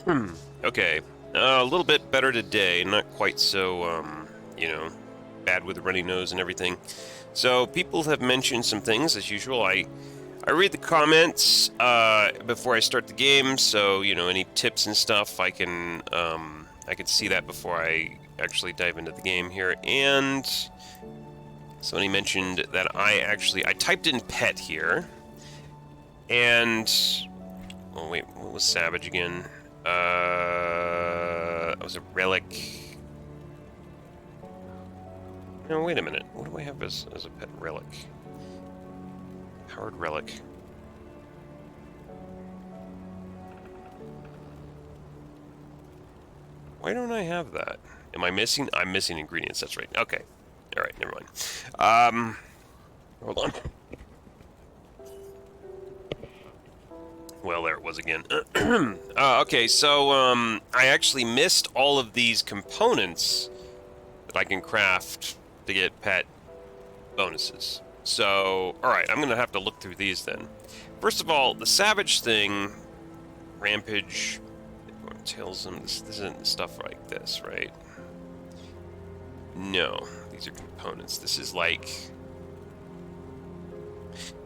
Okay, a little bit better today. Not quite so, you know, bad with a runny nose and everything. So people have mentioned some things as usual. I read the comments before I start the game, so any tips and stuff I can see that before I actually dive into the game here. And somebody mentioned that I typed in pet here, and oh wait, what was Savage again? That was a relic. No, wait a minute. What do I have as a pet relic? Powered relic. Why don't I have that? Am I missing? I'm missing ingredients. That's right. Okay. All right. Never mind. Hold on. Well, there it was again. Okay, so I actually missed all of these components that I can craft to get pet bonuses. So, all right, I'm gonna have to look through these then. First of all, the Savage thing, Rampage, tells them this isn't stuff like this, right? No, these are components. This is like,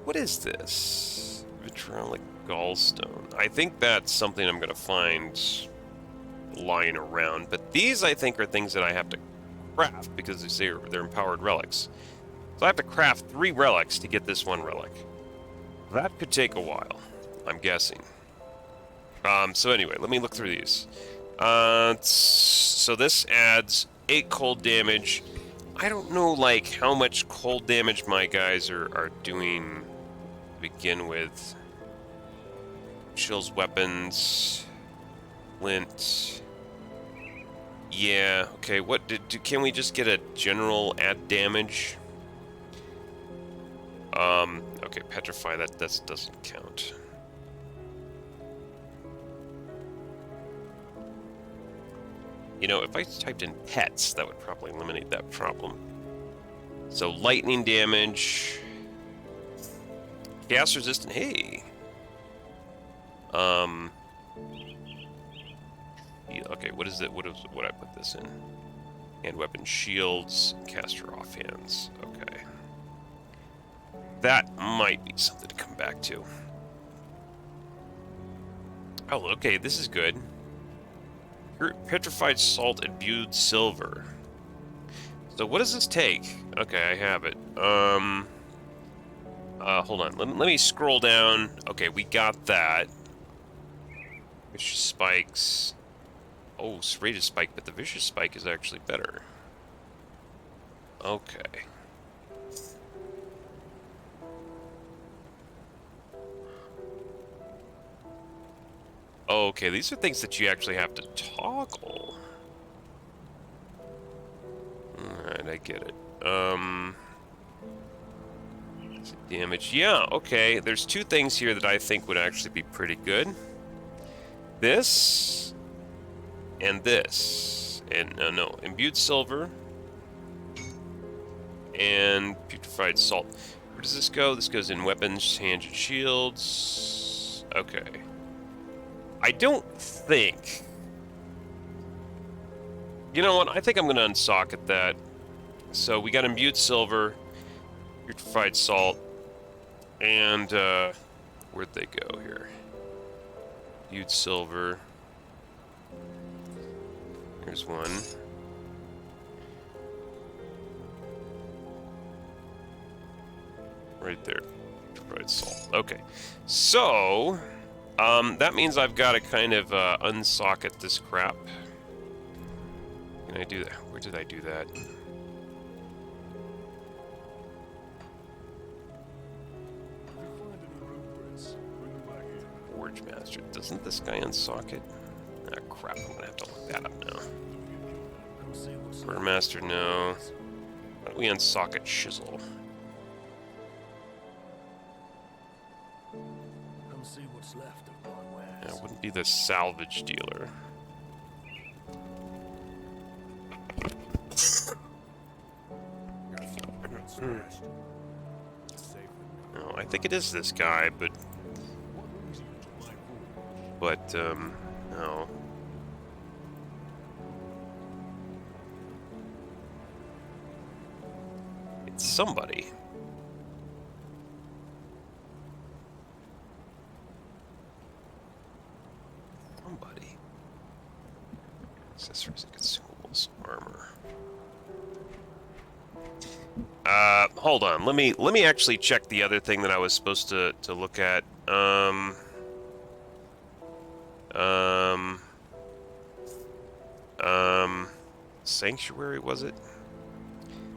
what is this? Vitrolic gallstone. I think that's something I'm gonna find lying around. But these, I think, are things that I have to craft because they're empowered relics. So I have to craft 3 relics to get this 1 relic. That could take a while, I'm guessing. So anyway, let me look through these. So this adds 8 cold damage. I don't know, like, how much cold damage my guys are doing to begin with. Chills weapons. Lint. Yeah, okay, what can we just get a general add damage? Okay, petrify, that doesn't count. If I typed in pets, that would probably eliminate that problem. So lightning damage, gas resistant. Hey. Okay, what is it? What I put this in? Hand weapon shields, caster offhands. Okay. That might be something to come back to. Oh, okay, this is good. Petrified salt imbued silver. So what does this take? Okay, I have it. Hold on. Let me scroll down. Okay, we got that. Vicious spikes. Oh, serrated spike, but the vicious spike is actually better. Okay. Okay, these are things that you actually have to toggle. Alright, I get it. Damage. Yeah, okay. There's 2 things here that I think would actually be pretty good. This and this. And no, imbued silver and putrefied salt. Where does this go? This goes in weapons, hands, and shields. Okay. I don't think... You know what? I think I'm going to unsocket that. So we got imbued silver, putrefied salt, and where'd they go here? Imbued silver. Here's one. Right there. Putrefied salt. Okay. So... that means I've got to kind of unsocket this crap. Can I do that? Where did I do that? Forge Master. Doesn't this guy unsocket? Ah, crap. I'm going to have to look that up now. Forge Master, no. Why don't we unsocket Shizzle? See what's left of my wares. Yeah, it wouldn't be the salvage dealer. No, I think it is this guy, but no. somebody. Somebody. Accessories and consumables, armor. Hold on. Let me actually check the other thing that I was supposed to look at. Sanctuary, was it?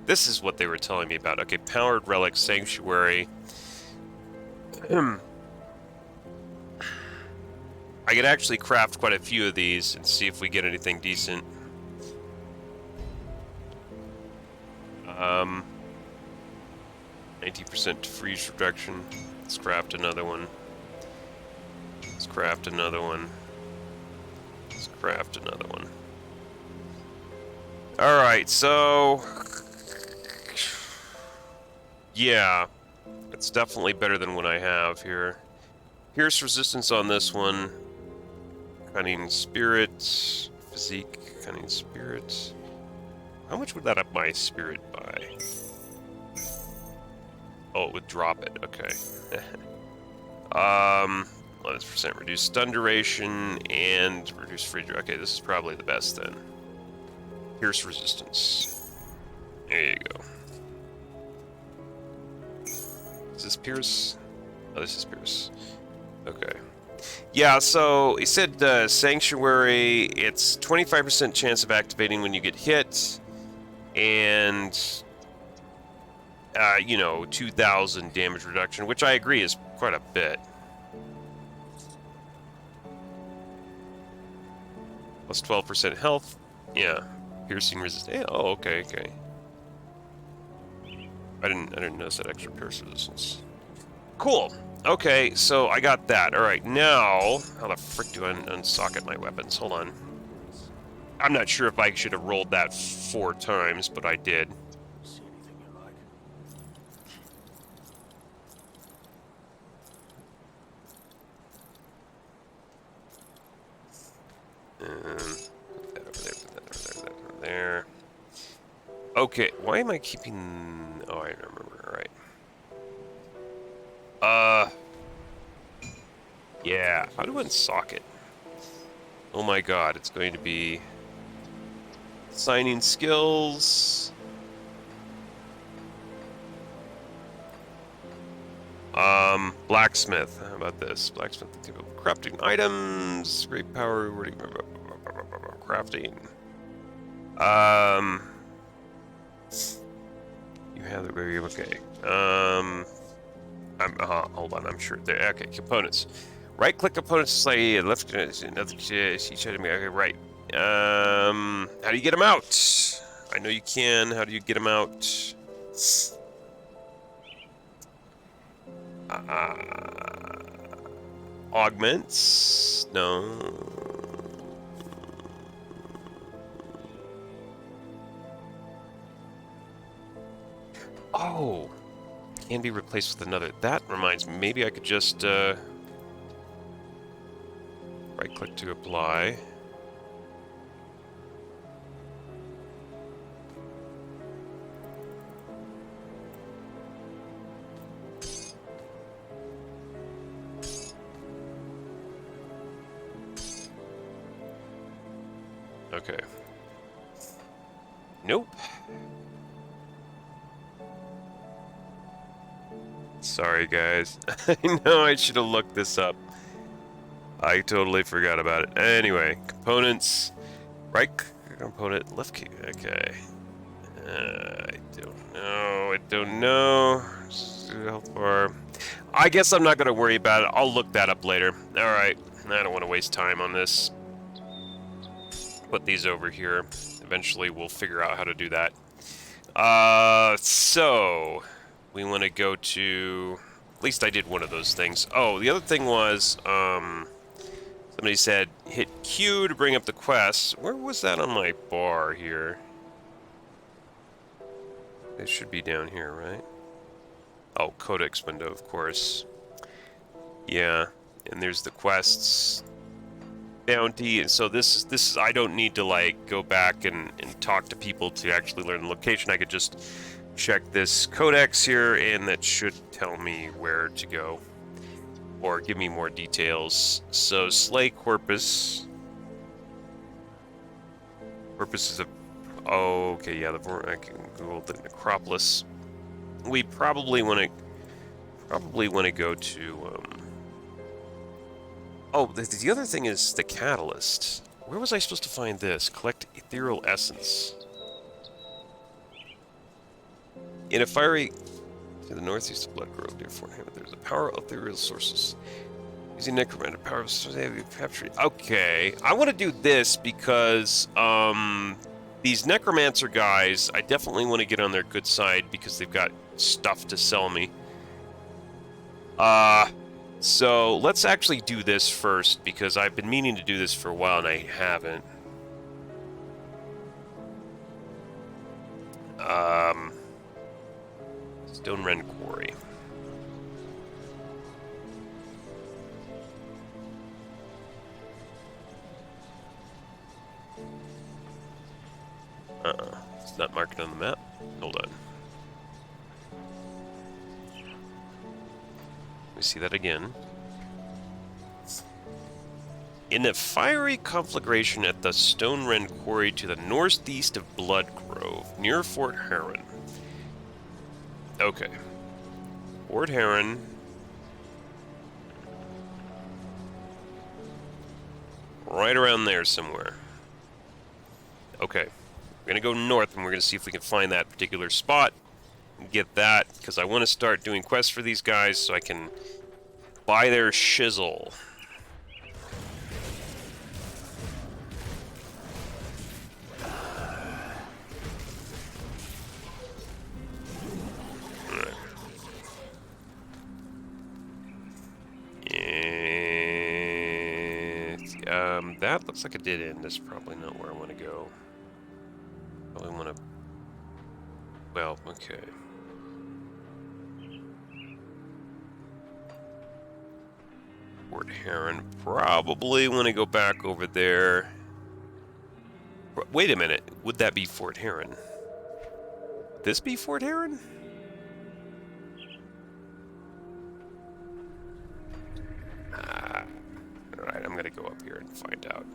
This is what they were telling me about. Okay, powered relic, sanctuary. I could actually craft quite a few of these and see if we get anything decent. 90% freeze reduction. Let's craft another one. Let's craft another one. Let's craft another one. Alright, so... yeah. It's definitely better than what I have here. Pierce resistance on this one. Cunning spirit. Physique. Cunning spirit. How much would that up my spirit by? Oh, it would drop it. Okay. 11% reduced stun duration and reduced free. Okay, this is probably the best then. Pierce resistance. There you go. Is this Pierce? Oh, this is Pierce. Okay. Yeah, so he said Sanctuary, it's 25% chance of activating when you get hit, and, you know, 2,000 damage reduction, which I agree is quite a bit. Plus 12% health. Yeah. Piercing resistance. Oh, okay, okay. I didn't notice that extra pierce resistance. Cool. Okay, so I got that. All right, now how the frick do I unsocket my weapons? Hold on. I'm not sure if I should have rolled that 4 times, but I did. See anything you like? Put that over there. Put that over there. Put that over there. Okay, why am I keeping? Oh, I remember. All right. Yeah. How do I unsocket? Oh my God, it's going to be signing skills. Blacksmith. How about this? Blacksmith, crafting items, great power, crafting. You have the very okay. Hold on, I'm sure there. Okay, components. Right-click components to say left. Okay, right. How do you get them out? I know you can. How do you get them out? Augments? No. Oh, can be replaced with another. That reminds me, maybe I could just right-click to apply. Okay. Nope. Sorry, guys. I know I should have looked this up. I totally forgot about it. Anyway, components. Right component, left key. Okay. I don't know. I don't know. Health bar. I guess I'm not going to worry about it. I'll look that up later. Alright. I don't want to waste time on this. Put these over here. Eventually we'll figure out how to do that. So we want to go to, at least I did one of those things. Oh, the other thing was, somebody said hit Q to bring up the quest. Where was that on my bar here? It should be down here, right? Oh, codex window, of course. Yeah, and there's the quests. Bounty, and so this is I don't need to like go back and talk to people to actually learn the location. I could just check this codex here, and that should tell me where to go. Or give me more details. So, Slay Corpus. Corpus is a... Oh, okay, yeah, I can Google the Necropolis. We probably want to go to... Oh, the other thing is the Catalyst. Where was I supposed to find this? Collect Ethereal Essence. In a fiery... To the northeast of Blood Grove, therefore, there's a power of ethereal sources. Using necromancer power of capture. Okay, I want to do this because these necromancer guys, I definitely want to get on their good side because they've got stuff to sell me. So let's actually do this first because I've been meaning to do this for a while and I haven't. Stone Rend Quarry. It's not marked on the map. Hold on. Let me see that again. In the fiery conflagration at the Stone Rend Quarry to the northeast of Blood Grove, near Fort Heron. Okay. Fort Heron. Right around there somewhere. Okay. We're going to go north and we're going to see if we can find that particular spot. And get that, because I want to start doing quests for these guys so I can buy their shizzle. That looks like a dead end. That's probably not where I want to go. Probably want to... Well, okay. Fort Heron. Probably want to go back over there. Wait a minute. Would that be Fort Heron? This be Fort Heron? Alright, I'm going to go up here and find out.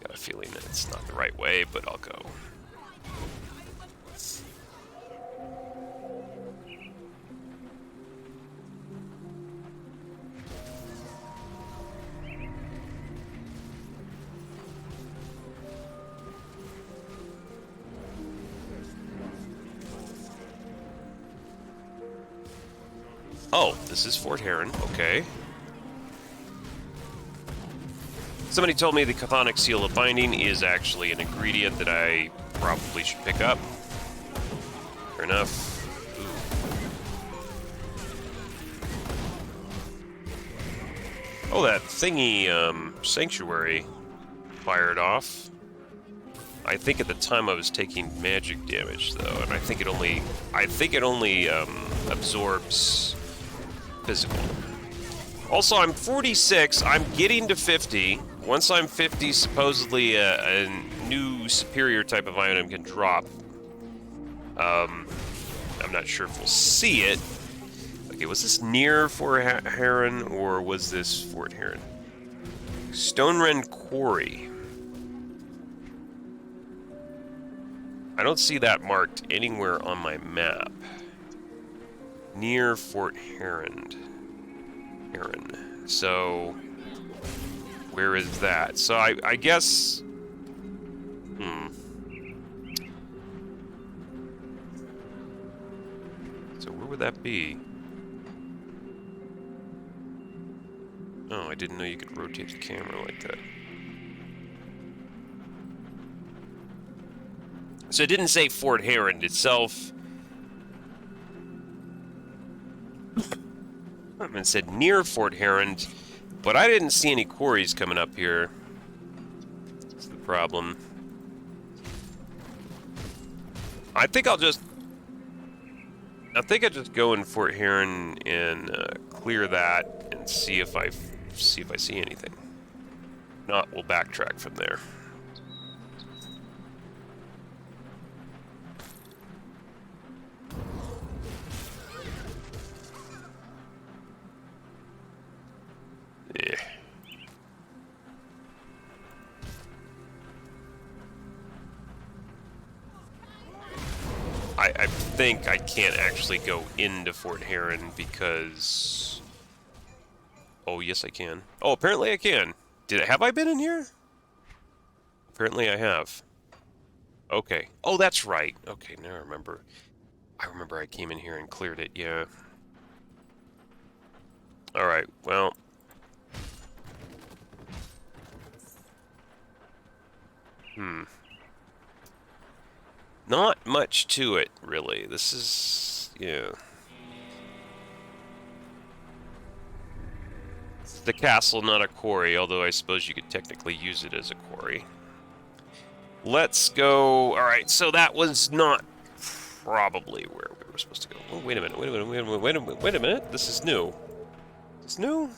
Got a feeling that it's not the right way, but I'll go. Oh, this is Fort Heron. Okay. Somebody told me the chthonic seal of binding is actually an ingredient that I probably should pick up. Fair enough. Ooh. Oh, that thingy, sanctuary fired off. I think at the time I was taking magic damage though, and I think it only absorbs physical. Also, I'm 46. I'm getting to 50. Once I'm 50, supposedly a new superior type of item can drop. I'm not sure if we'll see it. Okay, was this near Fort Heron or was this Fort Heron? Stone Rend Quarry. I don't see that marked anywhere on my map. Near Fort Heron. So, where is that? So I guess... So where would that be? Oh, I didn't know you could rotate the camera like that. So it didn't say Fort Heron itself. It said near Fort Heron, but I didn't see any quarries coming up here. That's the problem. I think I'll just go in Fort Heron and clear that and see if I see anything. If not, we'll backtrack from there. I think I can't actually go into Fort Heron because... Oh, yes I can. Oh, apparently I can. Have I been in here? Apparently I have. Okay. Oh, that's right. Okay, now I remember. I remember I came in here and cleared it, yeah. Alright, well... Not much to it, really. This is... yeah. It's the castle, not a quarry, although I suppose you could technically use it as a quarry. Let's go... Alright, so that was not probably where we were supposed to go. Oh, wait a minute, wait a minute, wait a minute, wait a minute. This is new. Is this new?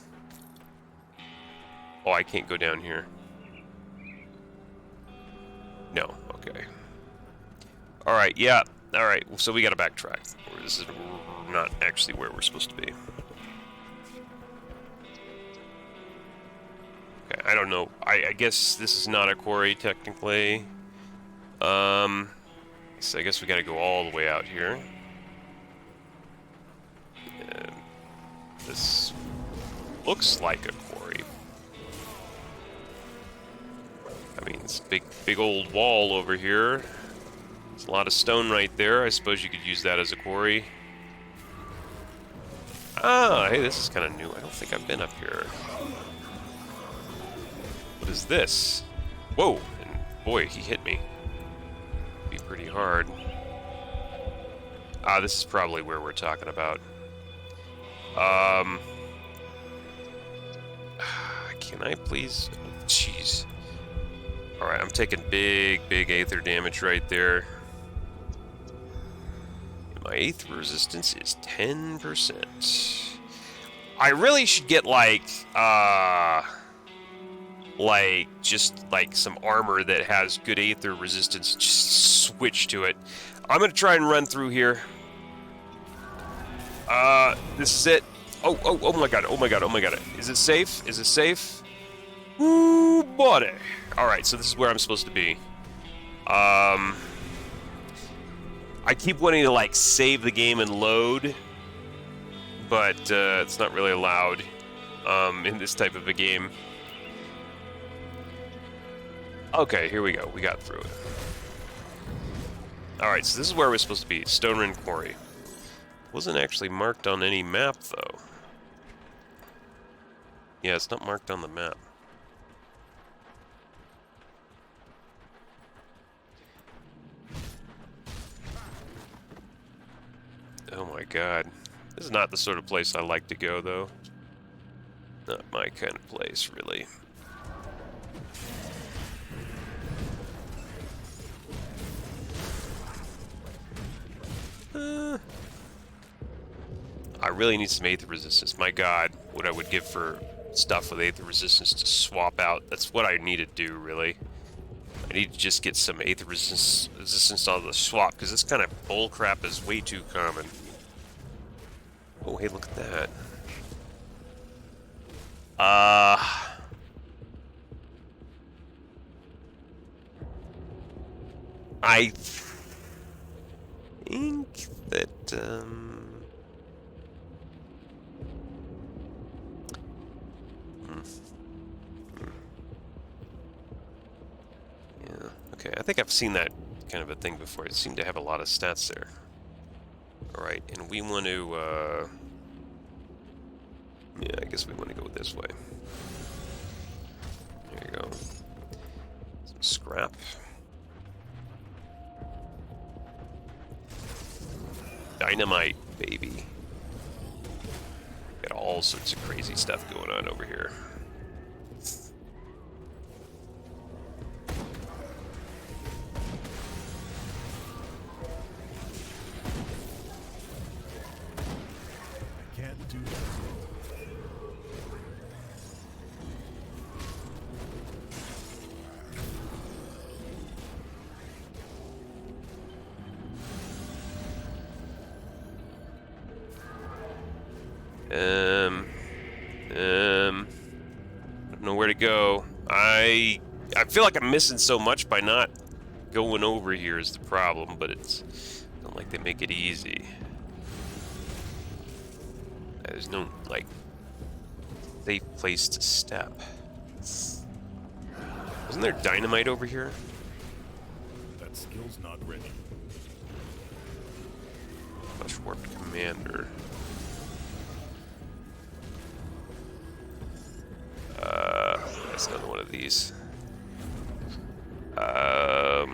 Oh, I can't go down here. No, okay. Alright, yeah. Alright, so we gotta backtrack. This is not actually where we're supposed to be. Okay, I don't know. I guess this is not a quarry, technically. So I guess we gotta go all the way out here. And this looks like a quarry. I mean, it's a big old wall over here. There's a lot of stone right there. I suppose you could use that as a quarry. Ah, hey, this is kind of new. I don't think I've been up here. What is this? Whoa, and boy, he hit me. Be pretty hard. Ah, this is probably where we're talking about. Can I please? Oh, jeez. Alright, I'm taking big aether damage right there. My aether resistance is 10%. I really should get just some armor that has good aether resistance. Just switch to it. I'm gonna try and run through here. This is it. Oh my god, oh my god, oh my god. Is it safe? Is it safe? Ooh, buddy. Alright, so this is where I'm supposed to be. I keep wanting to, save the game and load, but, it's not really allowed, in this type of a game. Okay, here we go. We got through it. Alright, so this is where we're supposed to be. Stone Ring Quarry. Wasn't actually marked on any map, though. Yeah, it's not marked on the map. Oh my god. This is not the sort of place I like to go, though. Not my kind of place, really. I really need some aether resistance. My god, what I would give for stuff with aether resistance to swap out. That's what I need to do, really. I need to just get some aether resistance on the swap, because this kind of bullcrap is way too common. Oh, hey, look at that. I think that, yeah, okay, I think I've seen that kind of a thing before. It seemed to have a lot of stats there. Alright, and we want to, yeah, I guess we want to go this way. There you go. Some scrap. Dynamite, baby. Got all sorts of crazy stuff going on over here. Can't do that. I don't know where to go. I feel like I'm missing so much by not going over here is the problem, but it's, I don't not like they make it easy. There's no, like, safe place to step. Isn't there dynamite over here? That skill's not ready. Flash warp commander. That's another one of these. Can't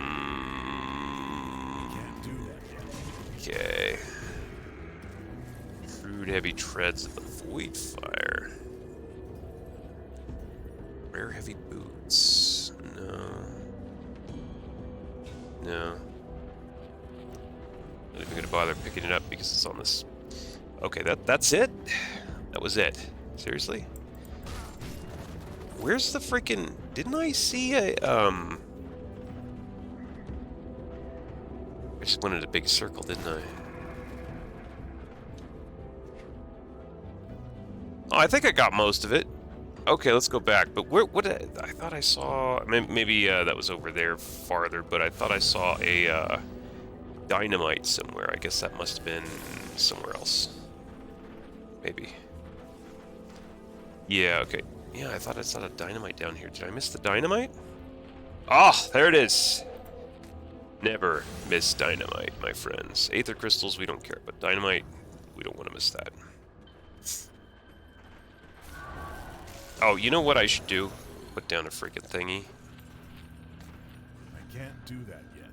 do that yet. Okay. Crude heavy treads of the void fire. Rare heavy boots. No. No. Not even gonna bother picking it up because it's on this. Okay, that's it? That was it. Seriously? Where's the freaking... Didn't I see a, I just went in a big circle, didn't I? Oh, I think I got most of it. Okay, let's go back. But where... What... I thought I saw... Maybe that was over there farther, but I thought I saw a, dynamite somewhere. I guess that must have been somewhere else. Maybe. Yeah, okay. Yeah, I thought I saw a dynamite down here. Did I miss the dynamite? Ah, there it is. Never miss dynamite, my friends. Aether crystals, we don't care, but dynamite, we don't want to miss that. Oh, you know what I should do? Put down a freaking thingy. I can't do that yet.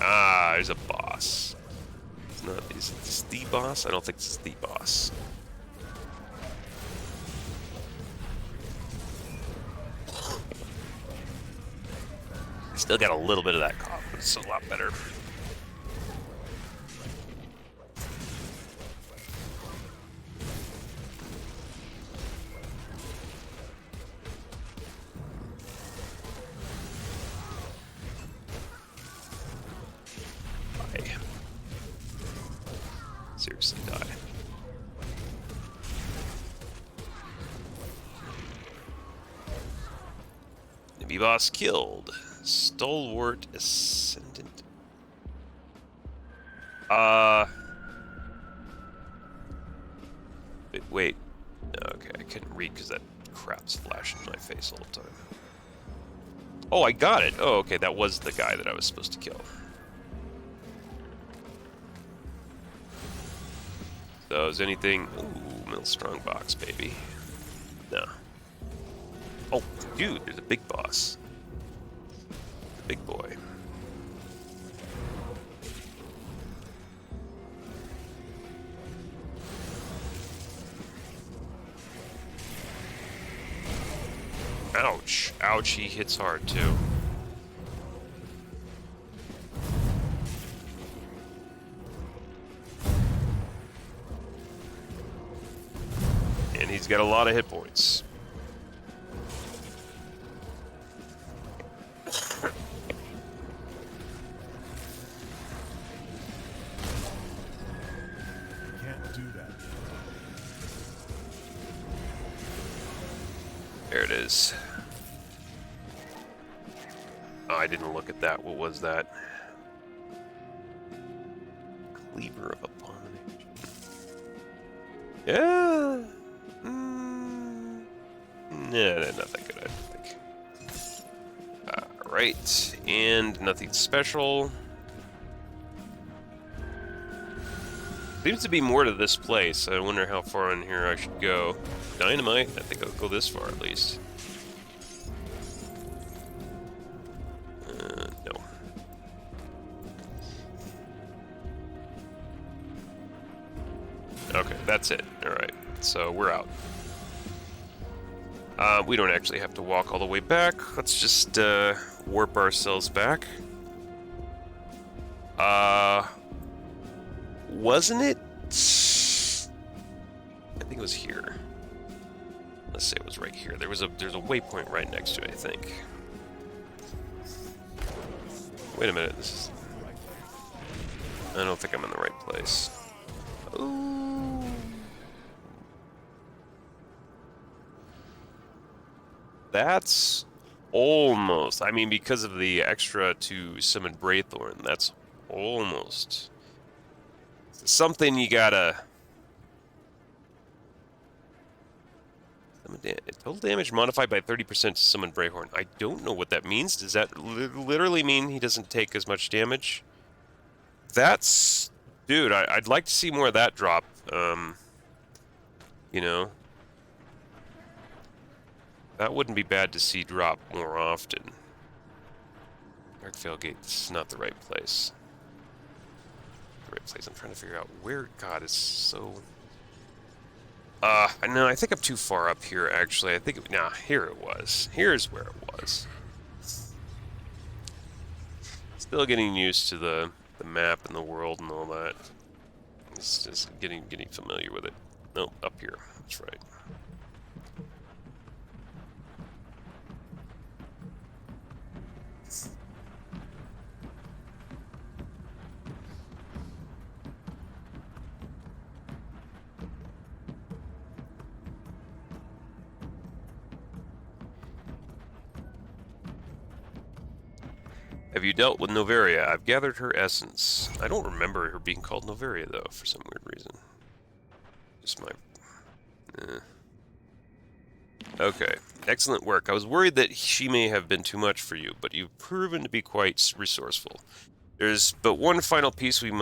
Ah, there's a boss. It's not. Is this the boss? I don't think this is the boss. Still got a little bit of that cough, but it's a lot better. Die. Seriously, die. Enemy boss killed. Stalwart Ascendant. Wait. Okay, I couldn't read because that crap's flashing in my face all the time. Oh, I got it. Oh, okay, that was the guy that I was supposed to kill. So, is anything... Ooh, middle strong box, baby. No. Oh, dude, there's a big boss. Big boy. Ouch. Ouch, he hits hard too. And he's got a lot of hit points. There it is. Oh, I didn't look at that. What was that? Cleaver of Abomination. Yeah. Nah, not that good, I don't think. Alright. And nothing special. Seems to be more to this place. I wonder how far in here I should go. Dynamite. I think I'll go this far at least. No. Okay, that's it. Alright, so we're out. We don't actually have to walk all the way back. Let's just warp ourselves back. Wasn't it? I think it was here. Let's say it was right here. There's a waypoint right next to it, I think. Wait a minute. I don't think I'm in the right place. Ooh. That's almost. I mean, because of the extra to summon Braithorn, that's almost something you gotta. Total damage modified by 30% to summon Braithorn. I don't know what that means. Does that literally mean he doesn't take as much damage? That's... Dude, I'd like to see more of that drop. You know? That wouldn't be bad to see drop more often. Darkvale Gate, this is not the right place. The right place. I'm trying to figure out where... God, it's so... no, I think I'm too far up here, actually. I think... Nah, here it was. Here's where it was. Still getting used to the map and the world and all that. It's just getting familiar with it. Nope, up here. That's right. Have you dealt with Noveria? I've gathered her essence. I don't remember her being called Noveria, though, for some weird reason. Just my... Okay. Excellent work. I was worried that she may have been too much for you, but you've proven to be quite resourceful. There's but one final piece we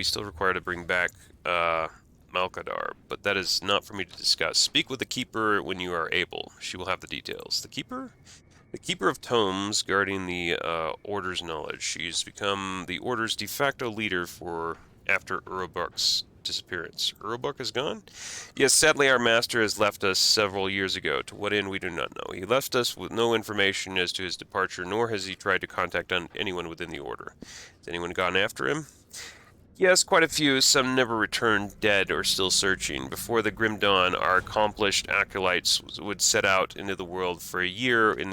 still require to bring back Malkadar, but that is not for me to discuss. Speak with the Keeper when you are able. She will have the details. The Keeper? The Keeper of Tomes, guarding the Order's knowledge. She's become the Order's de facto leader after Urobuk's disappearance. Urobuk is gone? Yes, sadly our master has left us several years ago. To what end, we do not know. He left us with no information as to his departure, nor has he tried to contact anyone within the Order. Has anyone gone after him? Yes, quite a few. Some never returned, dead or still searching. Before the Grim Dawn, our accomplished acolytes would set out into the world for a year in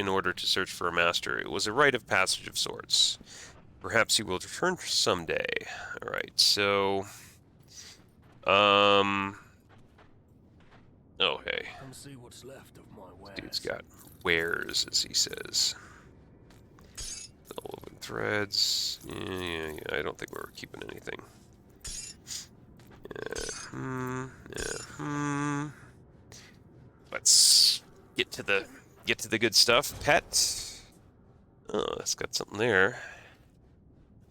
order to search for a master. It was a rite of passage of sorts. Perhaps he will return someday. Alright, so... Oh, hey. Come see what's left of my wares. Dude's got wares, as he says. Woven threads. Yeah, I don't think we're keeping anything. Let's get to the good stuff. Pet. Oh, it's got something there.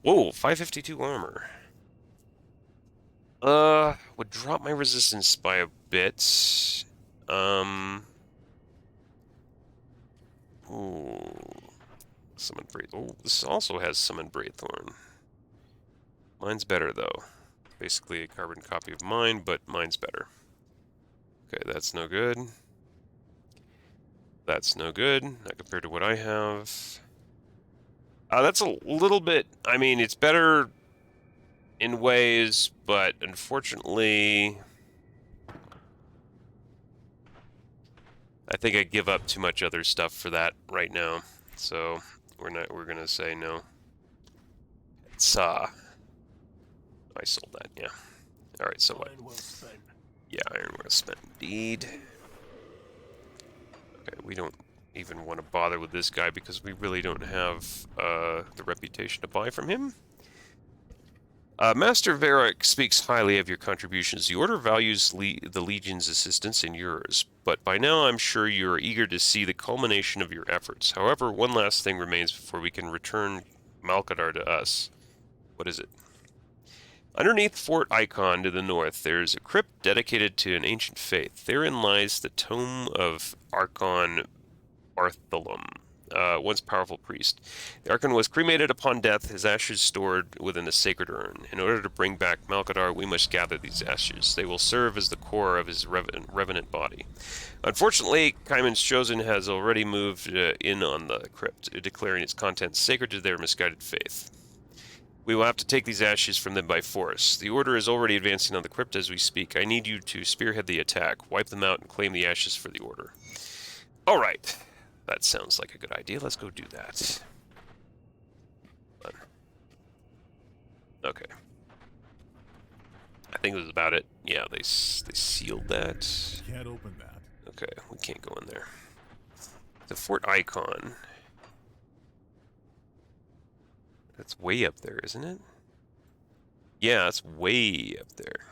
Whoa, 552 armor. Would drop my resistance by a bit. Ooh. Summon Braith. Oh, this also has Summon Braithorn. Mine's better, though. Basically a carbon copy of mine, but mine's better. Okay, that's no good. That's no good, not compared to what I have. That's a little bit... I mean, it's better in ways, but unfortunately... I think I give up too much other stuff for that right now. So... We're gonna say no. It's I sold that, yeah. Alright, so what? Yeah, iron well spent indeed. Okay, we don't even want to bother with this guy because we really don't have the reputation to buy from him. Master Varric speaks highly of your contributions. The Order values the Legion's assistance and yours, but by now I'm sure you are eager to see the culmination of your efforts. However, one last thing remains before we can return Malkadar to us. What is it? Underneath Fort Icon to the north, there is a crypt dedicated to an ancient faith. Therein lies the tomb of Archon Bartholom, once powerful priest. The Archon was cremated upon death, his ashes stored within a sacred urn. In order to bring back Malkadar, we must gather these ashes. They will serve as the core of his revenant body. Unfortunately, Kaiman's Chosen has already moved in on the crypt, declaring its contents sacred to their misguided faith. We will have to take these ashes from them by force. The Order is already advancing on the crypt as we speak. I need you to spearhead the attack, wipe them out, and claim the ashes for the Order. Alright. That sounds like a good idea. Let's go do that. Okay. I think it was about it. Yeah, they sealed that. Can't open that. Okay, we can't go in there. The fort icon. That's way up there, isn't it? Yeah, it's way up there.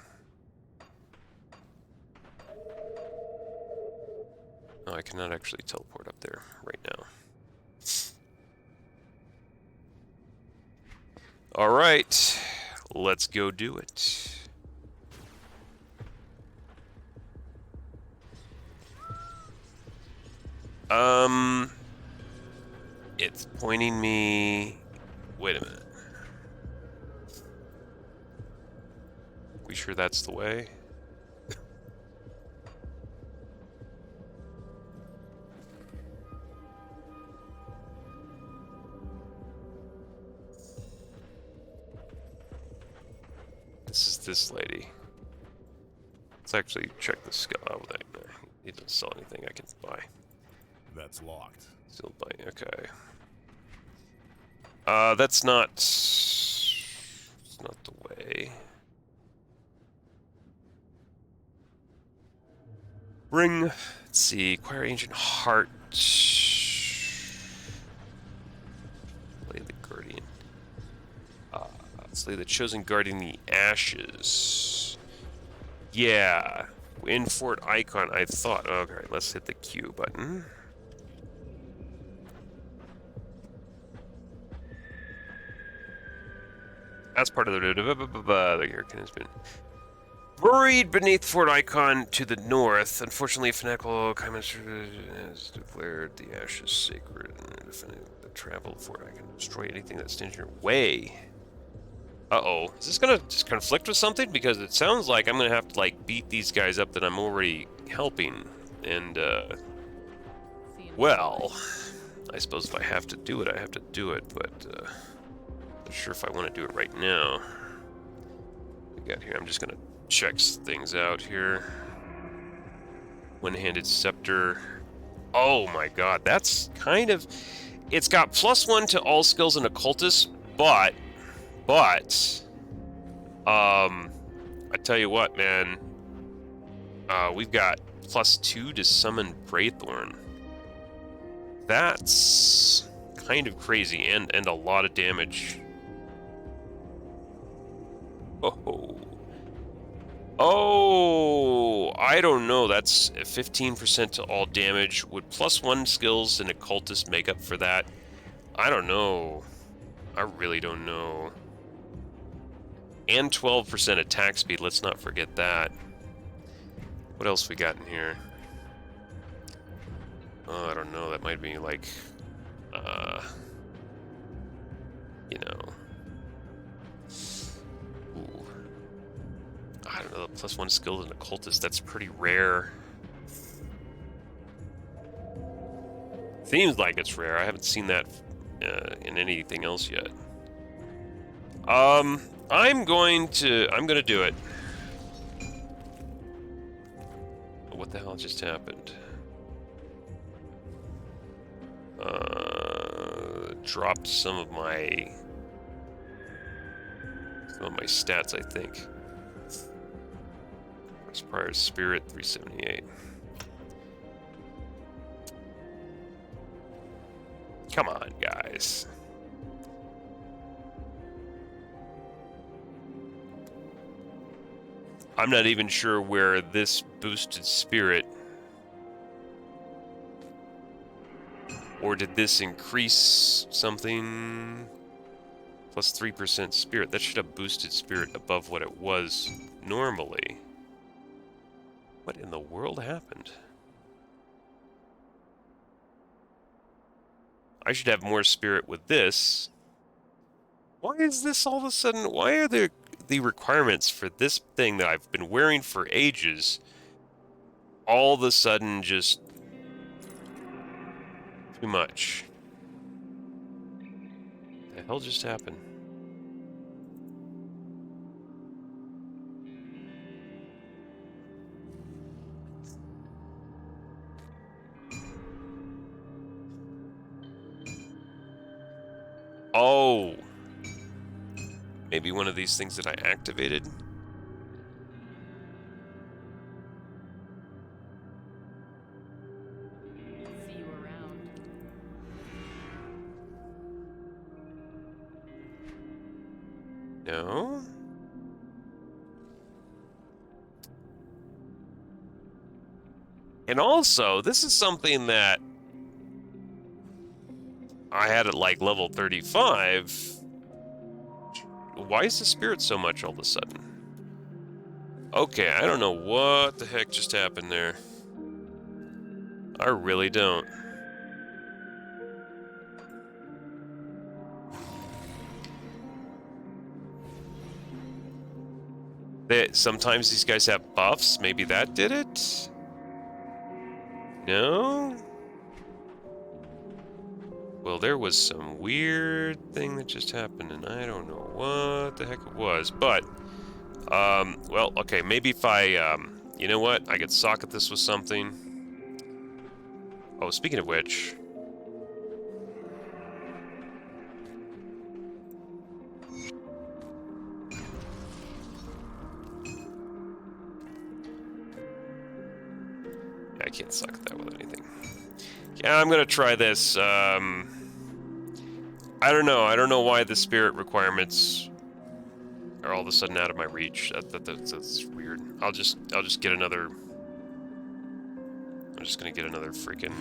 Oh, I cannot actually teleport up there right now. Alright, let's go do it. It's pointing me... Wait a minute. We sure that's the way? This is this lady. Let's actually check the skill. Oh, he doesn't sell anything I can buy. That's locked. Still buy. Okay. That's not. It's not the way. Bring. Let's see. Acquire ancient heart. Play the guardian. Slay the chosen guardian, the ashes. Yeah. In fort icon, I thought. Okay, let's hit the Q button. That's part of the hurricane has been buried beneath Fort Icon to the north. Unfortunately, fanatical Kaimaster has declared the ashes sacred. Defending the travel Fort Icon destroy anything that stands in your way. Uh-oh. Is this gonna just conflict with something? Because it sounds like I'm gonna have to, like, beat these guys up that I'm already helping. And, well, I suppose if I have to do it, I have to do it, but, not sure if I want to do it right now. What we got here? I'm just gonna check things out here. One-handed scepter. Oh my god, that's kind of... It's got +1 to all skills in occultist, but I tell you what, man. We've got +2 to summon Braithorn. That's kind of crazy, and a lot of damage. Oh, I don't know. That's 15% to all damage. Would +1 skills and occultist make up for that? I don't know. I really don't know. And 12% attack speed. Let's not forget that. What else we got in here? Oh, I don't know. That might be like, you know. Ooh. I don't know, the +1 skill in occultist, that's pretty rare. Seems like it's rare. I haven't seen that in anything else yet. I'm gonna do it. What the hell just happened? Dropped some of my stats, I think. Prior Spirit 378. Come on, guys. I'm not even sure where this boosted spirit, or did this increase something? +3% spirit. That should have boosted spirit above what it was normally. What in the world happened? I should have more spirit with this. Why is this all of a sudden? Why are there the requirements for this thing that I've been wearing for ages all of a sudden just too much? What the hell just happened? Oh, maybe one of these things that I activated. See you around. No? And also, this is something that I had at like level 35. Why is the spirit so much all of a sudden? Okay, I don't know what the heck just happened there. I really don't. Sometimes these guys have buffs. Maybe that did it? No? Well, there was some weird thing that just happened, and I don't know what the heck it was. But, well, okay, maybe if I, you know what? I could socket this with something. Oh, speaking of which... I can't socket that with anything. Yeah, I'm gonna try this. I don't know. I don't know why the spirit requirements are all of a sudden out of my reach. That's weird. I'll just get another. I'm just gonna get another freaking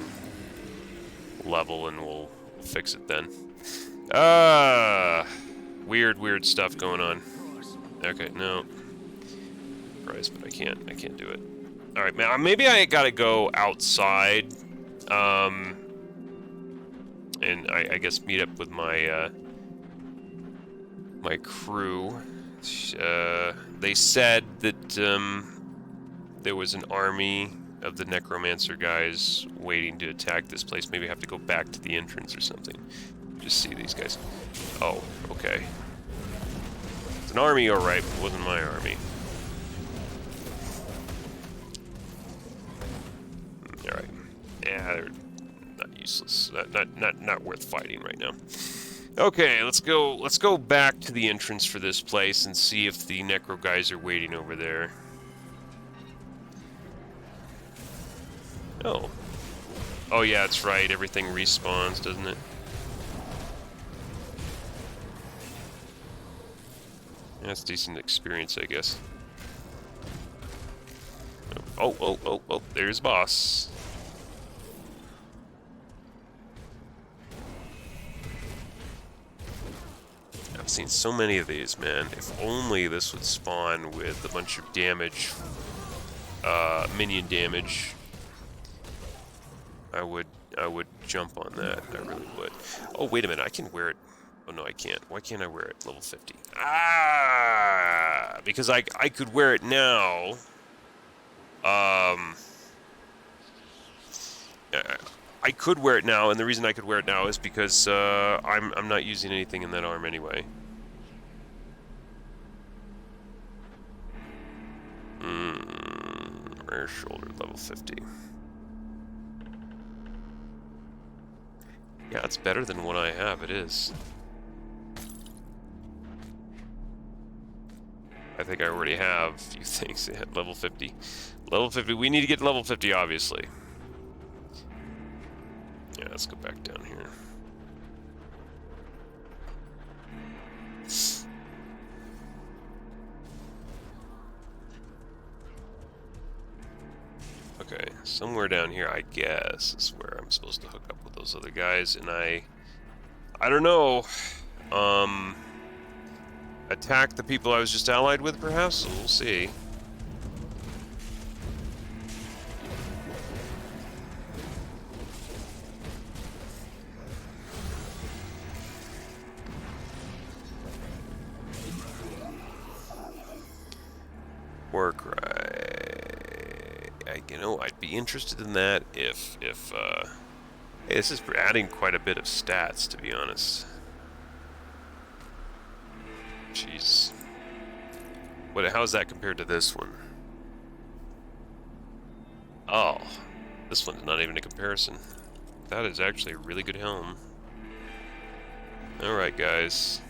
level, and we'll fix it then. Weird stuff going on. Okay, no. Christ, but I can't do it. All right, man. Maybe I gotta go outside. And I guess meet up with my my crew. They said that there was an army of the necromancer guys waiting to attack this place. Maybe I have to go back to the entrance or something. Just see these guys. Oh, okay. It's an army, all right, but it wasn't my army. All right. Yeah, they're not useless. Not worth fighting right now. Okay, let's go back to the entrance for this place and see if the necro guys are waiting over there. Oh. Oh yeah, that's right. Everything respawns, doesn't it? That's decent experience, I guess. Oh, there's boss. I've seen so many of these, man. If only this would spawn with a bunch of damage, minion damage, I would jump on that. I really would. Oh, wait a minute. I can wear it. Oh, no, I can't. Why can't I wear it level 50? Ah! Because I could wear it now. I could wear it now, and the reason I could wear it now is because I'm not using anything in that arm anyway. Rare shoulder, level 50. Yeah, it's better than what I have, it is. I think I already have a few things at level 50. Level 50, we need to get to level 50, obviously. Yeah, let's go back down here. Okay, somewhere down here, I guess, is where I'm supposed to hook up with those other guys, and I don't know, attack the people I was just allied with, perhaps? So we'll see. Work right. You know, I'd be interested in that if hey, this is adding quite a bit of stats, to be honest. Jeez. How's that compared to this one? Oh, this one's not even a comparison. That is actually a really good helm. Alright, guys.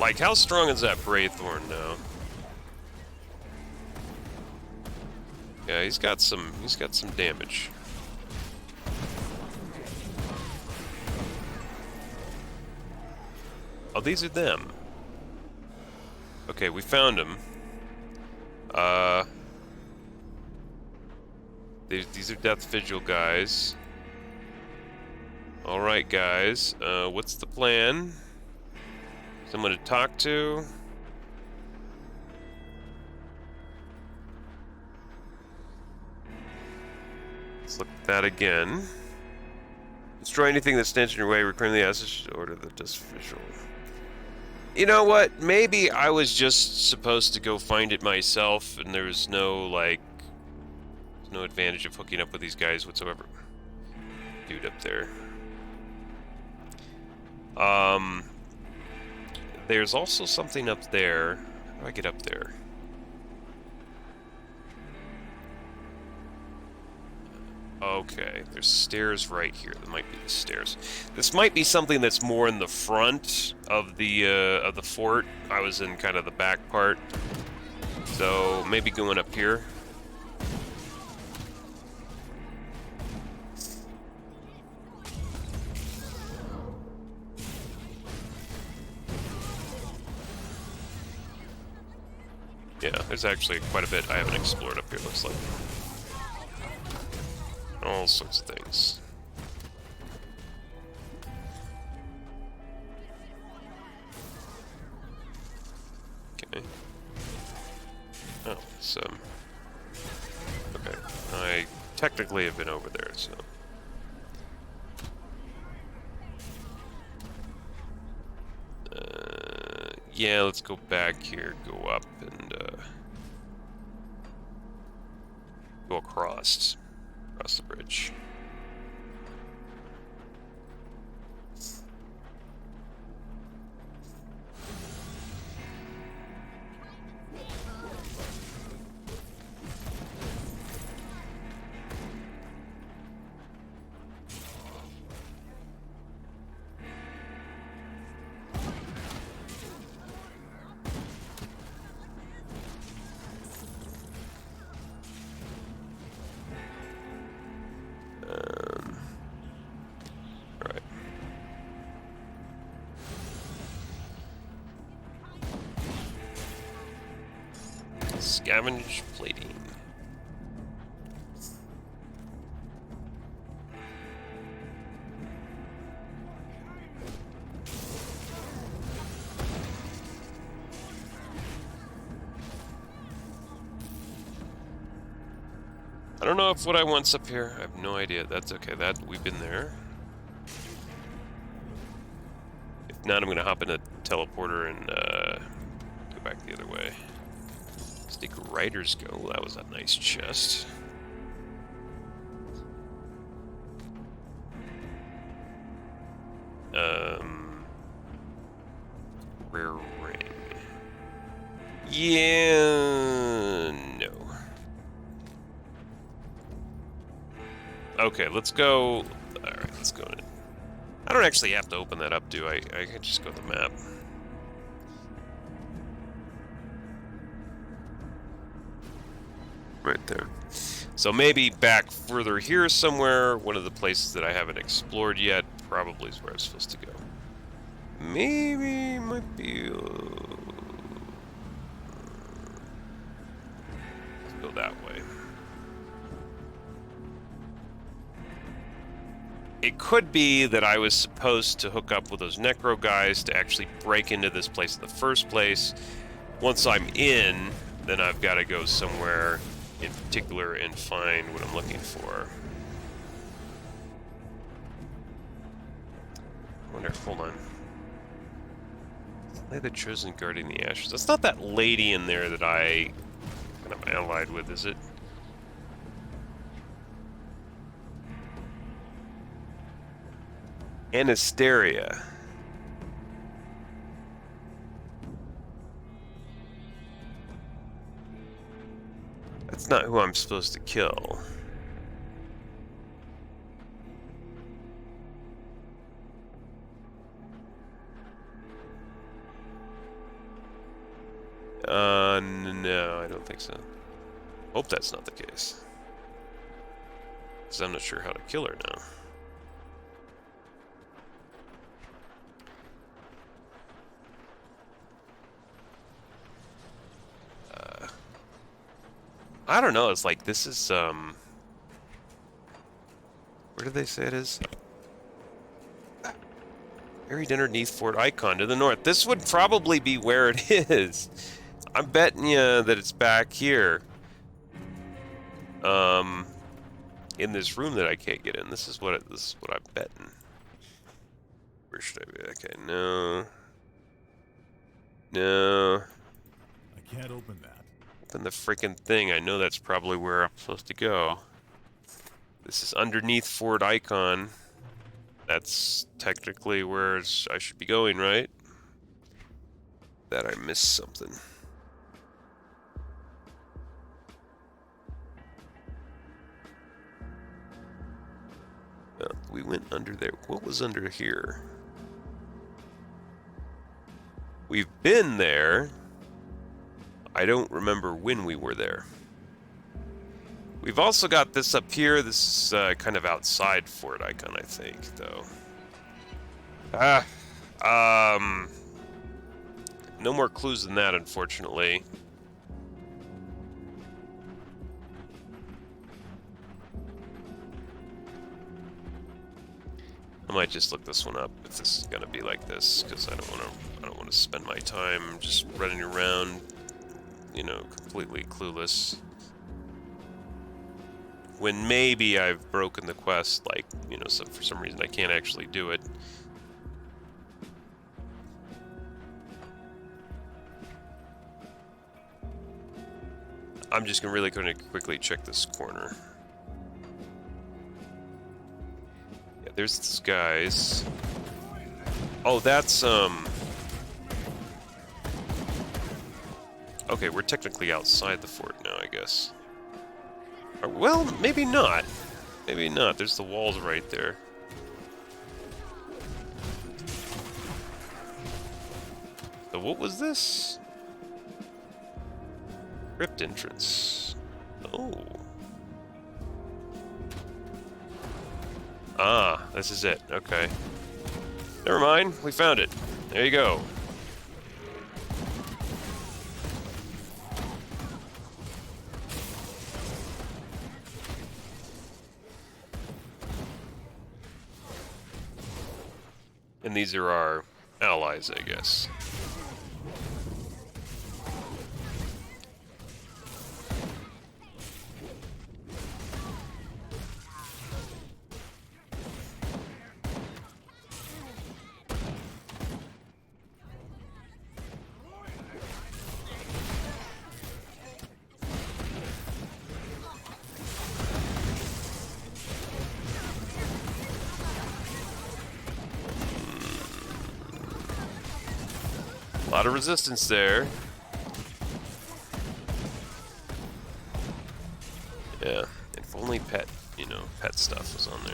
Like, how strong is that Braithorn now? Yeah, he's got some damage. Oh, these are them. Okay, we found them. These are Death Vigil guys. Alright, guys. What's the plan? Someone to talk to? Let's look at that again. Destroy anything that stands in your way. Reclaim the assets. Order the Death Vigil. You know what? Maybe I was just supposed to go find it myself, and there's no, like, no advantage of hooking up with these guys whatsoever. Dude up there. There's also something up there. How do I get up there? Okay, there's stairs right here. That might be the stairs. This might be something that's more in the front of the fort. I was in kind of the back part, so maybe going up here. Yeah, there's actually quite a bit I haven't explored up here, looks like. All sorts of things. Okay. Oh, so... okay. I technically have been over there, so... yeah, let's go back here, go up, and, go across the bridge. Alright. Scavenge plating. I don't know if what I want's up here. I have no idea. That's okay. That we've been there. If not, I'm gonna hop in a teleporter and go back the other way. Stick Riders go. That was a nice chest. Rare ring. Yeah, no. Okay, let's go. Alright, let's go in. I don't actually have to open that up, do I? I can just go to the map. Right there. So maybe back further here somewhere, one of the places that I haven't explored yet, probably is where I'm supposed to go. Maybe, might be... let's go that way. It could be that I was supposed to hook up with those Necro guys to actually break into this place in the first place. Once I'm in, then I've got to go somewhere in particular and find what I'm looking for. I wonder, hold on. Lay the Chosen guarding the ashes. That's not that lady in there that I kind of allied with, is it? Anasteria. That's not who I'm supposed to kill. No, I don't think so. Hope that's not the case. Because I'm not sure how to kill her now. I don't know, it's like, this is, where did they say it is? Buried underneath Fort Icon to the north. This would probably be where it is. I'm betting you that it's back here. In this room that I can't get in. This is what I'm betting. Where should I be? Okay, no. No. I can't open that. Open the freaking thing. I know that's probably where I'm supposed to go. This is underneath Fort Icon. That's technically where I should be going, right? That I missed something. We went under there. What was under here? We've been there. I don't remember when we were there. We've also got this up here. This is kind of outside Fort Icon, I think, though. No more clues than that, unfortunately. I might just look this one up if this is gonna be like this, because I don't want to spend my time just running around, you know, completely clueless. When maybe I've broken the quest, like, you know, so for some reason I can't actually do it. I'm just really going to quickly check this corner. Yeah, there's this guy's. Oh, that's, okay, we're technically outside the fort now, I guess. Well, maybe not. Maybe not. There's the walls right there. So what was this? Crypt Entrance. Oh. Ah, this is it. Okay. Never mind. We found it. There you go. And these are our allies, I guess. A lot of resistance there. Yeah, if only pet, you know, pet stuff was on there.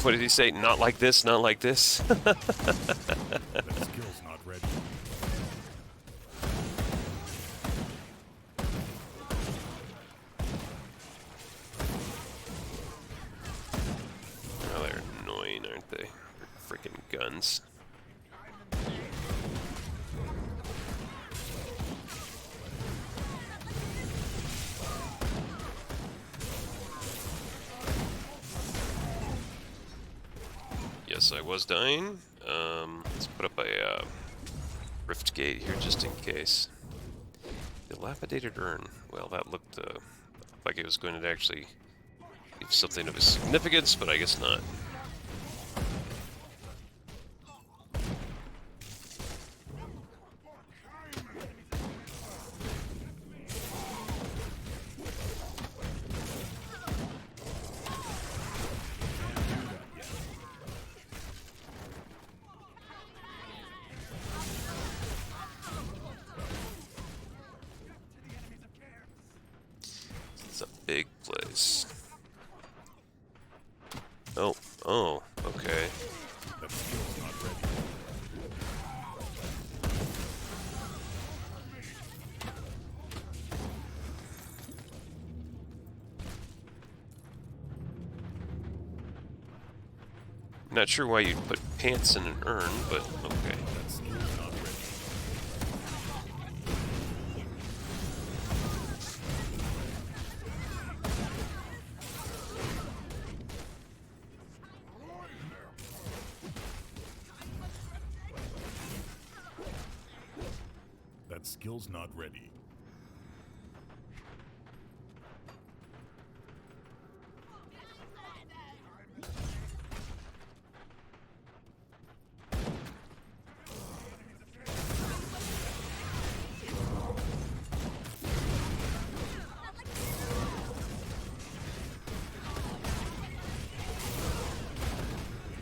What did he say? Not like this, not like this. That skill's not ready. Oh, they're annoying, aren't they? Freaking guns. Yes, I was dying. Let's put up a rift gate here just in case. Dilapidated urn. Well, that looked like it was going to actually leave something of a significance, but I guess not. big place. Oh, oh, okay. That skill's not ready. Not sure why you'd put pants in an urn, but okay. That skill's not ready. That skill's not ready.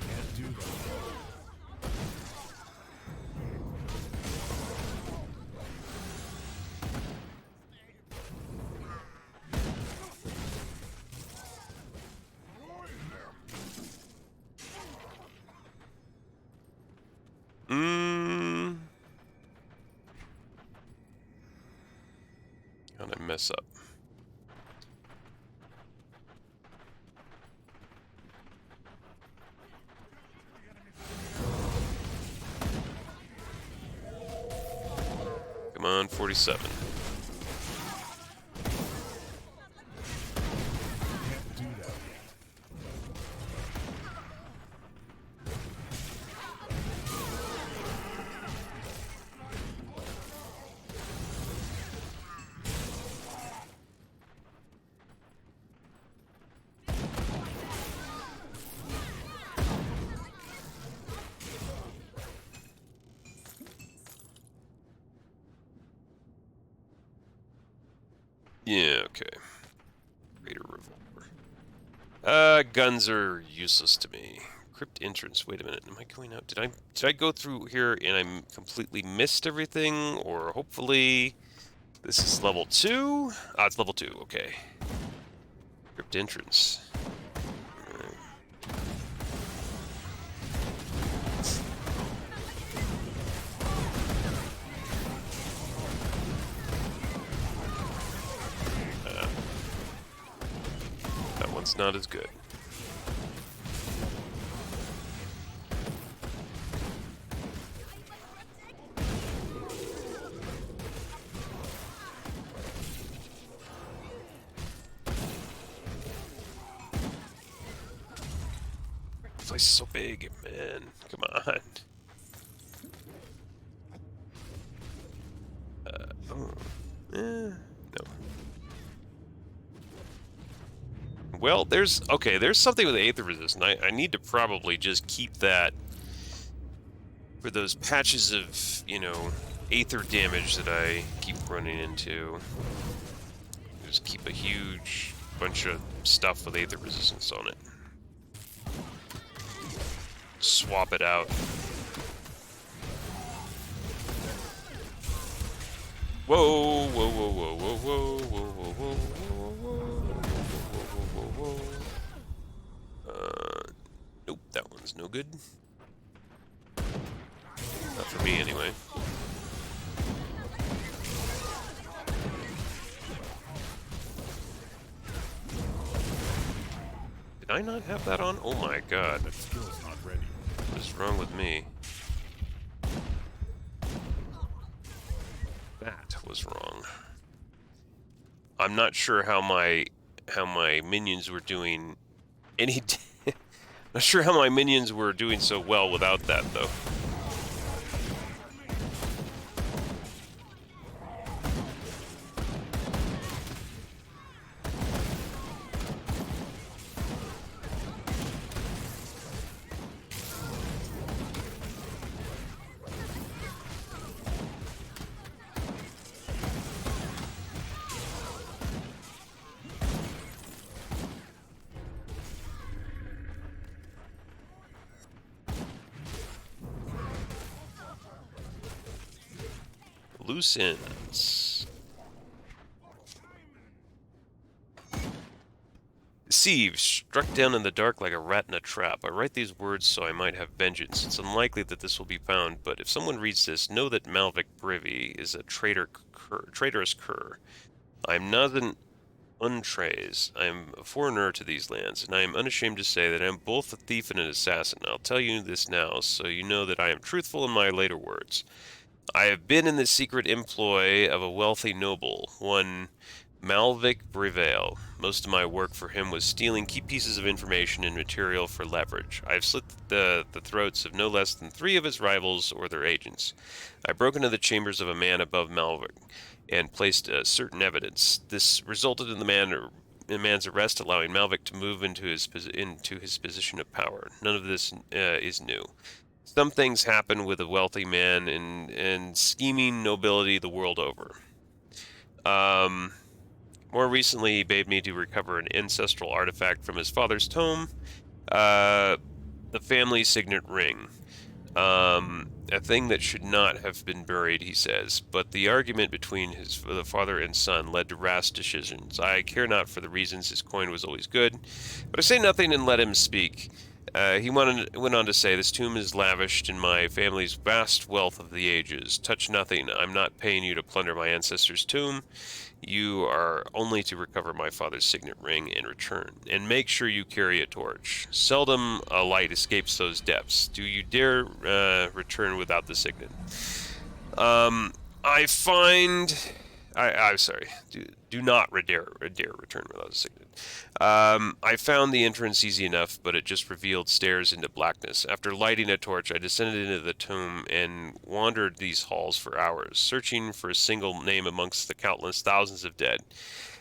Can't do that. How'd I mess up? Come on, 47. Can't do that yet. Yeah, okay. Greater revolver. Guns are useless to me. Crypt Entrance. Wait a minute. Am I going out? Did I go through here and I completely missed everything? Or hopefully this is level 2? Ah, it's level 2. Okay. Crypt Entrance. That one's not as good. This place is so big, man. Come on. No. Well, there's something with Aether Resist, and I need to probably just keep that for those patches of, you know, Aether damage that I keep running into. Just keep a huge bunch of stuff with Aether Resistance on it. Swap it out. Whoa, whoa, whoa, whoa, whoa, whoa, whoa, whoa, whoa, whoa, whoa, whoa. Nope, that one's no good. Not for me, anyway. Did I not have that on? Oh my god. That skill's not ready. What is wrong with me? That was wrong. I'm not sure how my minions were doing any not sure how my minions were doing so well without that though. Loose ends. Deceived, struck down in the dark like a rat in a trap. I write these words so I might have vengeance. It's unlikely that this will be found, but if someone reads this, know that Malvic Brivy is a traitorous cur. I am not an Untrays. I am a foreigner to these lands, and I am unashamed to say that I am both a thief and an assassin. I'll tell you this now, so you know that I am truthful in my later words. I have been in the secret employ of a wealthy noble, one Malvic Brivale. Most of my work for him was stealing key pieces of information and material for leverage. I have slit the throats of no less than 3 of his rivals or their agents. I broke into the chambers of a man above Malvic and placed certain evidence. This resulted in the man's arrest, allowing Malvic to move into his position of power. None of this is new. Some things happen with a wealthy man and scheming nobility the world over. More recently, he bade me to recover an ancestral artifact from his father's tome, the family signet ring. A thing that should not have been buried, he says, but the argument between the father and son led to rash decisions. I care not for the reasons. His coin was always good, but I say nothing and let him speak. He went on to say, this tomb is lavished in my family's vast wealth of the ages. Touch nothing. I'm not paying you to plunder my ancestor's tomb. You are only to recover my father's signet ring and return. And make sure you carry a torch. Seldom a light escapes those depths. Do you dare return without the signet? I'm sorry. Do not dare return without a signet. I found the entrance easy enough, but it just revealed stairs into blackness. After lighting a torch, I descended into the tomb and wandered these halls for hours, searching for a single name amongst the countless thousands of dead.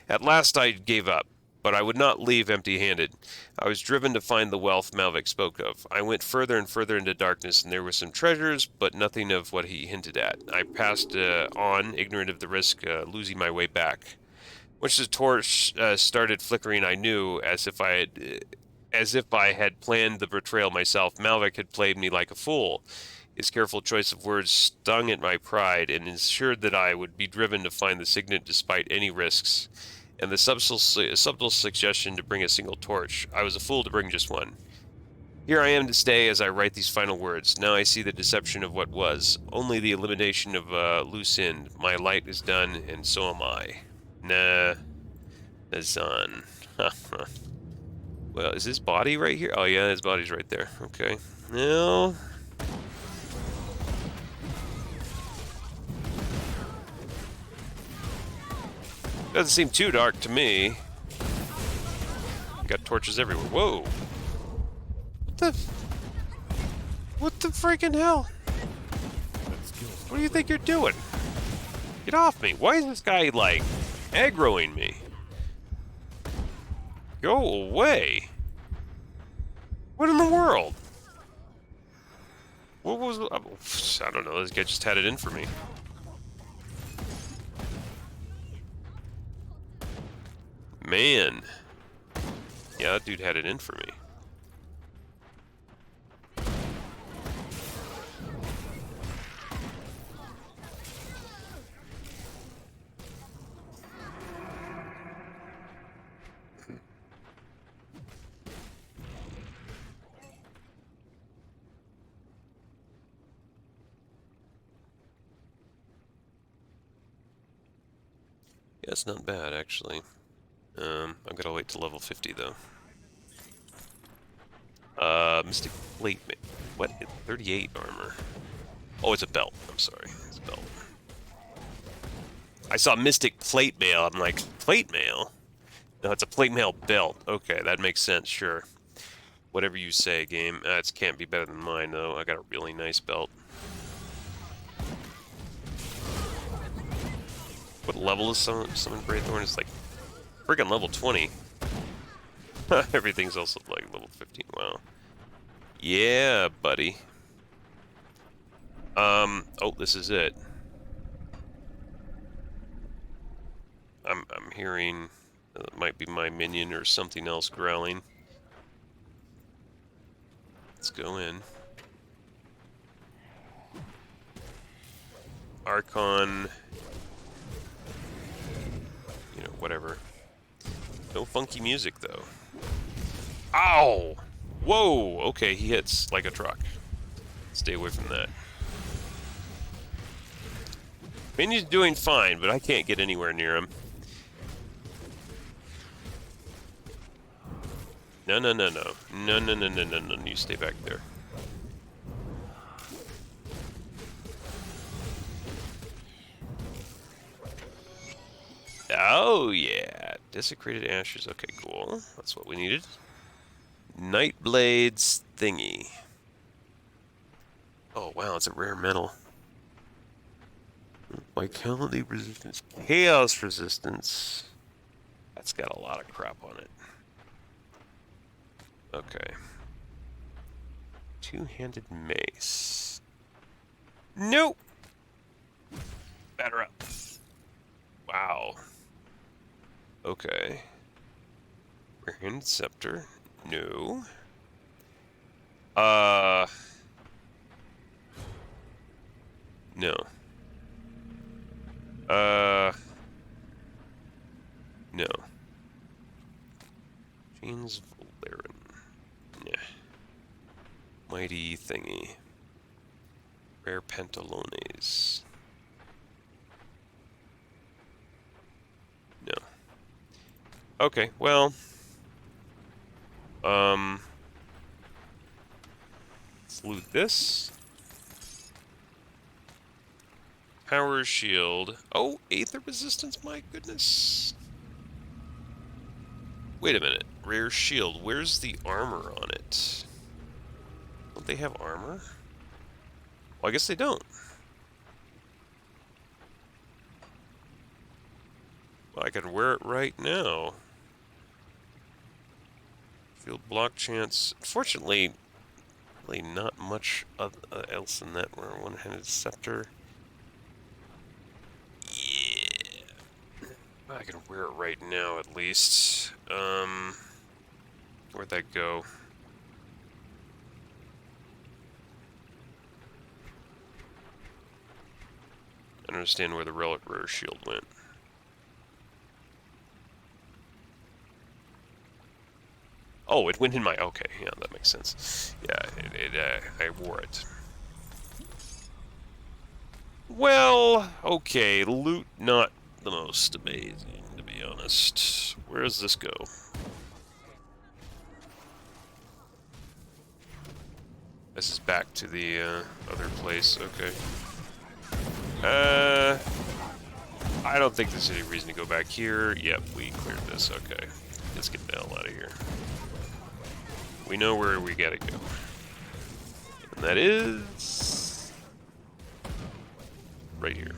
At last I gave up, but I would not leave empty-handed. I was driven to find the wealth Malvic spoke of. I went further and further into darkness, and there were some treasures, but nothing of what he hinted at. I passed on, ignorant of the risk, losing my way back. Once the torch started flickering, I knew, as if I had planned the betrayal myself. Malvic had played me like a fool. His careful choice of words stung at my pride and ensured that I would be driven to find the signet despite any risks. And the subtle suggestion to bring a single torch. I was a fool to bring just one. Here I am to stay as I write these final words. Now I see the deception of what was. Only the elimination of a loose end. My light is done, and so am I. Nah. Nazan. Well, is his body right here? Oh yeah, his body's right there. Okay. No. Doesn't seem too dark to me. Got torches everywhere. Whoa. What the freaking hell? What do you think you're doing? Get off me. Why is this guy, like, aggroing me? Go away. What in the world? What was... I don't know. This guy just had it in for me. Man. Yeah, that dude had it in for me. Yeah, it's not bad, actually. I've got to wait till level 50, though. Mystic Plate Mail. What? 38 armor. Oh, it's a belt. I'm sorry. It's a belt. I saw Mystic Plate Mail. I'm like, Plate Mail? No, it's a Plate Mail belt. Okay, that makes sense, sure. Whatever you say, game. It can't be better than mine, though. I got a really nice belt. What level is Summon Greythorn? It's like friggin' level 20. Everything's also like level 15. Wow. Yeah, buddy. Oh, this is it. I'm hearing it might be my minion or something else growling. Let's go in. Archon. You know, whatever. No funky music, though. Ow! Whoa! Okay, he hits like a truck. Stay away from that. I mean, he's doing fine, but I can't get anywhere near him. No, no, no, no. No, no, no, no, no, no. You stay back there. Oh, yeah. Desecrated ashes. Okay, cool. That's what we needed. Nightblade's thingy. Oh, wow. It's a rare metal. Vitality resistance. Chaos resistance. That's got a lot of crap on it. Okay. Two-handed mace. Nope! Batter up. Wow. Okay. Rear-handed scepter. No. No. No. James Valerin. Yeah. Mighty thingy. Rare pantalones. No. Okay, well. Let's loot this. Power shield. Oh, aether resistance, my goodness. Wait a minute. Rare shield. Where's the armor on it? Don't they have armor? Well, I guess they don't. Well, I can wear it right now. Field block chance. Unfortunately, really not much else than that. We're one-handed scepter. Yeah. I can wear it right now, at least. Where'd that go? I don't understand where the Relic Rare Shield went. Oh, it went in my... Okay, yeah, that makes sense. Yeah, I wore it. Well, okay, loot not the most amazing, to be honest. Where does this go? This is back to the other place, okay. I don't think there's any reason to go back here. Yep, we cleared this, okay. Let's get the hell out of here. We know where we gotta go. And that is... right here.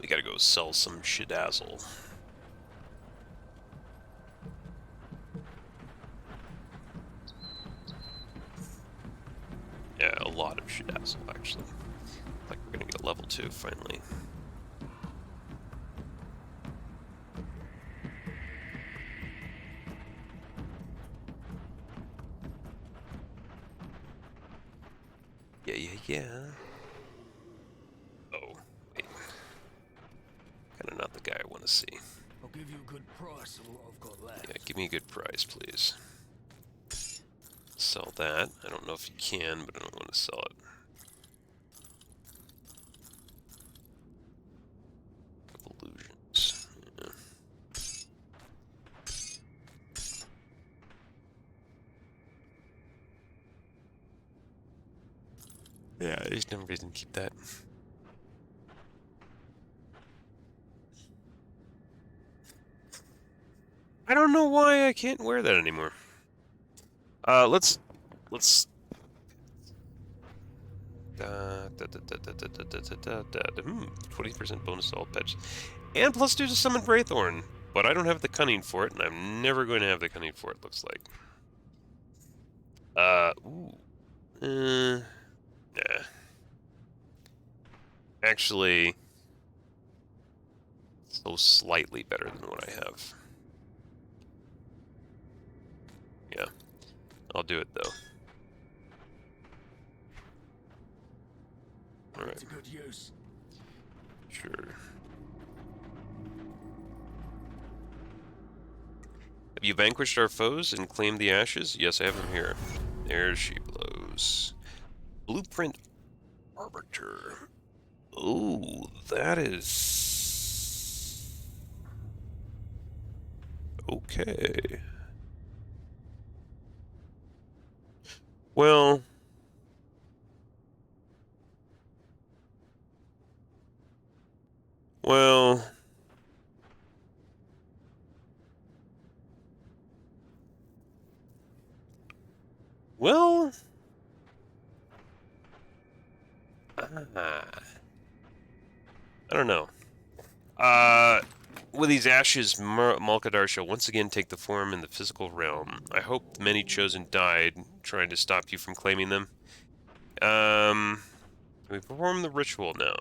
We gotta go sell some shidazzle. Yeah, a lot of shidazzle, actually. Like we're gonna get a level 2, finally. Yeah. Oh, wait. Kinda not the guy I want to see. I'll give you a good price for what I've got left. Yeah, give me a good price, please. Sell that. I don't know if you can, but I don't want to sell it. Illusions. Yeah. Yeah, there's no reason to keep that. I don't know why I can't wear that anymore. Let's 20% bonus to all pets. And plus 2 to summon Wraithorn. But I don't have the cunning for it, and I'm never going to have the cunning for it, looks like. Nah. Actually, so slightly better than what I have. Yeah. I'll do it, though. Alright. It's a good use. Sure. Have you vanquished our foes and claimed the ashes? Yes, I have them here. There she blows. Blueprint Arbiter. Ooh, that is... okay. Well... Well... Well... I don't know. With these ashes, Malkadar shall once again take the form in the physical realm. I hope the many chosen died trying to stop you from claiming them. We perform the ritual now.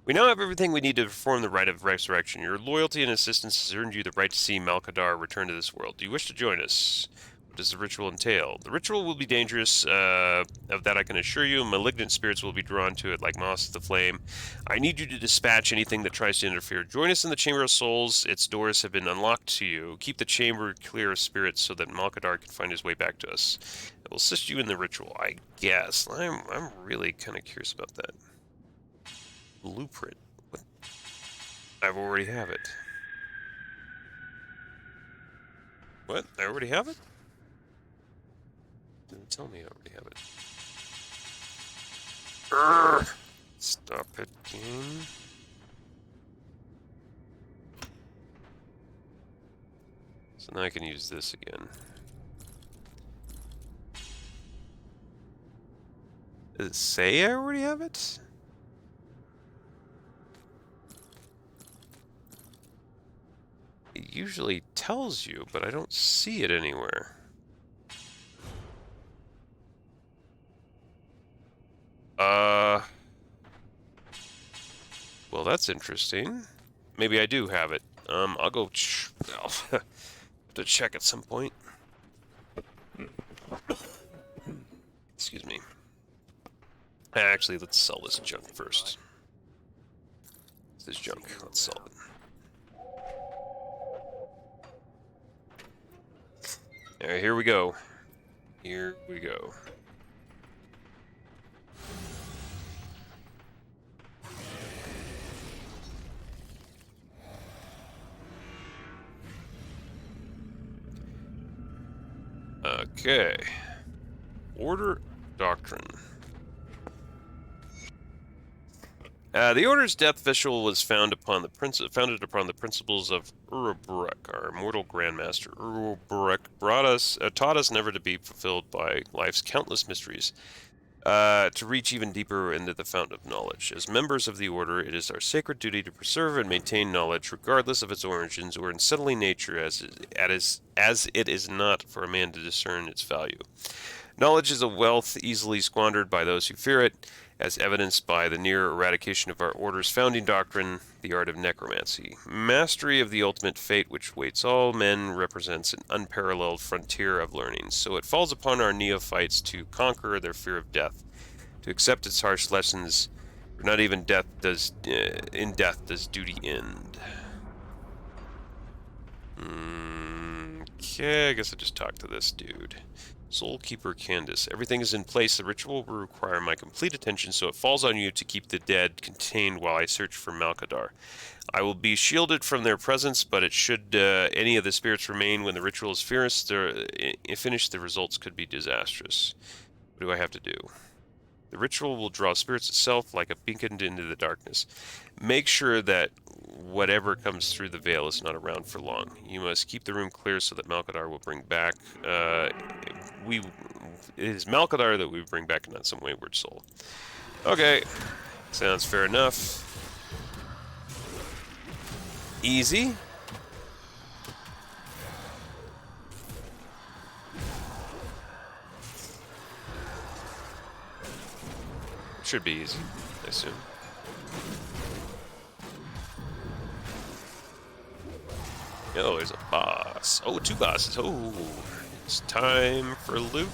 We now have everything we need to perform the rite of resurrection. Your loyalty and assistance has earned you the right to see Malkadar return to this world. Do you wish to join us? What does the ritual entail? The ritual will be dangerous, of that I can assure you. Malignant spirits will be drawn to it like moths to the flame. I need you to dispatch anything that tries to interfere. Join us in the Chamber of Souls. Its doors have been unlocked to you. Keep the chamber clear of spirits so that Malkadar can find his way back to us. It will assist you in the ritual, I guess. I'm really kind of curious about that. Blueprint. What? I already have it. What? I already have it? Didn't tell me I already have it. Urgh! Stop it, game. So now I can use this again. Does it say I already have it? It usually tells you, but I don't see it anywhere. Well, that's interesting. Maybe I do have it. I'll go I'll have to check at some point. Excuse me. Actually, let's sell this junk first. This is junk. Let's sell it. Alright, here we go. Here we go. Okay. Order Doctrine. The Order's death visual was founded upon the principles of Urubrik, our immortal Grandmaster. Urubrik taught us never to be fulfilled by life's countless mysteries, to reach even deeper into the fountain of knowledge. As members of the Order, it is our sacred duty to preserve and maintain knowledge, regardless of its origins or unsettling nature, as it is not for a man to discern its value. Knowledge is a wealth easily squandered by those who fear it, as evidenced by the near eradication of our Order's founding doctrine, the art of necromancy. Mastery of the ultimate fate which waits all men represents an unparalleled frontier of learning, so it falls upon our neophytes to conquer their fear of death, to accept its harsh lessons, for not even in death does duty end. Okay, I guess I just talked to this dude. Soulkeeper Candace. Everything is in place. The ritual will require my complete attention, so it falls on you to keep the dead contained while I search for Malkadar. I will be shielded from their presence, but it should any of the spirits remain when the ritual is finished, the results could be disastrous. What do I have to do? The ritual will draw spirits itself like a beacon into the darkness. Make sure that whatever comes through the veil is not around for long. You must keep the room clear so that Malkadar will bring back... it is Malkadar that we bring back, not some wayward soul. Okay. Sounds fair enough. Easy. Should be easy, I assume. Oh, there's a boss. Oh, two bosses. Oh, it's time for loot.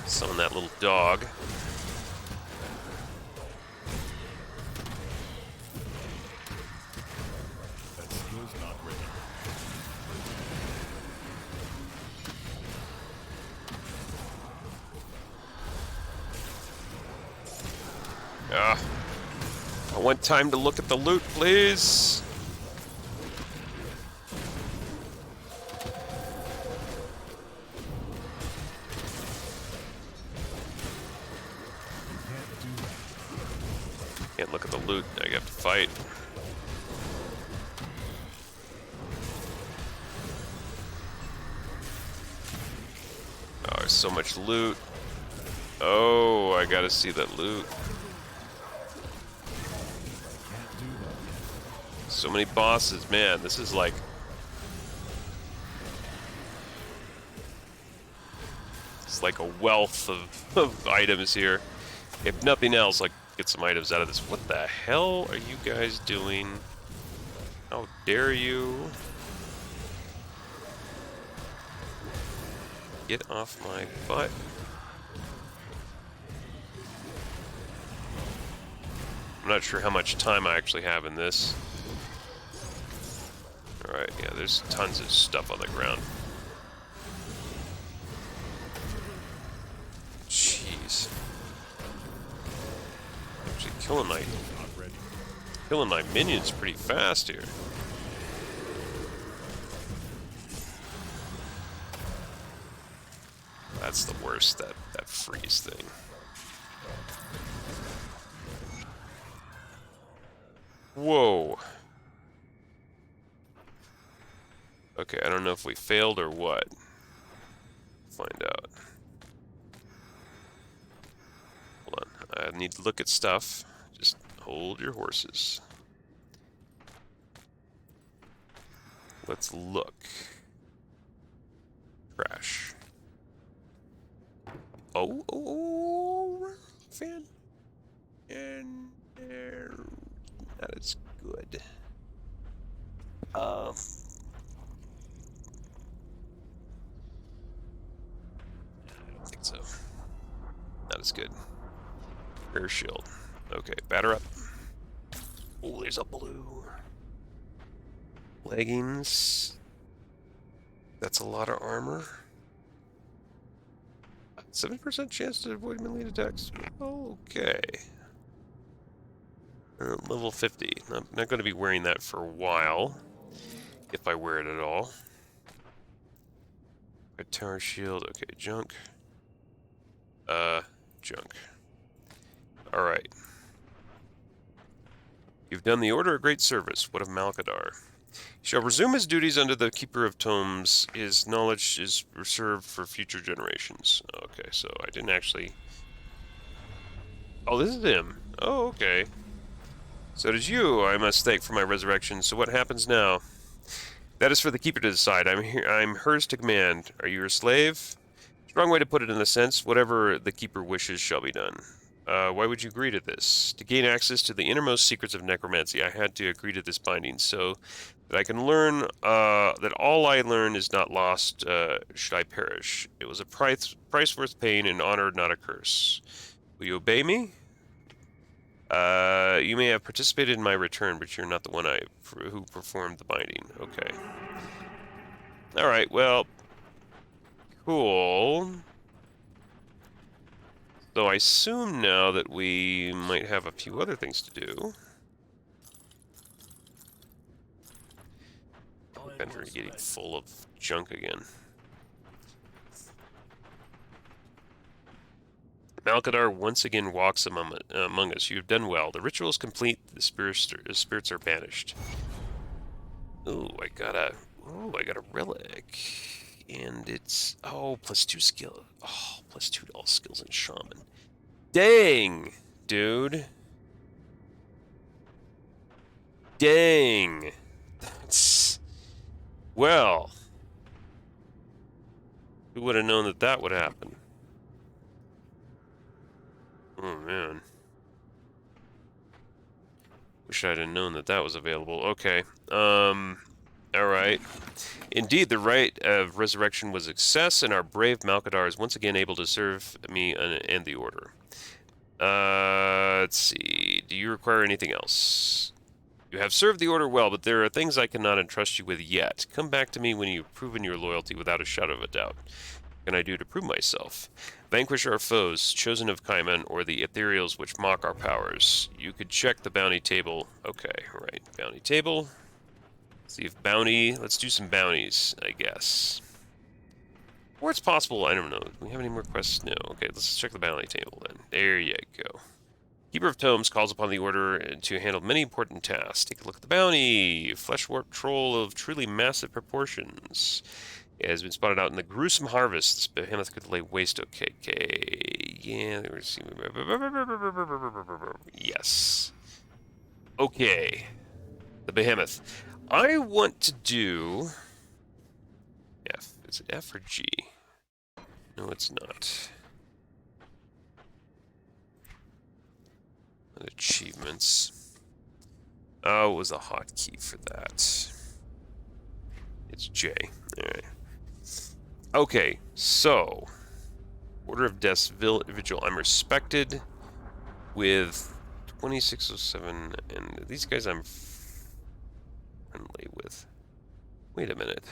Summon that little dog. I want time to look at the loot, please. Can't look at the loot. I have to fight. Oh, there's so much loot. Oh, I gotta see that loot. So many bosses, man. This is like... It's like a wealth of items here. If nothing else, like, get some items out of this. What the hell are you guys doing? How dare you? Get off my butt. I'm not sure how much time I actually have in this. Alright, yeah, there's tons of stuff on the ground. Jeez. Actually killing my minions pretty fast here. That's the worst, that freeze thing. Whoa. Okay, I don't know if we failed or what. Find out. Hold on, I need to look at stuff. Just hold your horses. Let's look. Trash. Oh, fan. And there. That is good. I don't think so. That is good. Rare shield. Okay, batter up. Oh, there's a blue. Leggings. That's a lot of armor. 7% chance to avoid melee attacks. Okay. Level 50. Not going to be wearing that for a while. If I wear it at all. A tower shield. Okay, junk. Junk. Alright. You've done the Order a great service. What of Malkadar? He shall resume his duties under the Keeper of Tomes. His knowledge is reserved for future generations. Okay, so I didn't actually... Oh, this is him. Oh, okay. So it is you I must thank for my resurrection. So what happens now? That is for the Keeper to decide. I'm hers to command. Are you her slave? Strong way to put it in a sense. Whatever the Keeper wishes shall be done. Why would you agree to this? To gain access to the innermost secrets of necromancy, I had to agree to this binding, so that I can learn that all I learn is not lost should I perish. It was a price worth paying, and honor, not a curse. Will you obey me? You may have participated in my return, but you're not the one who performed the binding. Okay. Alright, well... Cool. So I assume now that we might have a few other things to do. Inventory getting full of junk again. Malkadar once again walks among us. You've done well. The ritual is complete. The spirits are banished. Ooh, I got a relic. And it's... Oh, +2 skill. Oh, +2 to all skills in Shaman. Dang! Dude. Dang! That's... Well... Who would have known that that would happen? Oh, man. Wish I'd have known that that was available. Okay. Alright. Indeed, the rite of resurrection was a success, and our brave Malkadar is once again able to serve me and the Order. Let's see. Do you require anything else? You have served the Order well, but there are things I cannot entrust you with yet. Come back to me when you've proven your loyalty without a shadow of a doubt. can I do to prove myself? Vanquish our foes, chosen of Kaiman, or the ethereals which mock our powers. You could check the bounty table. Okay, right. Bounty table. See if bounty... Let's do some bounties, I guess. Or it's possible, I don't know. Do we have any more quests? No. Okay, let's check the bounty table then. There you go. Keeper of Tomes calls upon the Order to handle many important tasks. Take a look at the bounty. Flesh-warped troll of truly massive proportions. It has been spotted out in the gruesome harvest. This behemoth could lay waste. Okay. Yeah, yes. Okay. The behemoth. I want to do... F. Is it F or G? No, it's not. Achievements. Oh, it was a hotkey for that. It's J. Alright. Okay, so... Order of Death's Vigil. I'm respected with 2607, and these guys I'm friendly with. Wait a minute.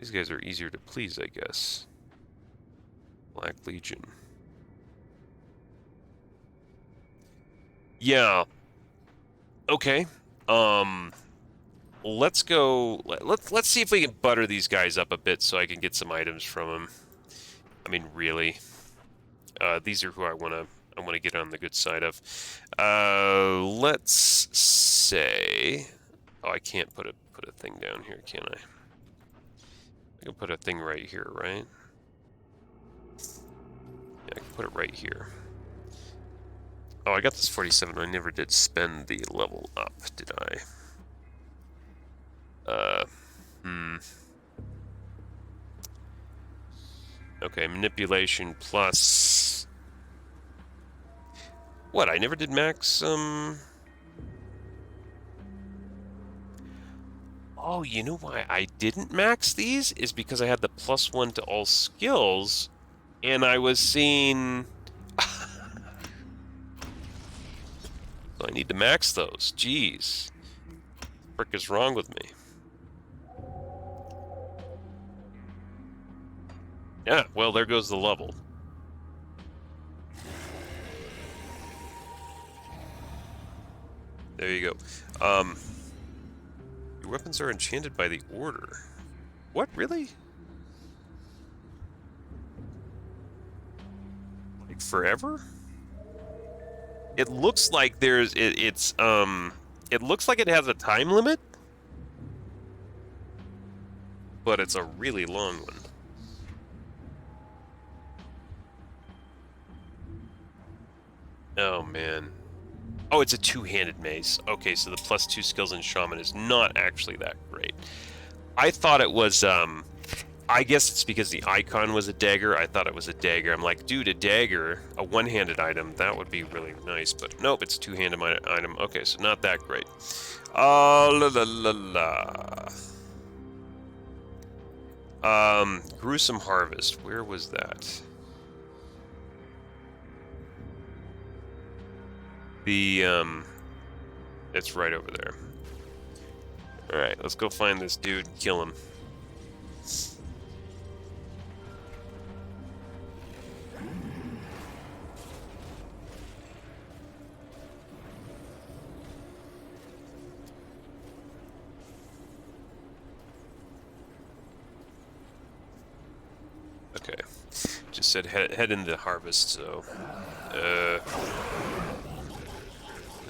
These guys are easier to please, I guess. Black Legion. Yeah. Okay. Let's go. Let's see if we can butter these guys up a bit so I can get some items from them. I mean, really. These are who I want to get on the good side of. Let's say. Oh, I can't put a thing down here, can I? I can put a thing right here, right? Yeah, I can put it right here. Oh, I got this 47. I never did spend the level up, did I? Okay, manipulation plus... What, I never did max, Oh, you know why I didn't max these? Is because I had the +1 to all skills, and I was seeing... So I need to max those. Jeez. What the frick is wrong with me? Yeah, well, there goes the level. There you go. Your weapons are enchanted by the Order. What, really? Like forever? It looks like there's it looks like it has a time limit, but it's a really long one. Oh man. Oh, it's a two-handed mace. Okay, so the +2 skills in Shaman is not actually that great. I thought it was I guess it's because the icon was a dagger. I thought it was a dagger. I'm like, dude, a dagger, a one-handed item, that would be really nice. But nope, it's a two-handed item. Okay, so not that great. La la la la. Gruesome Harvest. Where was that? It's right over there. Alright, let's go find this dude and kill him. Okay. Just said head into the harvest, so...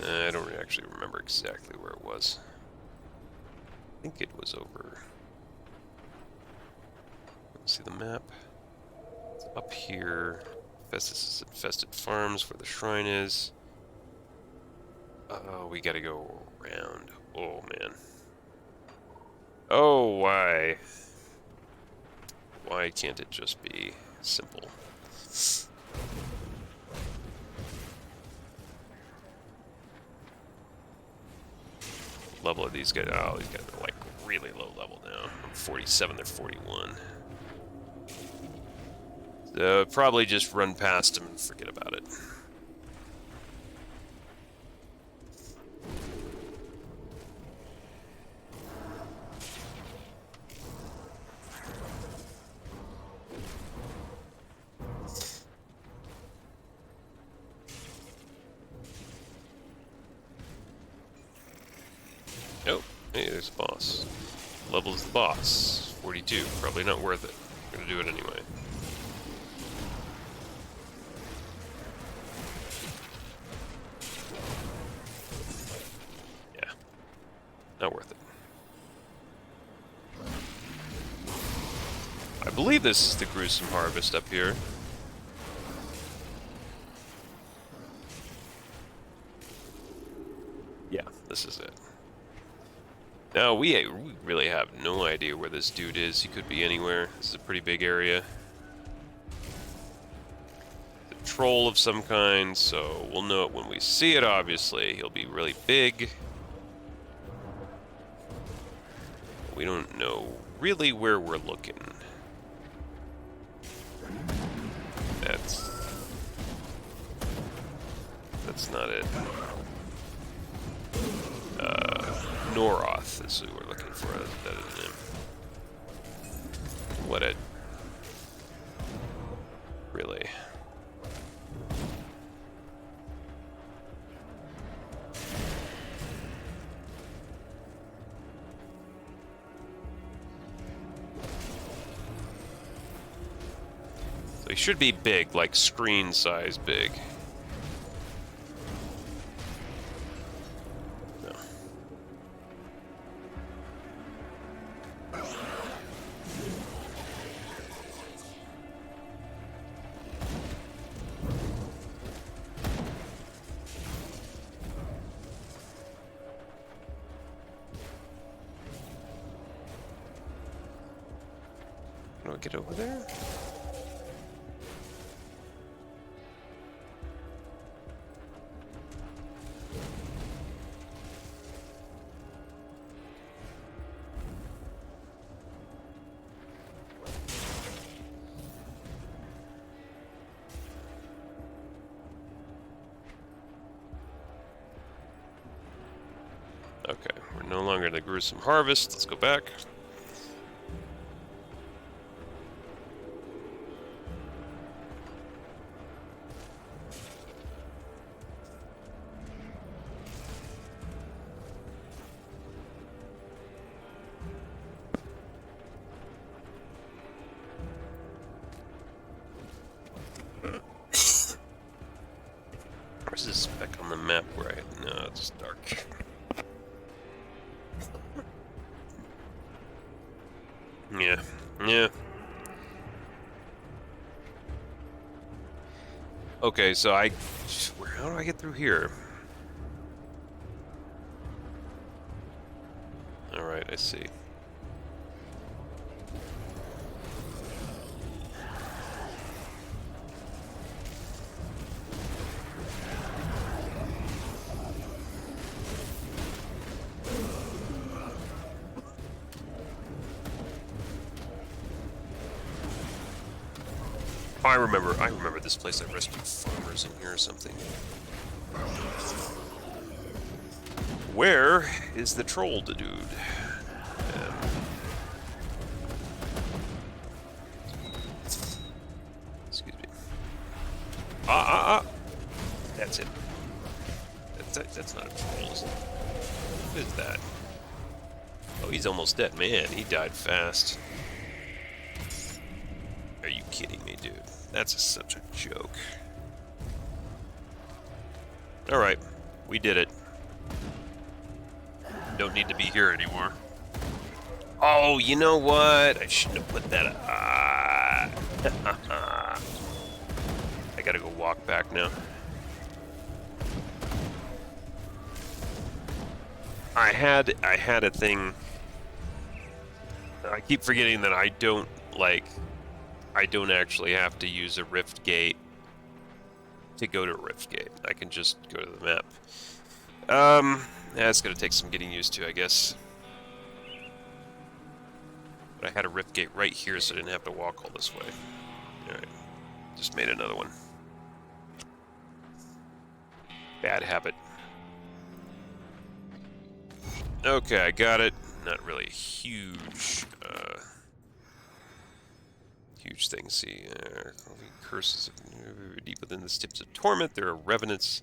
I don't actually remember exactly where it was. I think it was over... Let's see the map. It's up here. This is Infested Farms, where the shrine is. Oh, we gotta go around. Oh, man. Oh, why? Why can't it just be simple? Level of these guys. Oh, these guys are like really low level now. From 47, they're 41. So probably just run past them and forget about it. Hey, there's a boss. Level's the boss. 42. Probably not worth it. I'm gonna do it anyway. Yeah. Not worth it. I believe this is the gruesome harvest up here. Yeah, this is it. Now, we really have no idea where this dude is. He could be anywhere. This is a pretty big area. A troll of some kind, so we'll know it when we see it, obviously. He'll be really big. We don't know really where we're looking. That's not it. Noroth is who we're looking for. That is him. What a... Really? So he should be big, like screen size big. How do I get over there? Okay, we're no longer in the gruesome harvest. Let's go back. Where's this speck on the map where I... No, it's just dark. Yeah. Yeah. Okay, so how do I get through here? Alright, I see. I remember this place. I rescued farmers in here or something. Where is the troll dude? Excuse me. That's it. That's not a troll, is it? What is that? Oh, he's almost dead. Man, he died fast. Are you kidding me, dude? That's such a joke. Alright, we did it. Don't need to be here anymore. Oh, you know what? I shouldn't have put that... I gotta go walk back now. I had a thing... I keep forgetting that I don't actually have to use a rift gate to go to a rift gate. I can just go to the map. That's gonna take some getting used to, I guess. But I had a rift gate right here, so I didn't have to walk all this way. Alright. Just made another one. Bad habit. Okay, I got it. Not really a huge thing. See, curses deep within the tips of torment. There are revenants.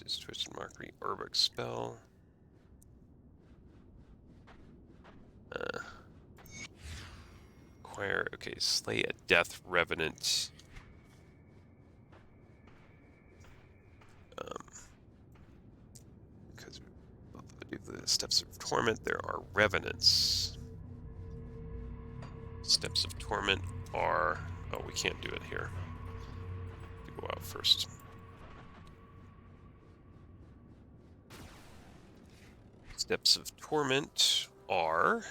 Use Twisted Mockery, Urbic Spell. Acquire, okay, slay a Death Revenant. Because of the Steps of Torment, there are Revenants. Steps of Torment are... Oh, we can't do it here. Go out first. Steps of Torment are...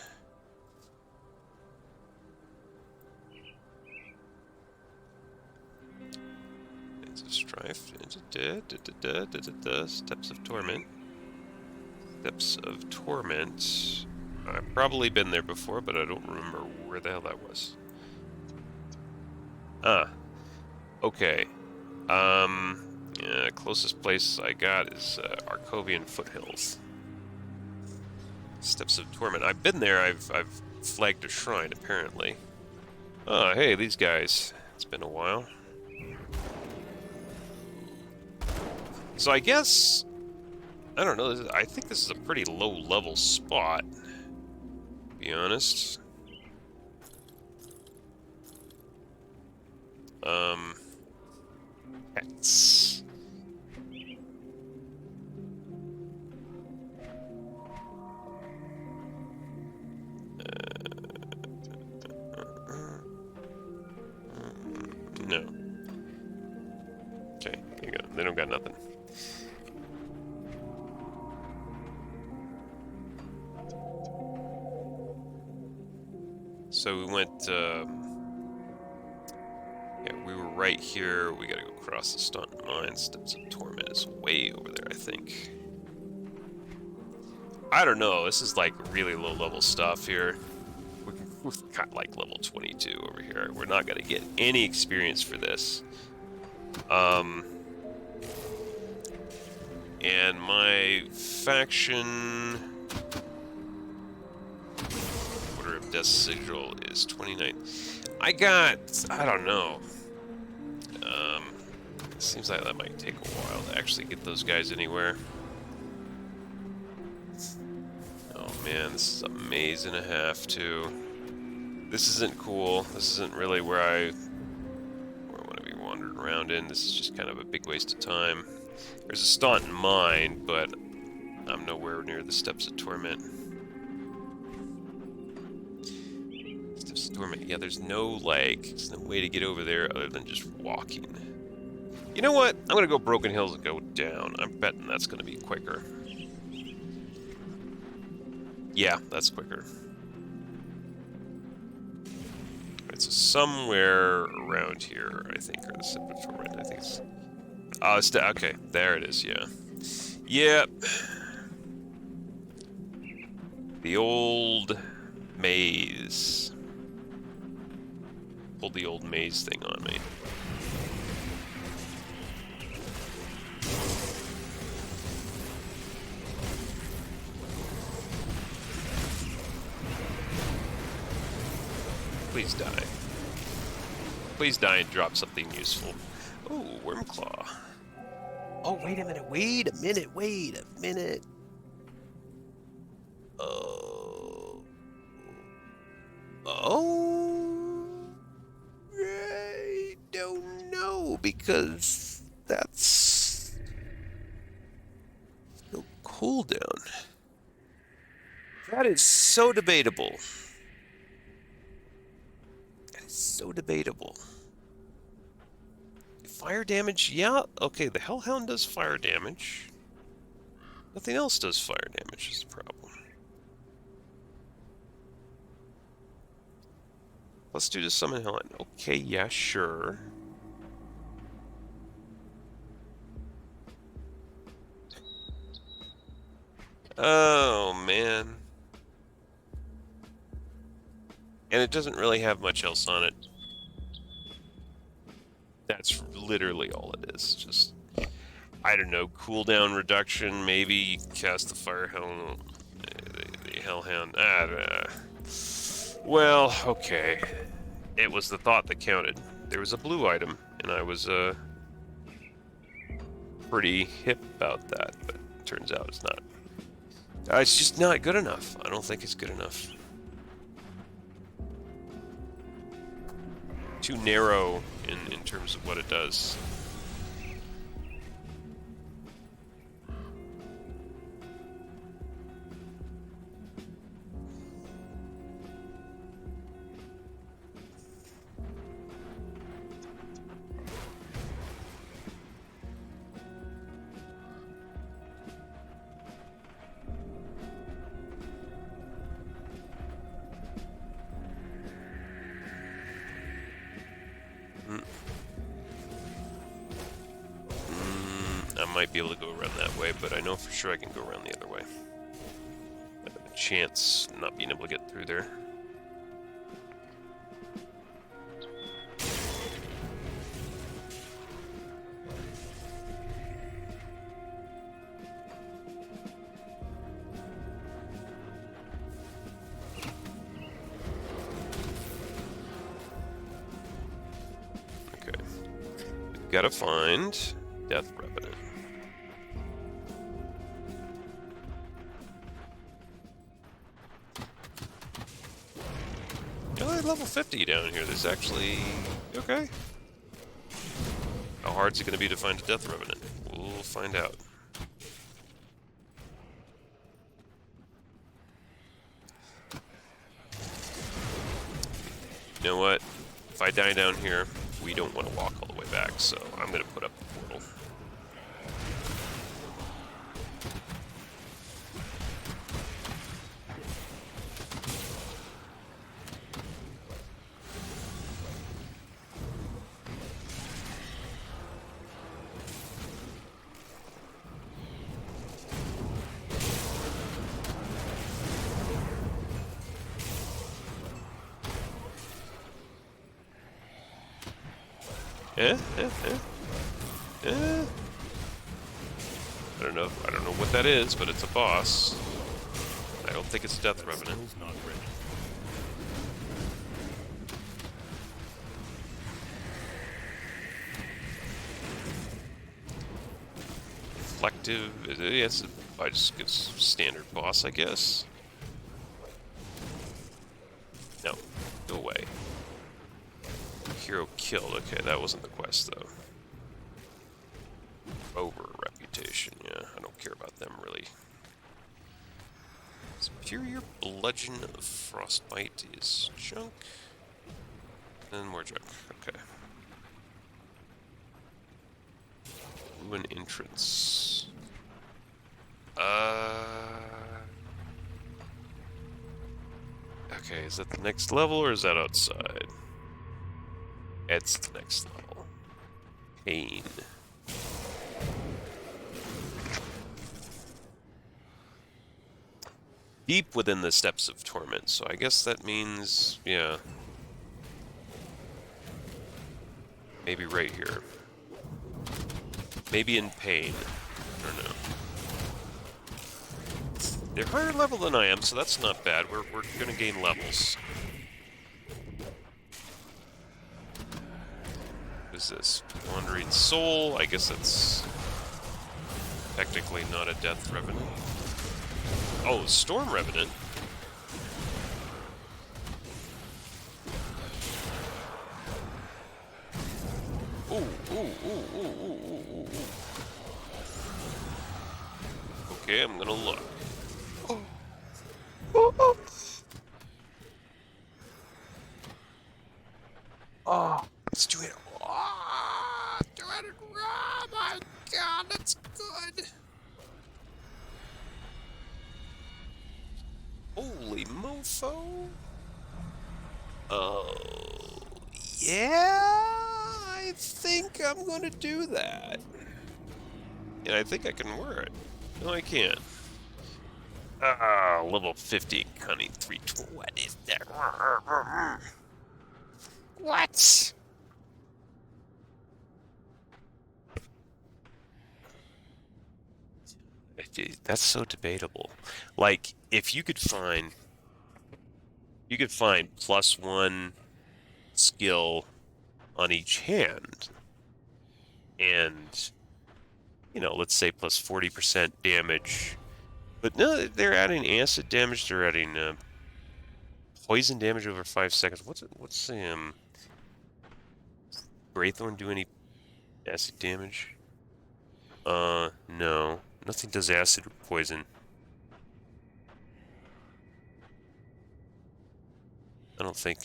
It's a Strife. Steps of Torment. Steps of Torment. I've probably been there before, but I don't remember where the hell that was. Ah. Okay. Yeah, closest place I got is Arcovian Foothills. Steps of Torment. I've been there. I've flagged a shrine, apparently. Oh, hey, these guys. It's been a while. So I guess... I don't know. I think this is a pretty low-level spot, to be honest. Pets. No. Okay, here you go. They don't got nothing. So we went, yeah, we were right here. We gotta go across the Staunton Mine. Steps of Torment is way over there, I think. I don't know. This is like really low-level stuff here. We've got like level 22 over here. We're not gonna get any experience for this. And my faction... Death Sigil is 29. I don't know. It seems like that might take a while to actually get those guys anywhere. Oh man, this is a maze and a half too. This isn't cool. This isn't really where I want to be wandering around in. This is just kind of a big waste of time. There's a Staunton Mine, but I'm nowhere near the Steps of Torment. Torment. Yeah, there's no way to get over there other than just walking. You know what? I'm gonna go Broken Hills and go down. I'm betting that's gonna be quicker. Yeah, that's quicker. It's somewhere around here, I think, or the Steps of Torment. I think it's... Oh, it's... Okay, there it is, yeah. Yep. The old maze. Pulled the old maze thing on me. Please die. Please die and drop something useful. Oh, Wormclaw. Oh, wait a minute, wait a minute, wait a minute. Oh. I don't know, because that's no cooldown. That is so debatable. That is so debatable. Fire damage, yeah, okay, the Hellhound does fire damage. Nothing else does fire damage is the problem. Let's do the Summon Hellhound. Okay, yeah, sure. Oh, man. And it doesn't really have much else on it. That's literally all it is. Just, I don't know, cooldown reduction, maybe you can cast the Fire Hell, the Hellhound. Well, okay. It was the thought that counted. There was a blue item, and I was pretty hip about that, but turns out it's not. It's just not good enough. I don't think it's good enough. Too narrow in terms of what it does. I might be able to go around that way, but I know for sure I can go around the other way. I have a chance of not being able to get through there. Okay. We've got to find Death Revenant. Oh, level 50 down here. There's actually... okay. How hard is it going to be to find a Death Revenant? We'll find out. You know what? If I die down here, we don't want to walk all the way back, so I'm going to put up the portal. I don't know what that is, but it's a boss. I don't think it's a Death Revenant. Not ready. Reflective. It's a standard boss, I guess. No, go away. Hero killed. Okay, that wasn't the quest though. Over reputation. Yeah, I don't care about them really. Superior bludgeon of frostbite is junk. And more junk. Okay. Crypt Entrance. Okay, is that the next level or is that outside? It's the next level. Pain. Deep within the steps of torment, so I guess that means, yeah. Maybe right here. Maybe in pain. I don't know. They're higher level than I am, so that's not bad. We're gonna gain levels. What is this? Wandering Soul? I guess that's technically not a Death Revenant. Oh, Storm Revenant. Ooh, ooh, ooh, ooh, ooh, ooh, ooh. Okay, I'm gonna look. Oh. Oh, oh. Oh, let's do it. Oh, do it. Oh my god, that's good. Holy mofo. Oh, yeah, I think I'm gonna do that. And I think I can wear it. No, I can't. Level 50 cunning 320. What is that? What? That's so debatable. Like, if you could find +1 skill on each hand, and you know, let's say plus 40% damage. But no, they're adding acid damage. They're adding poison damage over 5 seconds. What's the Graythorn do any acid damage? No. Nothing does acid or poison. I don't think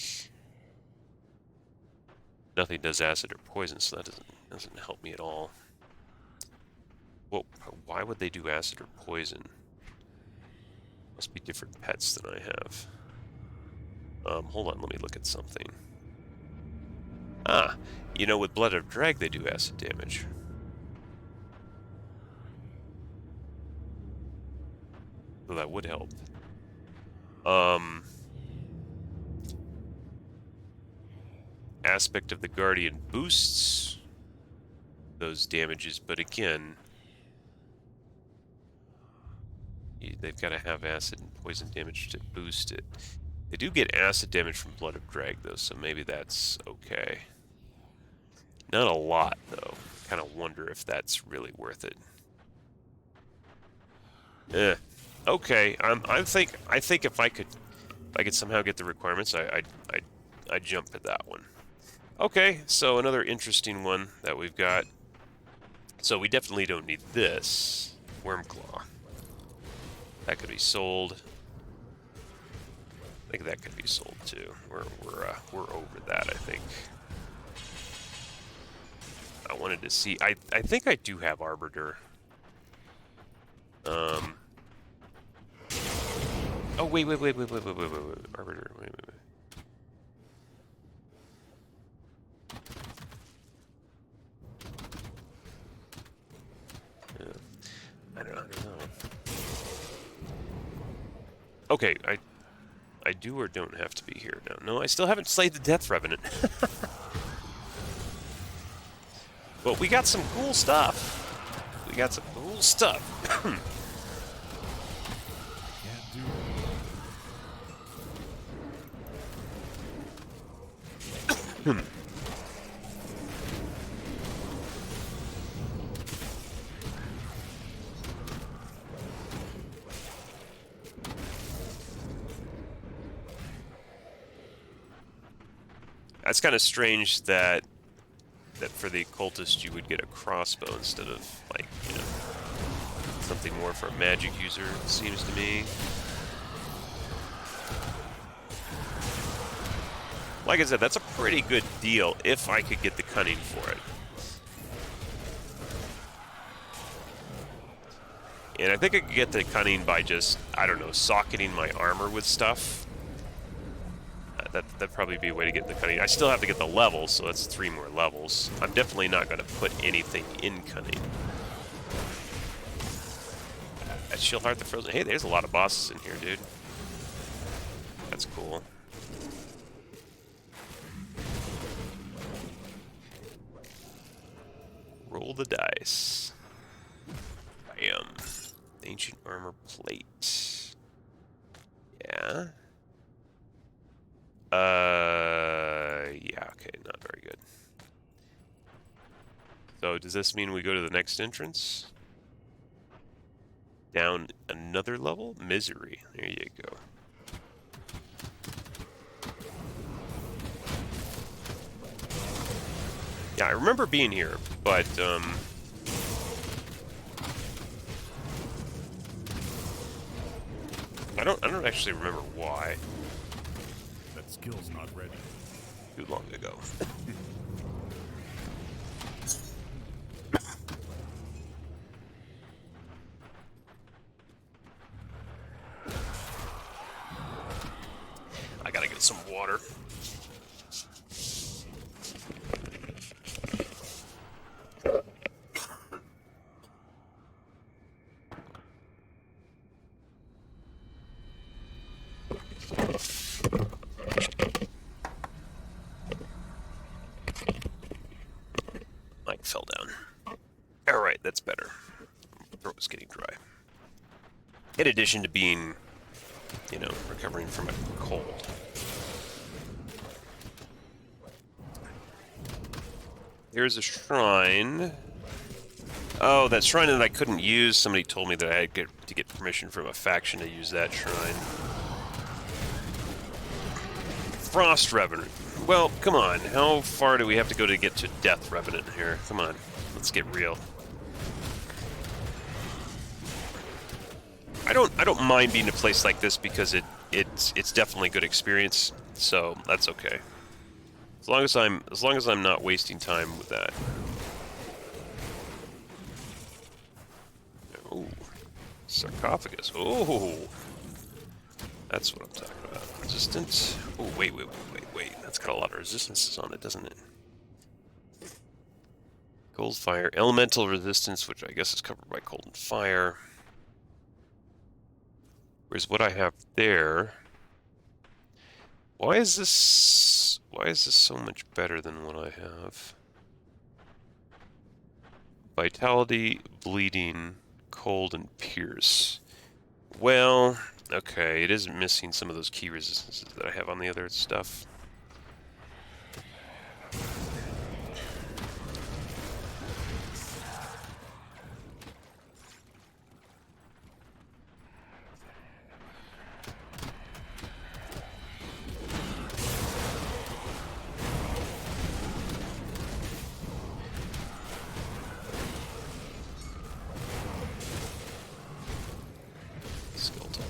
nothing does acid or poison, so that doesn't help me at all. Well, why would they do acid or poison? Must be different pets than I have. Hold on, let me look at something. Ah, you know, with Blood of Drag they do acid damage. So that would help. Aspect of the Guardian boosts those damages, but again, they've got to have acid and poison damage to boost it. They do get acid damage from Blood of Drag, though, so maybe that's okay. Not a lot, though. Kind of wonder if that's really worth it. Okay. I think if I could somehow get the requirements, I'd jump at that one. Okay, so another interesting one that we've got. So we definitely don't need this Wormclaw. That could be sold. I think that could be sold too. We're over that, I think. I wanted to see. I think I do have Arbiter. Oh wait. Arbiter. Wait. Yeah. I don't know. Okay, I do or don't have to be here now. No, I still haven't slayed the Death Revenant. But we got some cool stuff. Can't do that. That's kind of strange that for the occultist you would get a crossbow instead of, like, you know, something more for a magic user, it seems to me. Like I said, that's a pretty good deal if I could get the cunning for it. And I think I could get the cunning by just, I don't know, socketing my armor with stuff. That'd probably be a way to get the cunning. I still have to get the levels, so that's 3 more levels. I'm definitely not going to put anything in cunning. That Shieldheart the Frozen. Hey, there's a lot of bosses in here, dude. That's cool. Roll the dice. Bam. Ancient armor plate. Yeah. Yeah, okay, not very good. So, does this mean we go to the next entrance? Down another level? Misery. There you go. Yeah, I remember being here, but, I don't actually remember why. That skill's not ready. Too long ago. I gotta get some water. Mike fell down. Alright, that's better. Throat is getting dry. In addition to being, you know, recovering from a cold. Here's a shrine. Oh, that shrine that I couldn't use, somebody told me that I had to get permission from a faction to use that shrine. Frost Revenant. Well, come on. How far do we have to go to get to Death Revenant here? Come on. Let's get real. I don't mind being in a place like this because it's definitely a good experience, so that's okay. As long as I'm not wasting time with that. Oh, sarcophagus. Oh, that's what I'm talking about. Resistance. Oh, wait. That's got a lot of resistances on it, doesn't it? Cold fire, elemental resistance, which I guess is covered by cold and fire. Whereas what I have there. Why is this so much better than what I have? Vitality, bleeding, cold, and pierce. Well, okay, it is missing some of those key resistances that I have on the other stuff.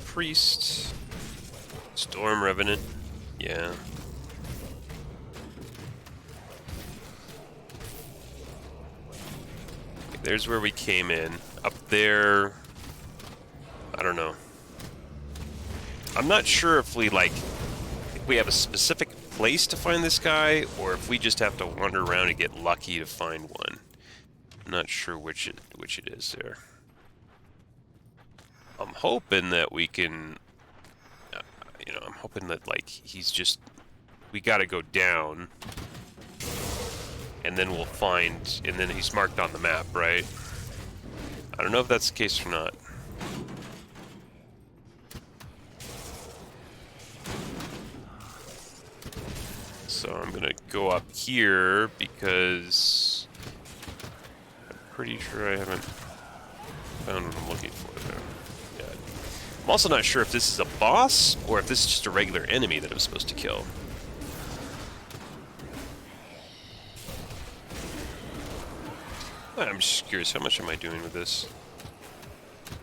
Priest. Storm Revenant. Yeah. Okay, there's where we came in. Up there... I don't know. I'm not sure if we, if we have a specific place to find this guy, or if we just have to wander around and get lucky to find one. I'm not sure which it is there. I'm hoping that we can, I'm hoping that, he's just, we gotta go down, and then we'll find, and then he's marked on the map, right? I don't know if that's the case or not. So I'm gonna go up here, because I'm pretty sure I haven't found what I'm looking for there. I'm also not sure if this is a boss, or if this is just a regular enemy that I'm supposed to kill. I'm just curious, how much am I doing with this?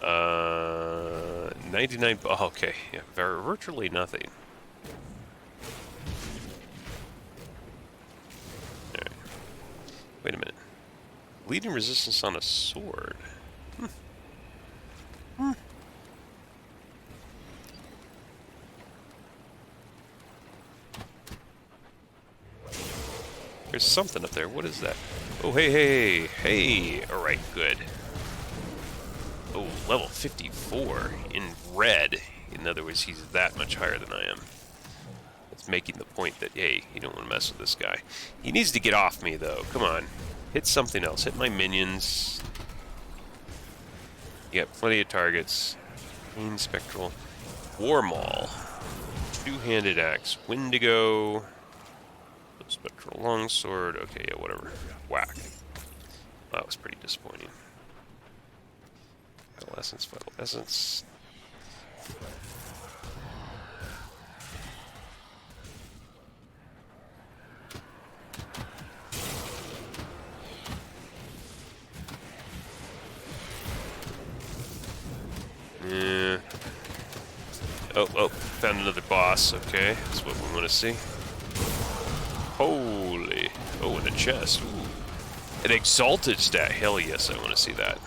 99... Oh, okay, yeah, virtually nothing. Alright. Wait a minute. Bleeding resistance on a sword. There's something up there. What is that? Oh, hey. Alright, good. Oh, level 54 in red. In other words, he's that much higher than I am. It's making the point that, hey, you don't want to mess with this guy. He needs to get off me, though. Come on. Hit something else. Hit my minions. You got plenty of targets. Green Spectral. War Maul. Two-handed axe. Wendigo. Spectral longsword. Okay, yeah, whatever. Whack. That was pretty disappointing. Vital essence. Yeah. Oh, found another boss. Okay, that's what we want to see. Holy. Oh, and a chest. Ooh. An exalted stat. Hell yes, I want to see that.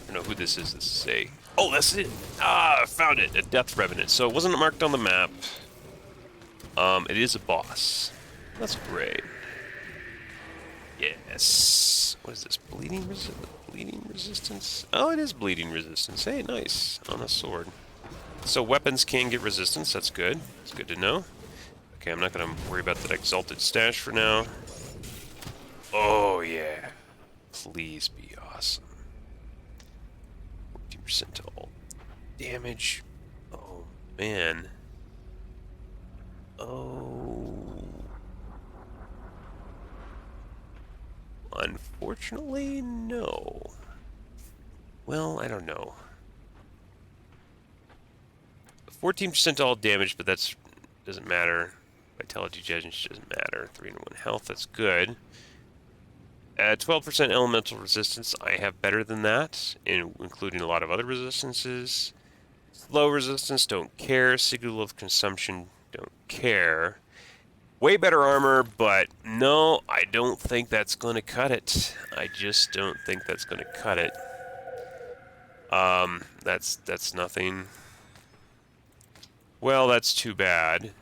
I don't know who this is. This is a... Oh, that's it. Ah, I found it. A Death Revenant. So it wasn't marked on the map. It is a boss. That's great. Yes. What is this? Bleeding resistance? Oh, it is bleeding resistance. Hey, nice. On a sword. So weapons can get resistance. That's good. It's good to know. Okay, I'm not going to worry about that exalted stash for now. Oh, yeah. Please be awesome. 14% to all. damage. Oh, man. Oh. Unfortunately, no. Well, I don't know. 14% all damage, but that's doesn't matter. Vitality damage doesn't matter. 301 health, that's good. 12% elemental resistance, I have better than that, including a lot of other resistances. Slow resistance, don't care. Signal of consumption, don't care. Way better armor, but no, I don't think that's going to cut it. I just don't think that's going to cut it. That's nothing. Well, that's too bad.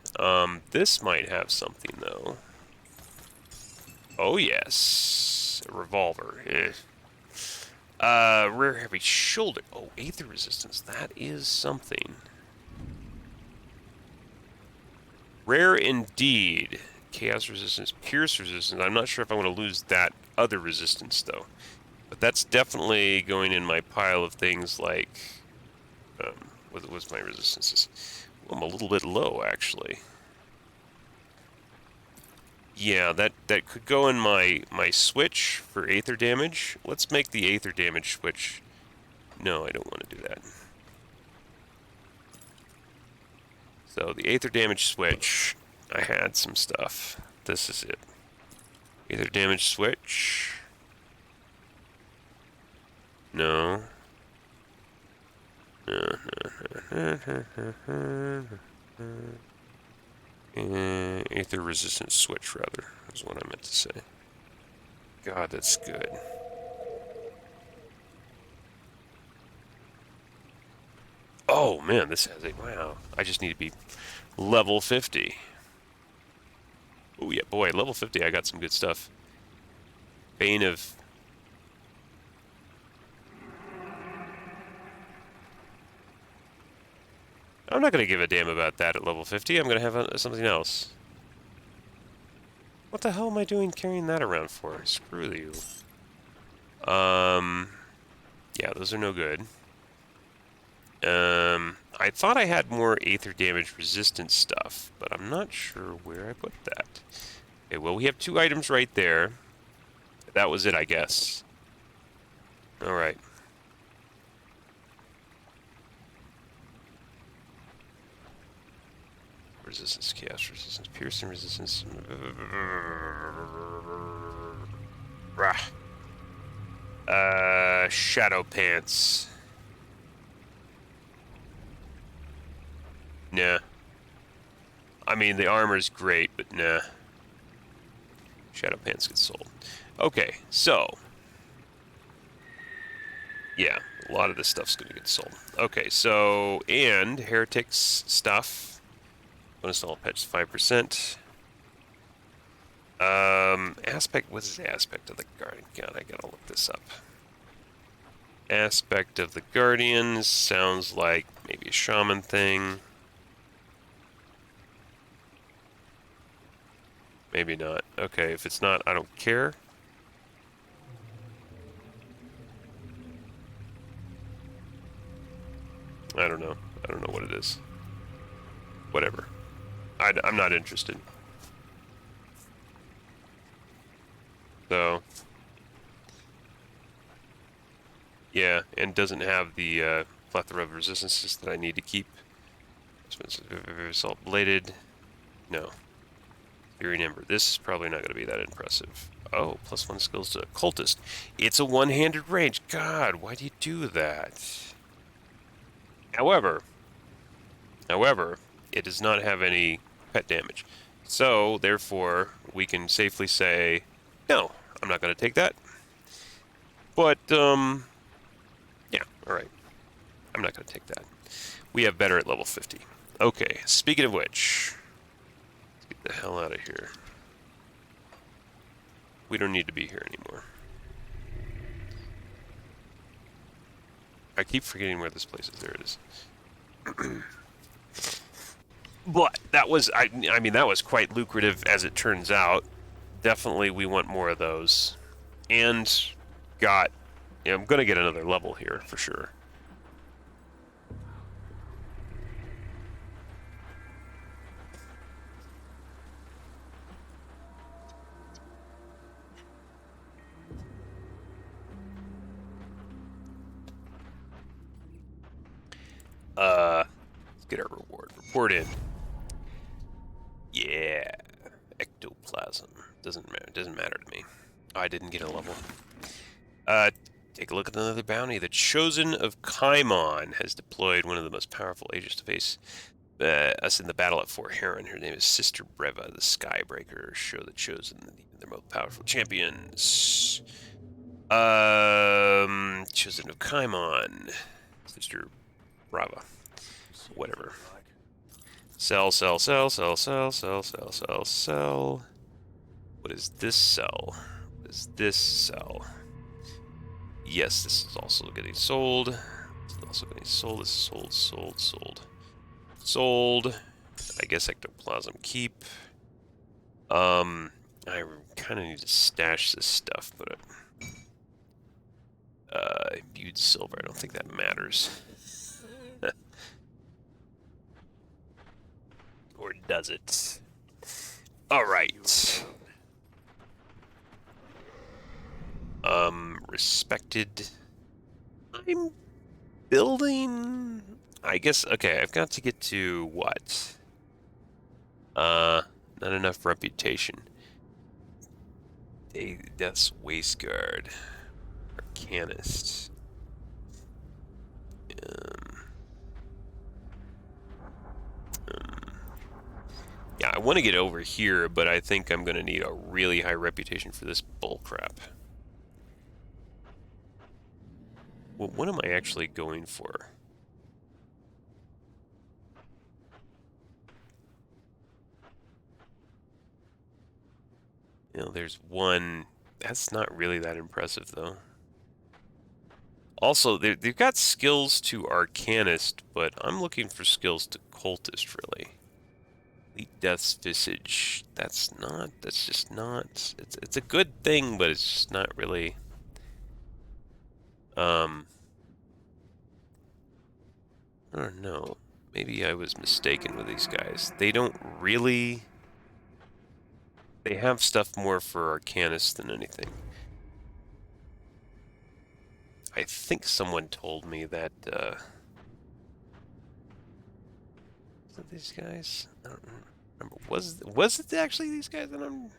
This might have something, though. Oh, yes. A revolver. Eh. Rare heavy shoulder. Oh, aether resistance. That is something. Rare indeed. Chaos resistance, pierce resistance. I'm not sure if I want to lose that other resistance, though. But that's definitely going in my pile of things like... what's my resistances? Well, I'm a little bit low, actually. Yeah, that could go in my switch for aether damage. Let's make the aether damage switch. No, I don't want to do that. So the aether damage switch, I had some stuff. This is it. Aether damage switch. No. Aether resistance switch, rather, is what I meant to say. God, that's good. Oh, man, this has a... Wow. I just need to be level 50. Oh, yeah, boy, level 50, I got some good stuff. Bane of... I'm not going to give a damn about that at level 50. I'm going to have something else. What the hell am I doing carrying that around for? Screw you. Yeah, those are no good. I thought I had more aether damage resistance stuff, but I'm not sure where I put that. Okay, well, we have 2 items right there. That was it, I guess. Alright. Resistance, chaos resistance, piercing resistance. Shadow pants. Nah. I mean, the armor's great, but nah. Shadow pants get sold. Okay, so. Yeah, a lot of this stuff's gonna get sold. Okay, so, and heretics stuff. Bonus all patch 5%. Aspect, what is the aspect of the Guardian? God, I gotta look this up. Aspect of the Guardians sounds like maybe a shaman thing. Maybe not. Okay, if it's not, I don't care. I don't know. I don't know what it is. Whatever. I'm not interested. So, yeah, and doesn't have the plethora of resistances that I need to keep. Assault bladed. No. Fury Ember. This is probably not going to be that impressive. Oh, +1 skills to cultist. It's a one-handed range. God, why do you do that? However, it does not have any pet damage. So, therefore, we can safely say, no, I'm not going to take that. But, yeah, alright. I'm not going to take that. We have better at level 50. Okay, speaking of which, let's get the hell out of here. We don't need to be here anymore. I keep forgetting where this place is. There it is. But that was, I mean, that was quite lucrative as it turns out. Definitely we want more of those. And got, I'm going to get another level here for sure. get our reward. Report in. Yeah. Ectoplasm. Doesn't matter to me. Oh, I didn't get a level. Take a look at another bounty. The Chosen of Kaimon has deployed one of the most powerful agents to face us in the battle at Fort Heron. Her name is Sister Breva, the Skybreaker. Show the Chosen, their most powerful champions. Chosen of Kaimon. Sister Brava. Whatever. Sell. What is this sell? What is this sell? Yes, this is also getting sold. This is also getting sold. This is sold. I guess ectoplasm keep. I kind of need to stash this stuff, but imbued silver. I don't think that matters. Or does it? All right. Respected. I'm building. I guess. Okay, I've got to get to what? Not enough reputation. Death's Wasteguard. Arcanist. Yeah, I want to get over here, but I think I'm going to need a really high reputation for this bullcrap. Well, what am I actually going for? You know, there's one. That's not really that impressive, though. Also, they've got skills to Arcanist, but I'm looking for skills to Cultist, really. Elite Death's Visage. That's just not... It's a good thing, but it's just not really... I don't know. Maybe I was mistaken with these guys. They don't really... They have stuff more for Arcanist than anything. I think someone told me that, was it these guys? I don't remember. Was it actually these guys that I'm...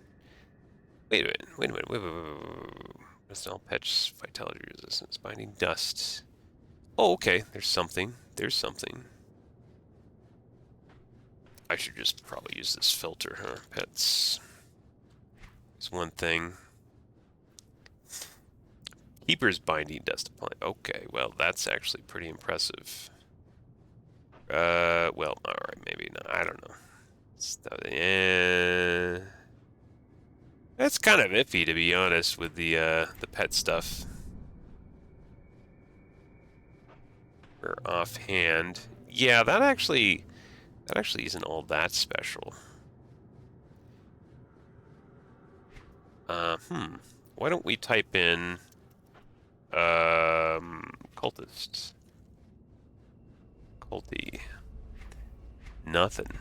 Wait a minute. Restore Patch Vitality Resistance. Binding Dust. Oh, okay. There's something. I should just probably use this filter, huh? Pets. There's one thing. Keeper's Binding Dust Apply. Okay, well, that's actually pretty impressive. Well, alright, maybe not. I don't know. That's kind of iffy, to be honest, with the pet stuff. Or offhand. Yeah, that actually isn't all that special. Why don't we type in cultists? Culty. Nothing.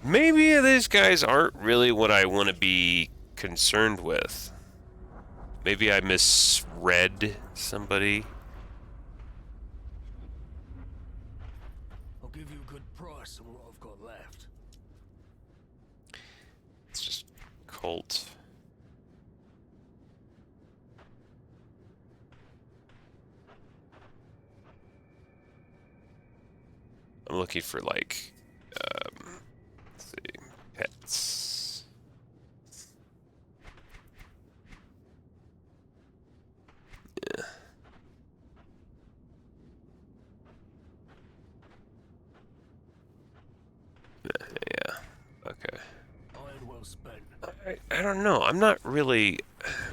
Maybe these guys aren't really what I want to be concerned with. Maybe I misread somebody. I'll give you a good price on what I've got left. It's just cult. I'm looking for, like, let's see, pets. Yeah. Yeah. Okay. Iron well spent. I don't know. I'm not really.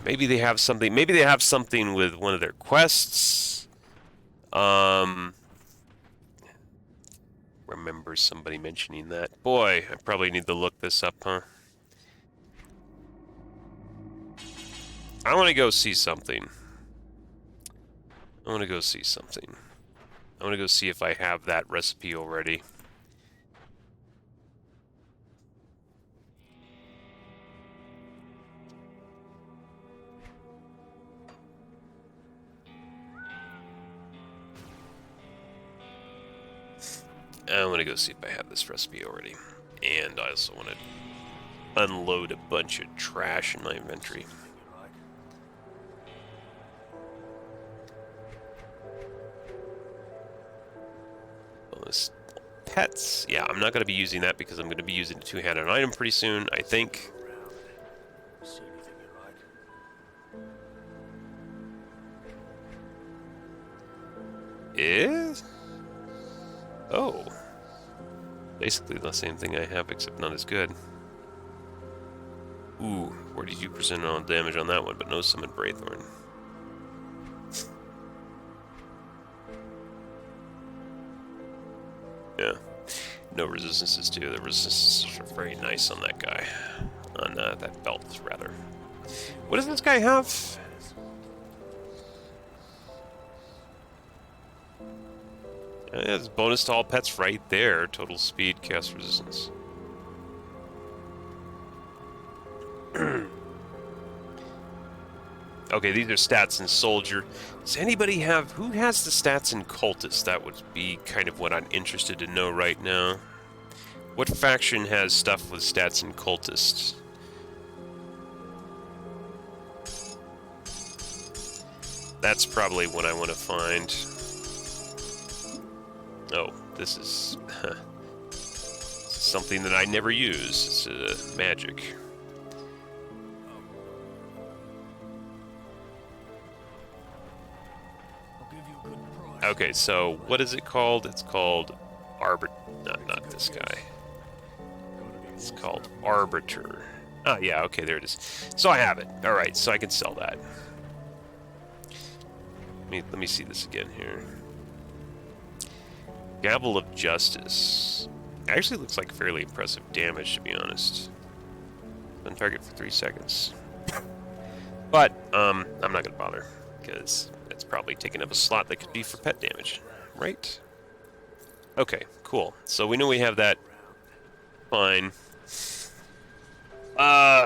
Maybe they have something. Maybe they have something with one of their quests. Remember somebody mentioning that. Boy, I probably need to look this up, huh? I want to go see something. I want to go see if I have that recipe already. I want to go see if I have this recipe already. And I also want to unload a bunch of trash in my inventory. Bonus pets. Yeah, I'm not going to be using that because I'm going to be using a two-handed item pretty soon, I think. See anything you like? Is? Oh. Basically the same thing I have, except not as good. Ooh, 42% on damage on that one, but no summon Braithorn. Yeah. No resistances too. The resistances are very nice on that guy. On that belt, rather. What does this guy have? It's bonus to all pets right there. Total speed, cast resistance. Okay, these are stats in Soldier. Does anybody have... Who has the stats in Cultist? That would be kind of what I'm interested to know right now. What faction has stuff with stats in Cultist? That's probably what I want to find. Oh, this is... something that I never use. It's magic. I'll give you a good price. Okay, so what is it called? It's called not this guy. It's called Arbiter. Ah, yeah, okay, there it is. So I have it. All right, so I can sell that. Let me see this again here. Gavel of Justice. Actually looks like fairly impressive damage, to be honest. On target for 3 seconds. But, I'm not going to bother, because it's probably taking up a slot that could be for pet damage, right? Okay, cool. So we know we have that. Fine.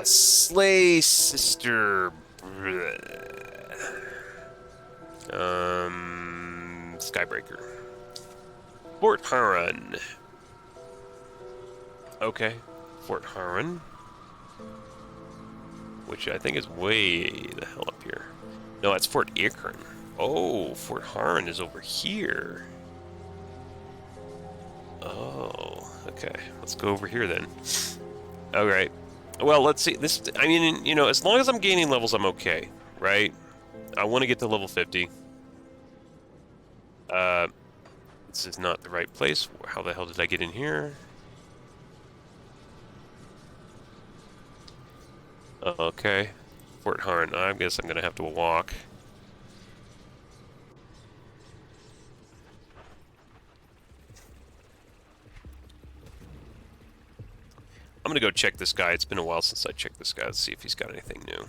Slay Sister... Skybreaker. Fort Harun. Okay, Fort Harun. Which I think is way the hell up here. No, it's Fort Ikern. Oh, Fort Harun is over here. Oh, okay. Let's go over here then. Alright. Well, let's see. This, I mean, you know, as long as I'm gaining levels, I'm okay, right? I want to get to level 50. This is not the right place. How the hell did I get in here? Okay. Fort Harun. I guess I'm going to have to walk. I'm going to go check this guy. It's been a while since I checked this guy. Let's see if he's got anything new.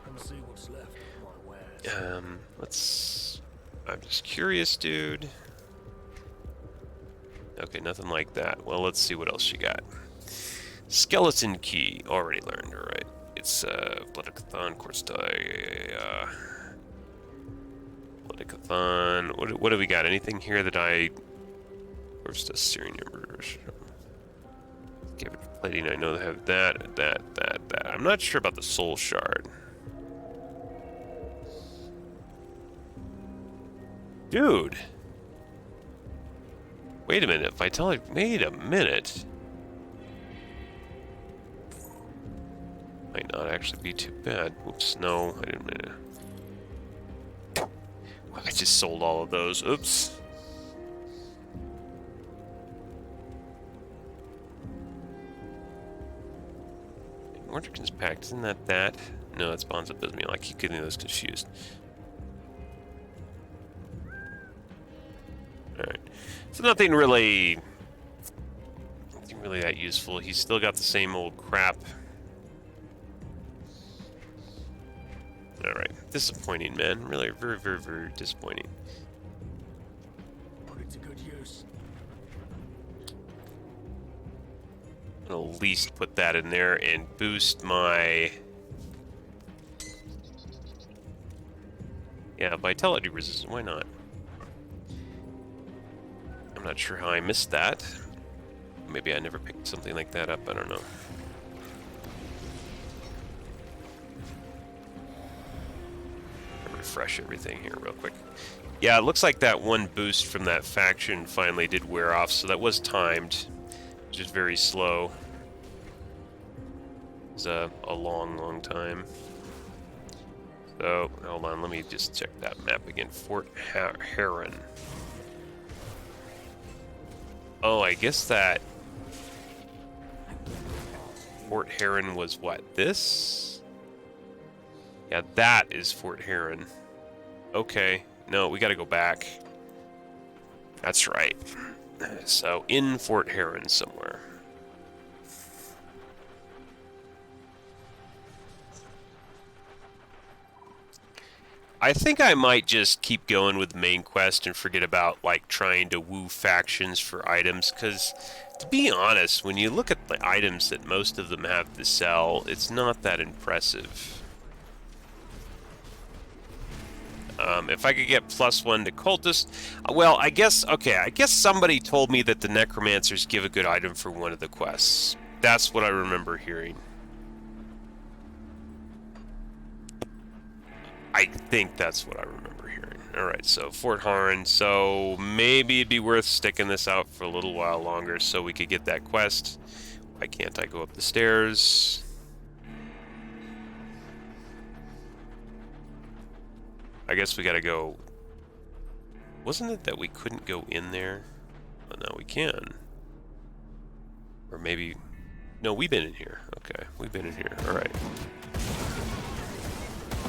Come see what's left of my wares. Let's... I'm just curious, dude. Okay, nothing like that. Well, let's see what else you got. Skeleton Key. Already learned, alright. It's, Bloodathon, Quartz Die, Bloodathon. What do we got? Anything here that I... Where's the Syrian Embers? Give it plating, I know they have that. I'm not sure about the Soul Shard. Dude! Wait a minute, Vitality... Wait a minute! Might not actually be too bad. Oops, no, I didn't mean to... I just sold all of those. Oops. Mordrican's Pact, isn't that? No, it's Bonds of Bismuth. I keep getting those confused. Alright. So nothing really that useful. He's still got the same old crap. Alright. Disappointing, man. Really, very, very, very disappointing. to good use. I'll at least put that in there and boost my... Yeah, vitality resistance, why not? I'm not sure how I missed that. Maybe I never picked something like that up, I don't know. Refresh everything here real quick. Yeah, it looks like that one boost from that faction finally did wear off, so that was timed. Just very slow. It was a long time. So, hold on, let me just check that map again. Fort Heron. Oh, I guess that Fort Heron was what? This? Yeah, that is Fort Heron. Okay. No, we gotta go back. That's right. So, in Fort Heron somewhere. I think I might just keep going with the main quest and forget about, like, trying to woo factions for items, because, to be honest, when you look at the items that most of them have to sell, it's not that impressive. If I could get +1 to cultists, well, I guess somebody told me that the necromancers give a good item for one of the quests. That's what I remember hearing. I think that's what I remember hearing. Alright, so Fort Harn, so maybe it'd be worth sticking this out for a little while longer so we could get that quest. Why can't I go up the stairs? I guess we gotta go... Wasn't it that we couldn't go in there? Oh, now we can. Or maybe... No, we've been in here. Okay, we've been in here. Alright.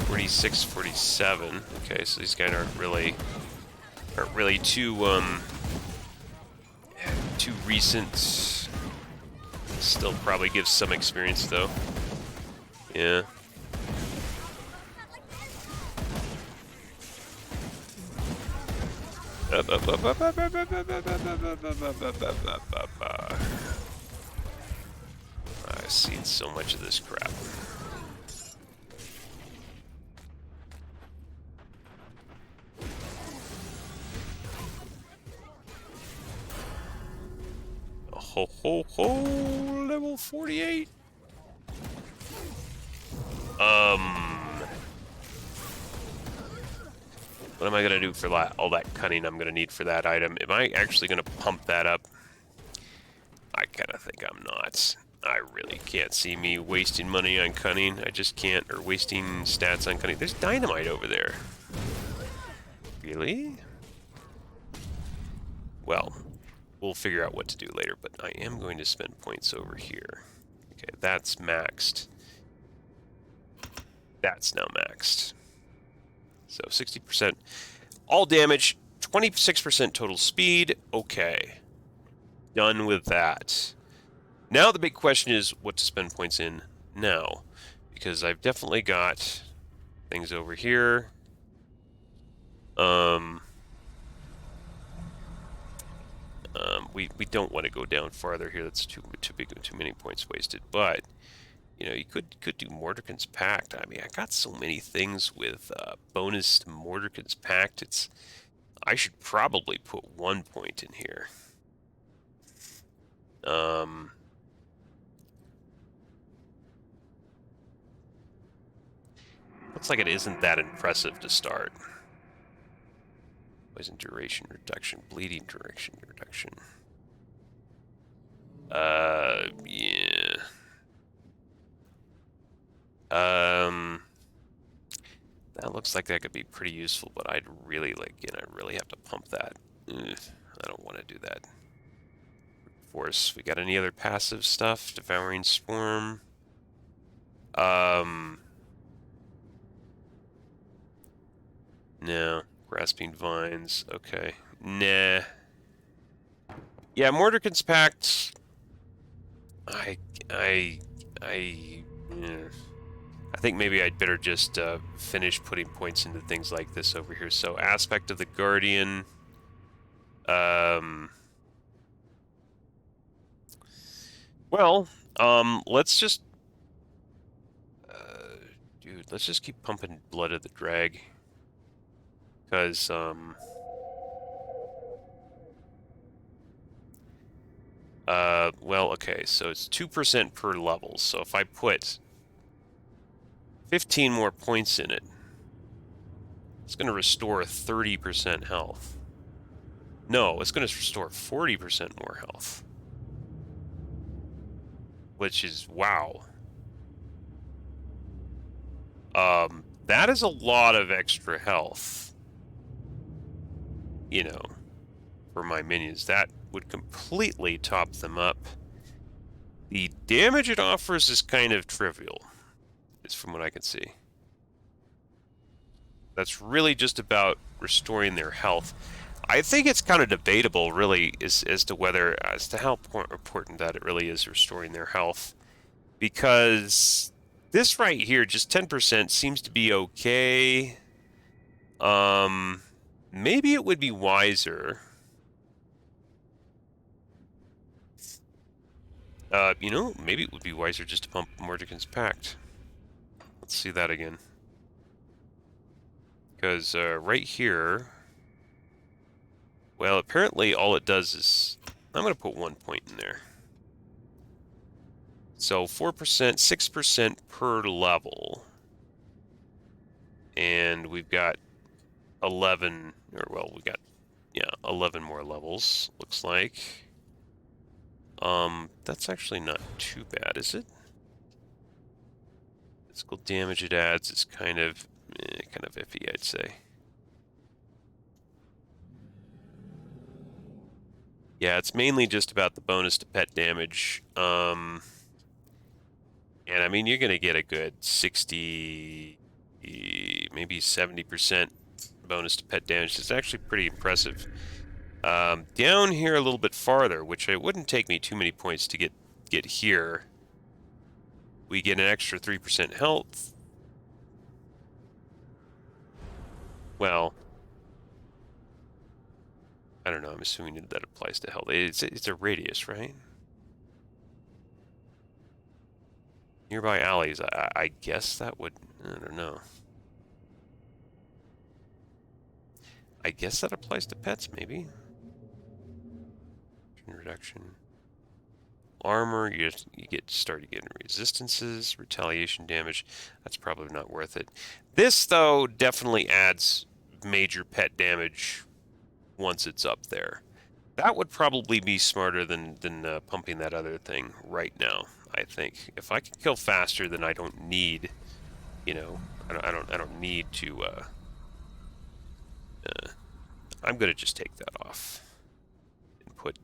46, 47. Okay, so these guys aren't really too recent. Still probably gives some experience though. Yeah. I've seen so much of this crap. Ho ho ho, level 48. What am I gonna do for all that cunning I'm gonna need for that item? Am I actually gonna pump that up? I kinda think I'm not. I really can't see me wasting money on cunning. I just can't, or wasting stats on cunning. There's dynamite over there. Really? Well, we'll figure out what to do later, but I am going to spend points over here. Okay, that's maxed. That's now maxed. So 60% all damage, 26% total speed. Okay. Done with that. Now the big question is what to spend points in now. Because I've definitely got things over here. We don't want to go down farther here. That's too many points wasted. But you know, you could do Mordecai's Pact. I mean, I got so many things with bonus to Mordecai's Pact. I should probably put 1 point in here. Looks like it isn't that impressive to start. Poison duration reduction, bleeding duration reduction. Yeah. That looks like that could be pretty useful, but I'd really I really have to pump that. Ugh, I don't want to do that. Force. We got any other passive stuff? Devouring Swarm. No. Grasping Vines. Okay. Nah. Yeah, Mordecai's Pact. I think maybe I'd better just finish putting points into things like this over here. So, Aspect of the Guardian. Well, let's just, dude, let's just keep pumping Blood of the Drag, because well, okay, so it's 2% per level. So if I put 15 more points in it, it's going to restore 30% health. No, it's going to restore 40% more health. Which is, wow. That is a lot of extra health. You know, for my minions. That would completely top them up. The damage it offers is kind of trivial, is from what I can see. That's really just about restoring their health. I think it's kind of debatable, really, as to how important that it really is restoring their health, because this right here, just 10%, seems to be okay. Maybe it would be wiser. You know, maybe it would be wiser just to pump Mordecai's Pact. Let's see that again. Because right here, well, apparently all it does is, I'm going to put 1 point in there. So 4%, 6% per level. And we've got 11, or well, we got, yeah, 11 more levels, looks like. That's actually not too bad, is it? Physical damage it adds is kind of iffy, I'd say. Yeah, it's mainly just about the bonus to pet damage. And I mean, you're gonna get a good 60, maybe 70% bonus to pet damage. It's actually pretty impressive. Down here a little bit farther, which it wouldn't take me too many points to get here. We get an extra 3% health. Well, I don't know. I'm assuming that applies to health. It's a radius, right? Nearby alleys. I guess that would. I don't know. I guess that applies to pets, maybe. Reduction. Armor. You start getting resistances, retaliation damage. That's probably not worth it. This though definitely adds major pet damage once it's up there. That would probably be smarter than pumping that other thing right now. I think if I can kill faster, then I don't need, you know, I don't need to. I'm gonna just take that off and put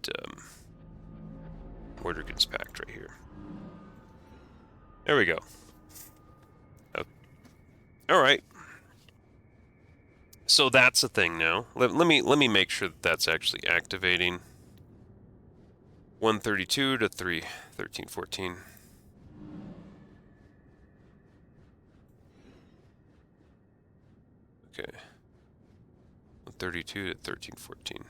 Mordecai's Pact right here. There we go. Okay. All right. So that's a thing now. Let me make sure that that's actually activating. 132 to 1314. Okay. 132 to 1314.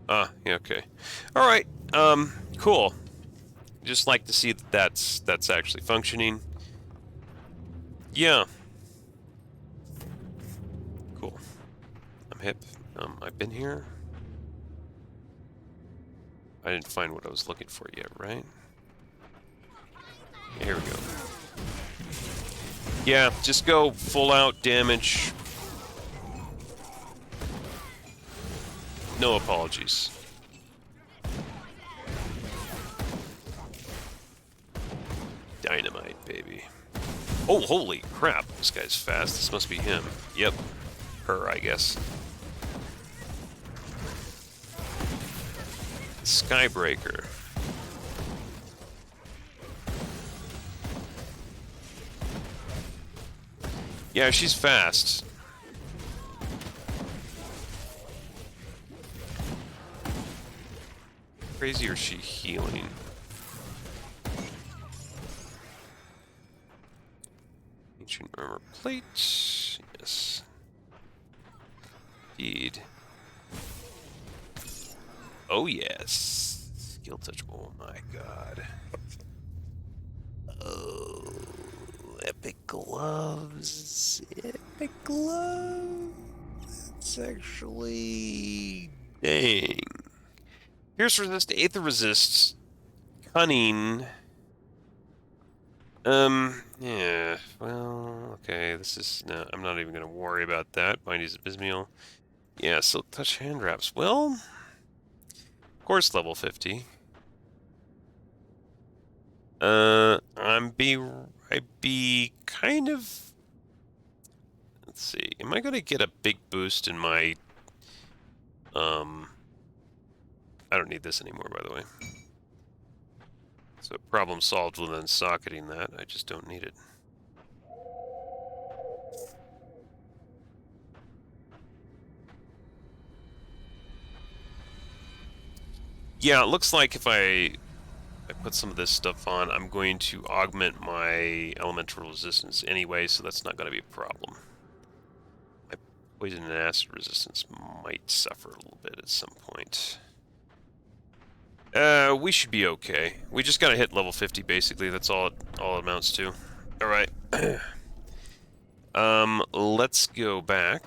Ah, yeah, okay. All right. Cool. Just like to see that that's actually functioning. Yeah. Cool. I'm hip. I've been here. I didn't find what I was looking for yet, right? Here we go. Yeah, just go full out damage. No apologies. Dynamite, baby. Oh, holy crap. This guy's fast. This must be him. Yep. Her, I guess. Skybreaker. Yeah, she's fast. Crazy, or is she healing? plate. Yes. Indeed. Oh, yes. Skill touch. Oh, my God. Oh, epic gloves. Epic gloves. It's actually... Dang. Pierce resist, Aether resist, cunning. Yeah, well, okay, this is, no, I'm not even gonna worry about that. Bindy's abysmal. Yeah, silk touch hand wraps. Well, of course, level 50. I'd be kind of, let's see, am I gonna get a big boost in my, I don't need this anymore, by the way. So problem solved with unsocketing that. I just don't need it. Yeah, it looks like if I put some of this stuff on, I'm going to augment my elemental resistance anyway, so that's not going to be a problem. My poison and acid resistance might suffer a little bit at some point. We should be okay. We just gotta hit level 50, basically. That's all it amounts to. Alright. Let's go back.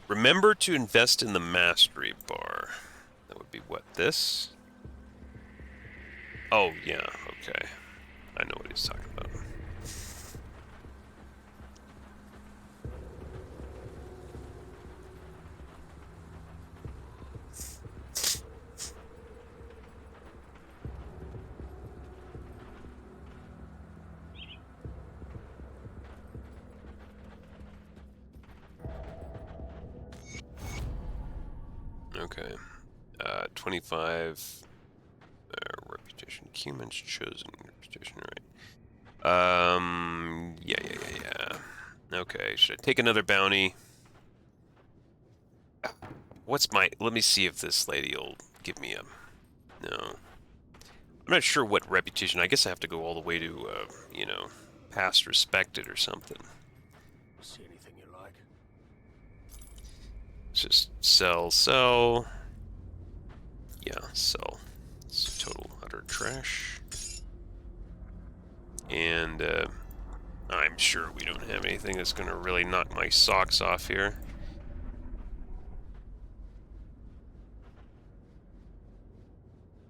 Remember to invest in the mastery bar. That would be what, this? Oh, yeah, okay. I know what he's talking about. Okay. 25 reputation. Humans chosen reputation, right? Yeah. Okay, should I take another bounty? What's my... Let me see if this lady will give me a... No. I'm not sure what reputation. I guess I have to go all the way to, you know, past respected or something. See anything you like? Just sell. Yeah, sell. It's total utter trash. And I'm sure we don't have anything that's going to really knock my socks off here.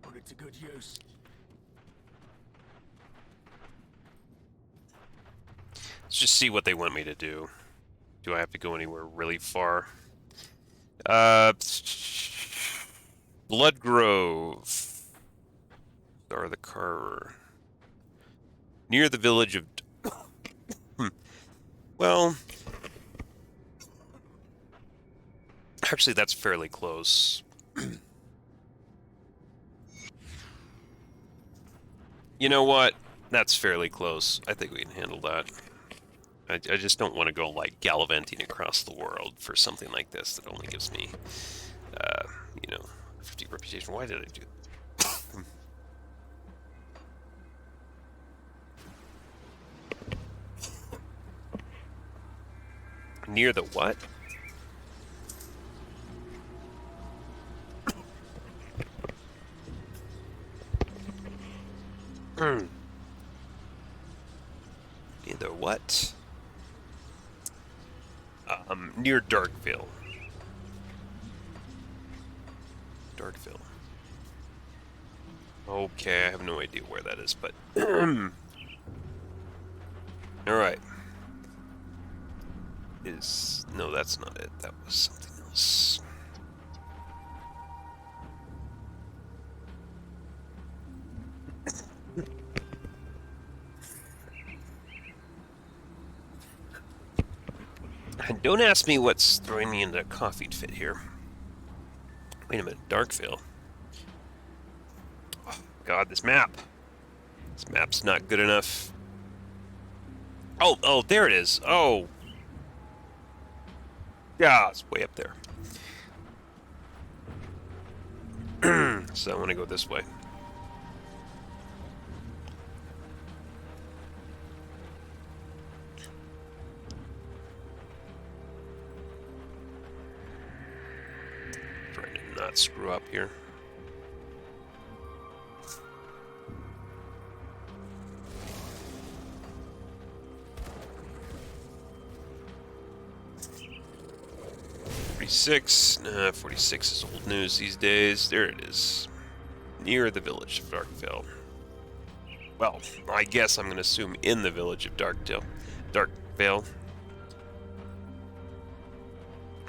Put it to good use. Let's just see what they want me to do. Do I have to go anywhere really far? Blood Grove. Star the Carver. Near the village of... Well... Actually, that's fairly close. You know what? That's fairly close. I think we can handle that. I just don't want to go, like, gallivanting across the world for something like this that only gives me, you know, 50 reputation. Why did I do that? Near the what? Near the what? Near Darkville. Darkville. Okay, I have no idea where that is, but... Alright. No, that's not it. That was something else. Don't ask me what's throwing me into a coffee fit here. Wait a minute, Darkville. Oh, God, this map. This map's not good enough. Oh, there it is. Oh. Yeah, it's way up there. so I want to go this way. Trying to not screw up here. Nah, 46 is old news these days. There it is. Near the village of Darkvale. Well, I guess I'm going to assume in the village of Darkvale.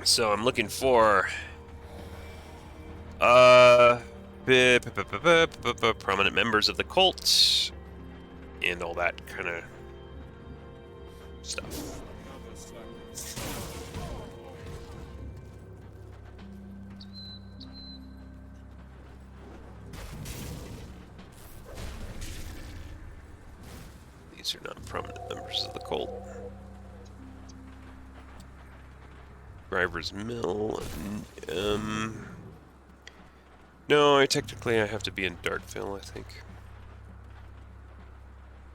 So I'm looking for prominent members of the cult and all that kind of stuff. These are not prominent members of the cult. Driver's Mill. No, technically I have to be in Darkville, I think.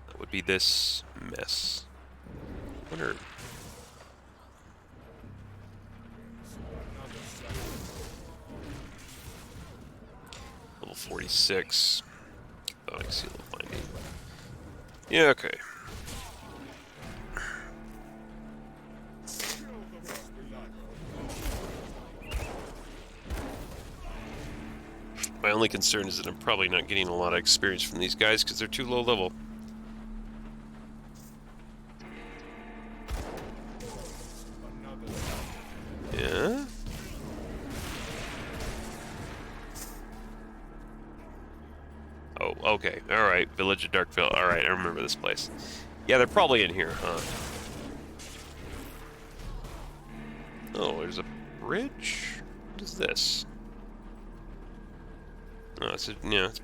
That would be this mess. I wonder. Level 46. Oh, I can see a little finding. Yeah, okay. My only concern is that I'm probably not getting a lot of experience from these guys because they're too low level. Yeah? Oh, okay. Alright. Village of Darkville. Alright, I remember this place. Yeah, they're probably in here, huh? Oh, there's a bridge? What is this? Oh, it's a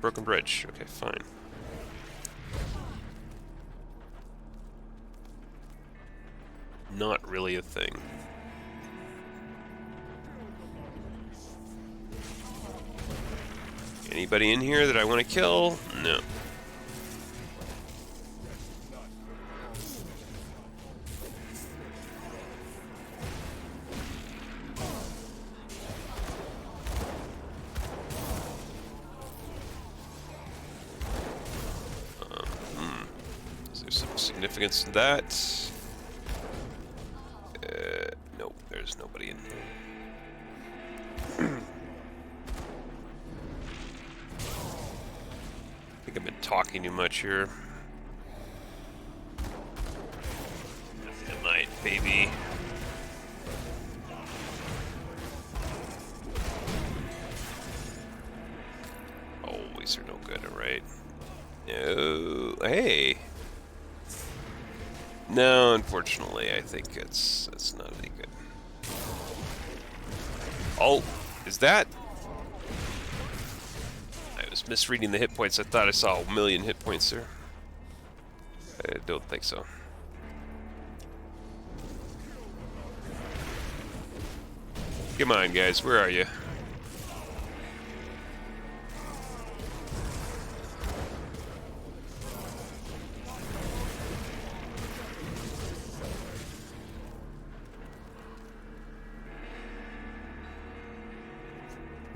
broken bridge. Okay, fine. Not really a thing. Anybody in here that I want to kill? No. Is there some significance to that? Nope, there's nobody in here. I think I've been talking too much here. It might, baby. Oh, these are no good, alright. No, hey. No, unfortunately, I think it's not any good. Oh, is that? I was misreading the hit points. I thought I saw a million hit points there. I don't think so. Come on, guys, where are you?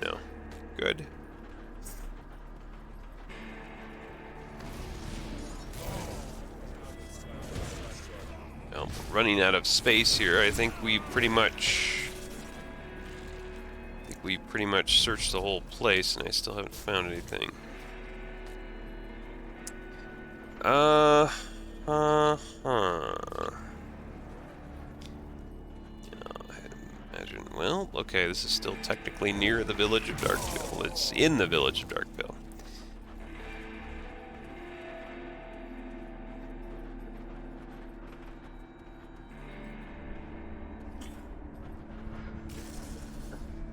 No. Good. Well, running out of space here. I think we pretty much searched the whole place, and I still haven't found anything. Well, okay, this is still technically near the village of Darkville. It's in the village of Darkville.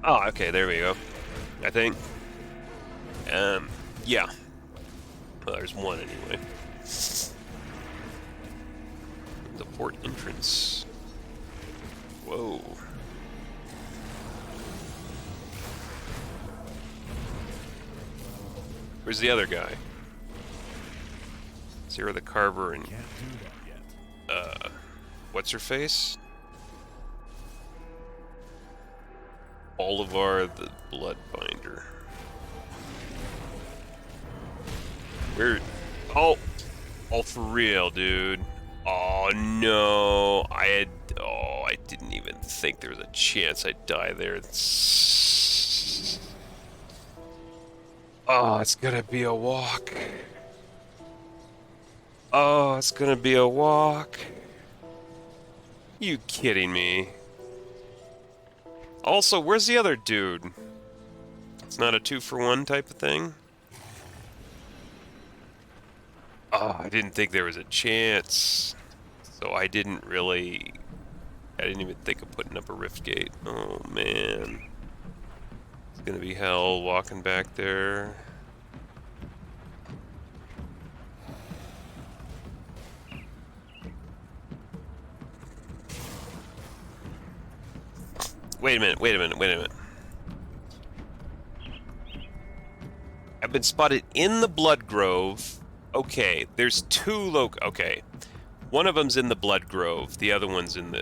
Oh, okay, there we go. I think. Yeah. Well, there's one anyway. The port entrance. Whoa. Where's the other guy? Zero the Carver and Can't do that yet. what's her face? Olivar the Bloodbinder. Where? Oh, for real, dude. Oh no, I didn't even think there was a chance I'd die there. Oh, it's gonna be a walk. Oh, it's gonna be a walk. You kidding me? Also, where's the other dude? It's not a 2-for-1 type of thing? Oh, I didn't think there was a chance. So I didn't even think of putting up a rift gate. Oh, man. It's gonna be hell walking back there. Wait a minute. I've been spotted in the Blood Grove. Okay, there's two okay. One of them's in the Blood Grove, the other one's in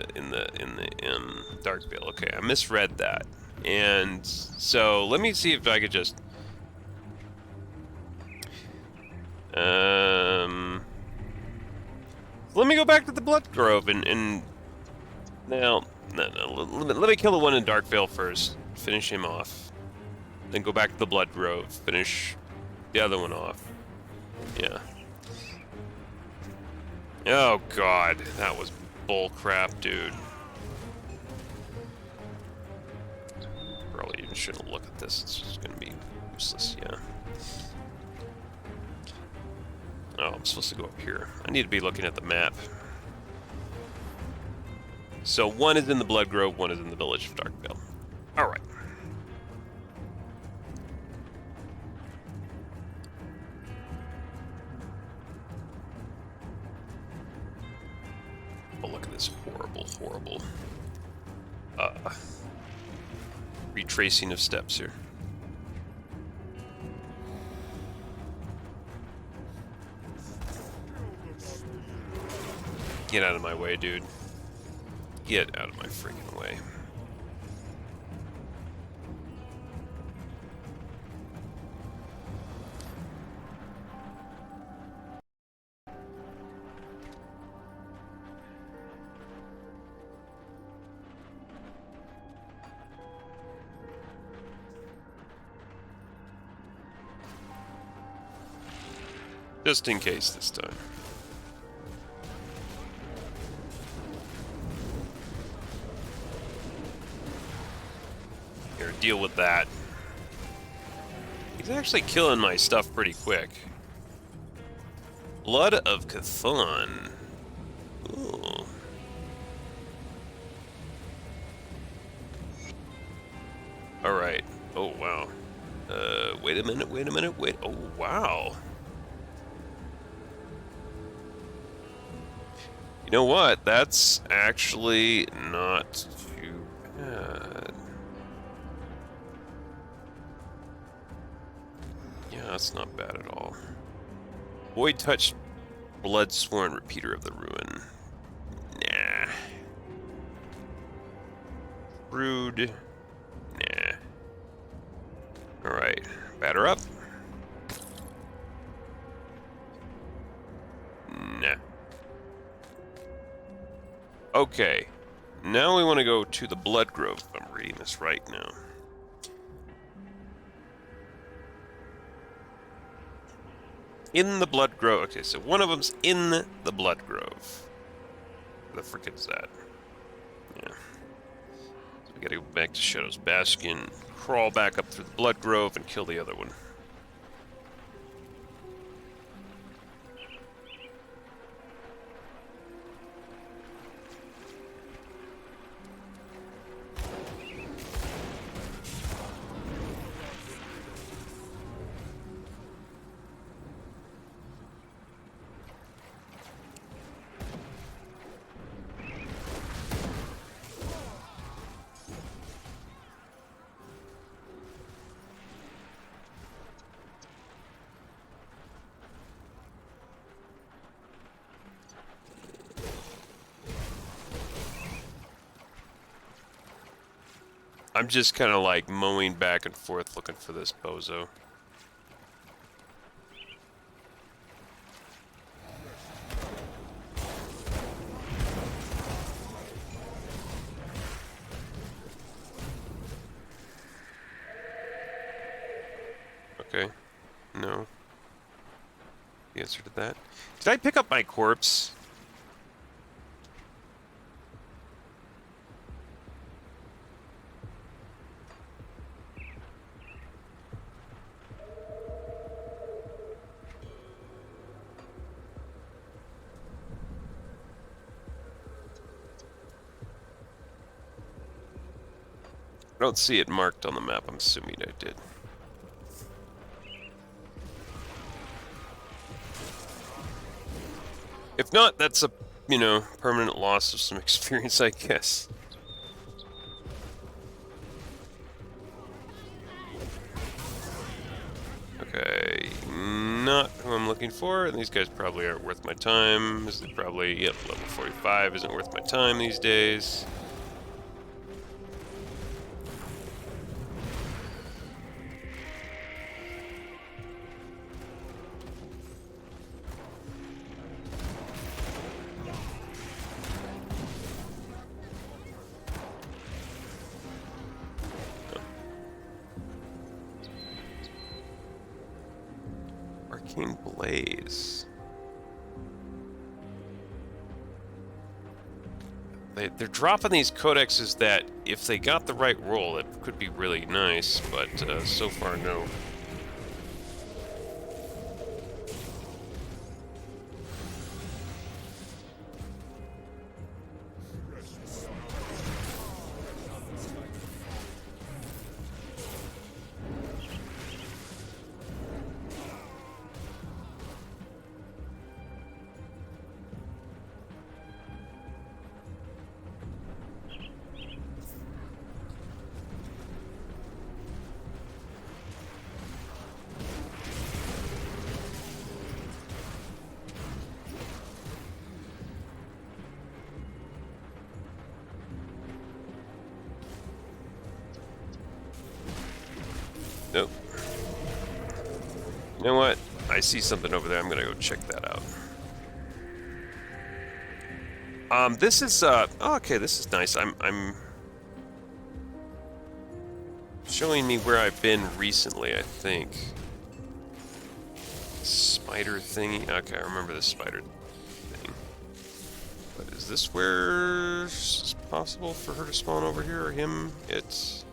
Darkvale. Okay, I misread that. And so let me see if I could just let me go back to the Blood Grove and now let me kill the one in Darkvale first. Finish him off. Then go back to the Blood Grove. Finish the other one off. Yeah. Oh god, that was bull crap, dude. Probably even shouldn't look at this. It's just gonna be useless, yeah. Oh, I'm supposed to go up here. I need to be looking at the map. So one is in the Blood Grove, one is in the village of Darkvale. Alright. Oh, look at this horrible retracing of steps here. Get out of my way, dude. Get out of my freaking way. Just in case this time. Here, deal with that. He's actually killing my stuff pretty quick. Blood of Chthon. Ooh. Alright. Oh, wow. Wait a minute. Oh, wow. You know what? That's actually not too bad. Yeah, that's not bad at all. Void Touch, Blood Sworn, Repeater of the Ruin. Nah. Rude. Nah. Alright. Batter up. Nah. Okay. Now we want to go to the Blood Grove, if I'm reading this right now. In the Blood Grove. Okay, so one of them's in the Blood Grove. Where the frick is that? Yeah. So we gotta go back to Shadow's Bastion, crawl back up through the Blood Grove, and kill the other one. I'm just kind of like mowing back and forth looking for this bozo. Okay. No. The answer to that. Did I pick up my corpse? I don't see it marked on the map. I'm assuming I did. If not, that's a, you know, permanent loss of some experience, I guess. Okay, not who I'm looking for, and these guys probably aren't worth my time. This is probably, yep, level 45 isn't worth my time these days. Arcane Blaze. They're dropping these codexes that, if they got the right roll, it could be really nice, but so far, no. Nope. You know what? I see something over there. I'm gonna go check that out. This is oh, okay, this is nice. I'm showing me where I've been recently, I think. Spider thingy. Okay, I remember the spider thing. But is this where it's possible for her to spawn over here, or him? It's...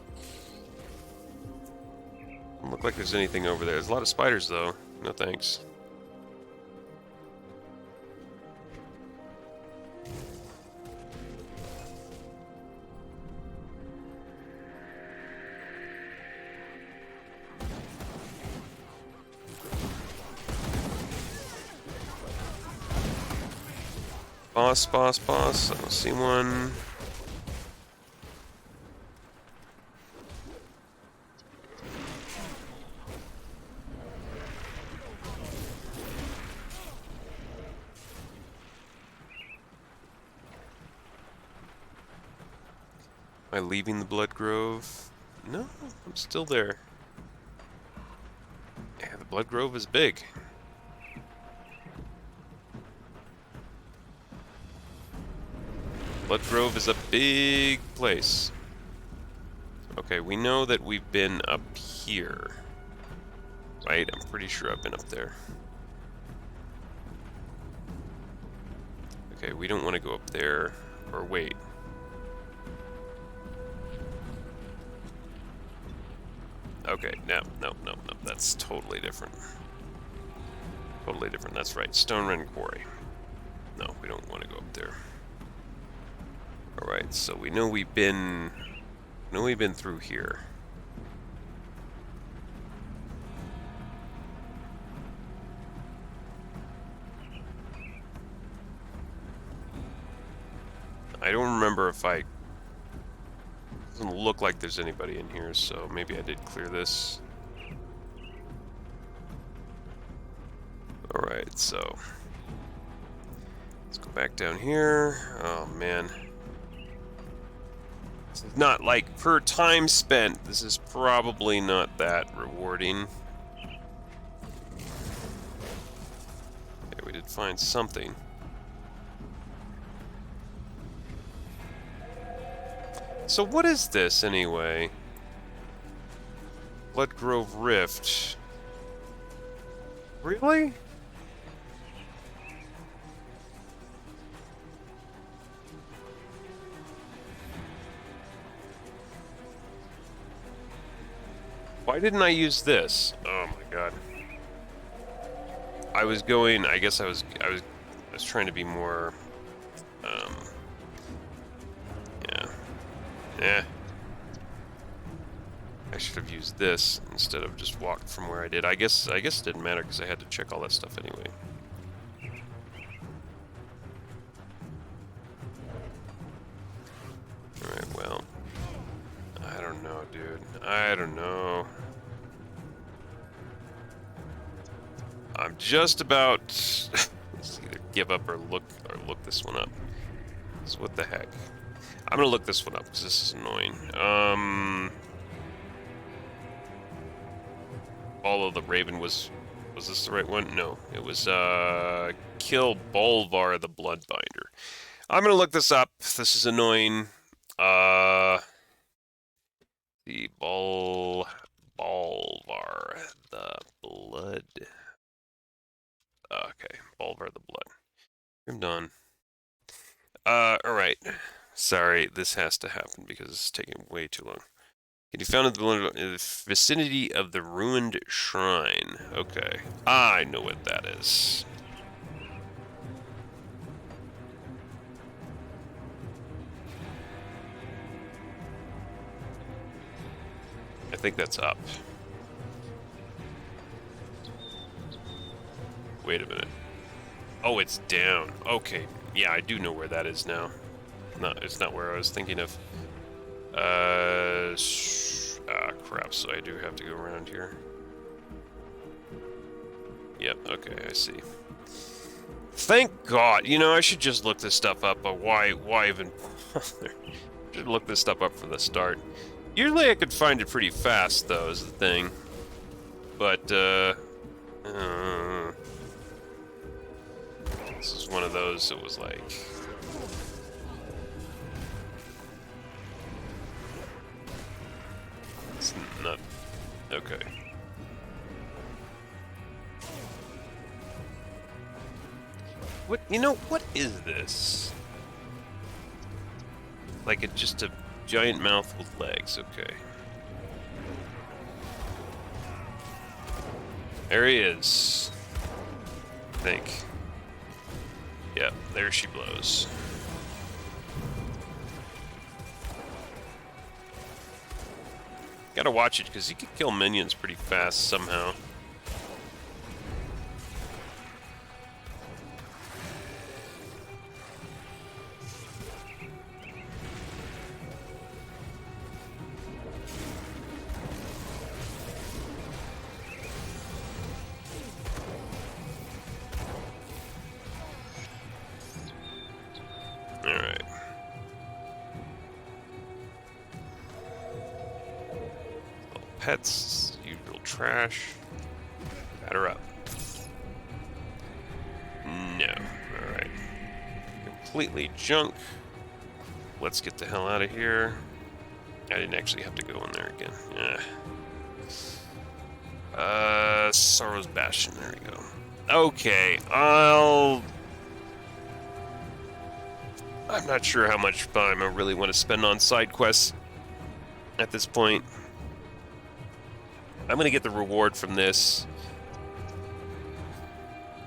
Doesn't look like there's anything over there. There's a lot of spiders, though. No thanks. Boss, boss, boss. I don't see one. Am I leaving the Blood Grove? No, I'm still there. Yeah, the Blood Grove is big. Blood Grove is a big place. Okay, we know that we've been up here. Right? I'm pretty sure I've been up there. Okay, we don't want to go up there. Or wait. Okay, no. That's totally different. Totally different, that's right. Stone Rend Quarry. No, we don't want to go up there. Alright, so we know we've been through here. I don't remember if I... Doesn't look like there's anybody in here, so maybe I did clear this. Alright, so... Let's go back down here. Oh, man. Not like per time spent. This is probably not that rewarding. Okay, we did find something. So what is this anyway? Bloodgrove Rift. Really? Why didn't I use this? Oh my god. I was going, I guess I was trying to be more, yeah. Eh. I should have used this instead of just walked from where I did. I guess it didn't matter because I had to check all that stuff anyway. Alright, well. I don't know, dude. I don't know. I'm just about let's either give up or look this one up. So what the heck? I'm gonna look this one up because this is annoying. Follow the Raven was this the right one? No, it was kill Bolvar the Bloodbinder. I'm gonna look this up. This is annoying. The Bolvar the Blood. Okay, Bolvar the Blood. I'm done. Alright. Sorry, this has to happen because it's taking way too long. Can be found in the vicinity of the ruined shrine. Okay. I know what that is. I think that's up. Wait a minute. Oh, it's down. Okay. Yeah, I do know where that is now. No, it's not where I was thinking of. Crap, so I do have to go around here. Yep, okay, I see. Thank God! You know, I should just look this stuff up, but why even bother? Should look this stuff up from the start. Usually I could find it pretty fast, though, is the thing. But, this is one of those that was like... It's not... Okay. What, you know, what is this? Like it's just a giant mouth with legs, okay. There he is. I think. Yep, there she blows. Gotta watch it, because he can kill minions pretty fast somehow. Alright. Pets, usual trash. Batter up. No. Alright. Completely junk. Let's get the hell out of here. I didn't actually have to go in there again. Yeah. Sorrow's Bastion, there we go. Okay, I'm not sure how much time I really want to spend on side quests at this point. I'm gonna get the reward from this.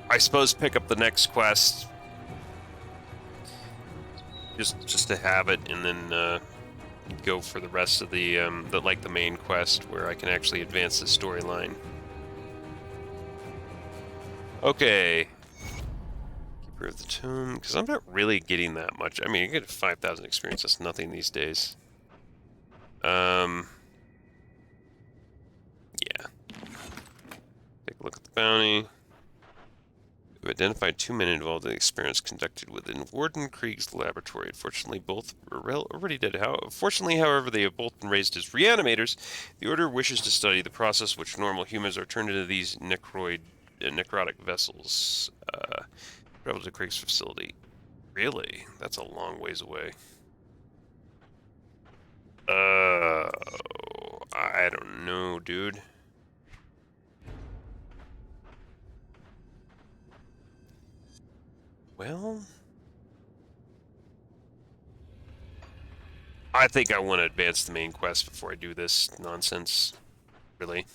I suppose pick up the next quest, just to have it, and then go for the rest of the main quest where I can actually advance the storyline. Okay. Keeper of the Tomb, because I'm not really getting that much. I mean, you get 5,000 experience. That's nothing these days. Yeah. Take a look at the bounty. We've identified 2 men involved in the experiments conducted within Warden Krieg's laboratory. Unfortunately, both were already dead. Fortunately, however, they have both been raised as reanimators. The Order wishes to study the process which normal humans are turned into these necrotic vessels. Travel to Krieg's facility. Really? That's a long ways away. I don't know, dude. Well, I think I want to advance the main quest before I do this nonsense. Really.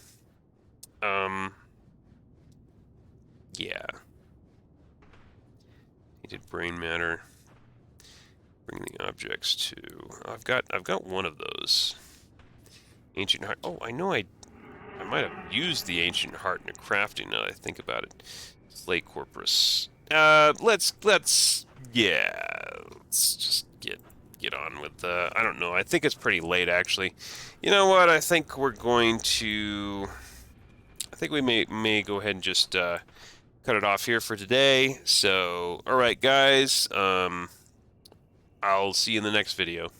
Yeah. Needed brain matter. Bring the objects to. I've got one of those. Ancient heart. Oh, I know I might have used the ancient heart in a crafting now that I think about it. Slay corpus. Let's just get on with I don't know. I think it's pretty late actually. You know what? I think we're going to I think we may go ahead and just cut it off here for today. So, all right guys, I'll see you in the next video.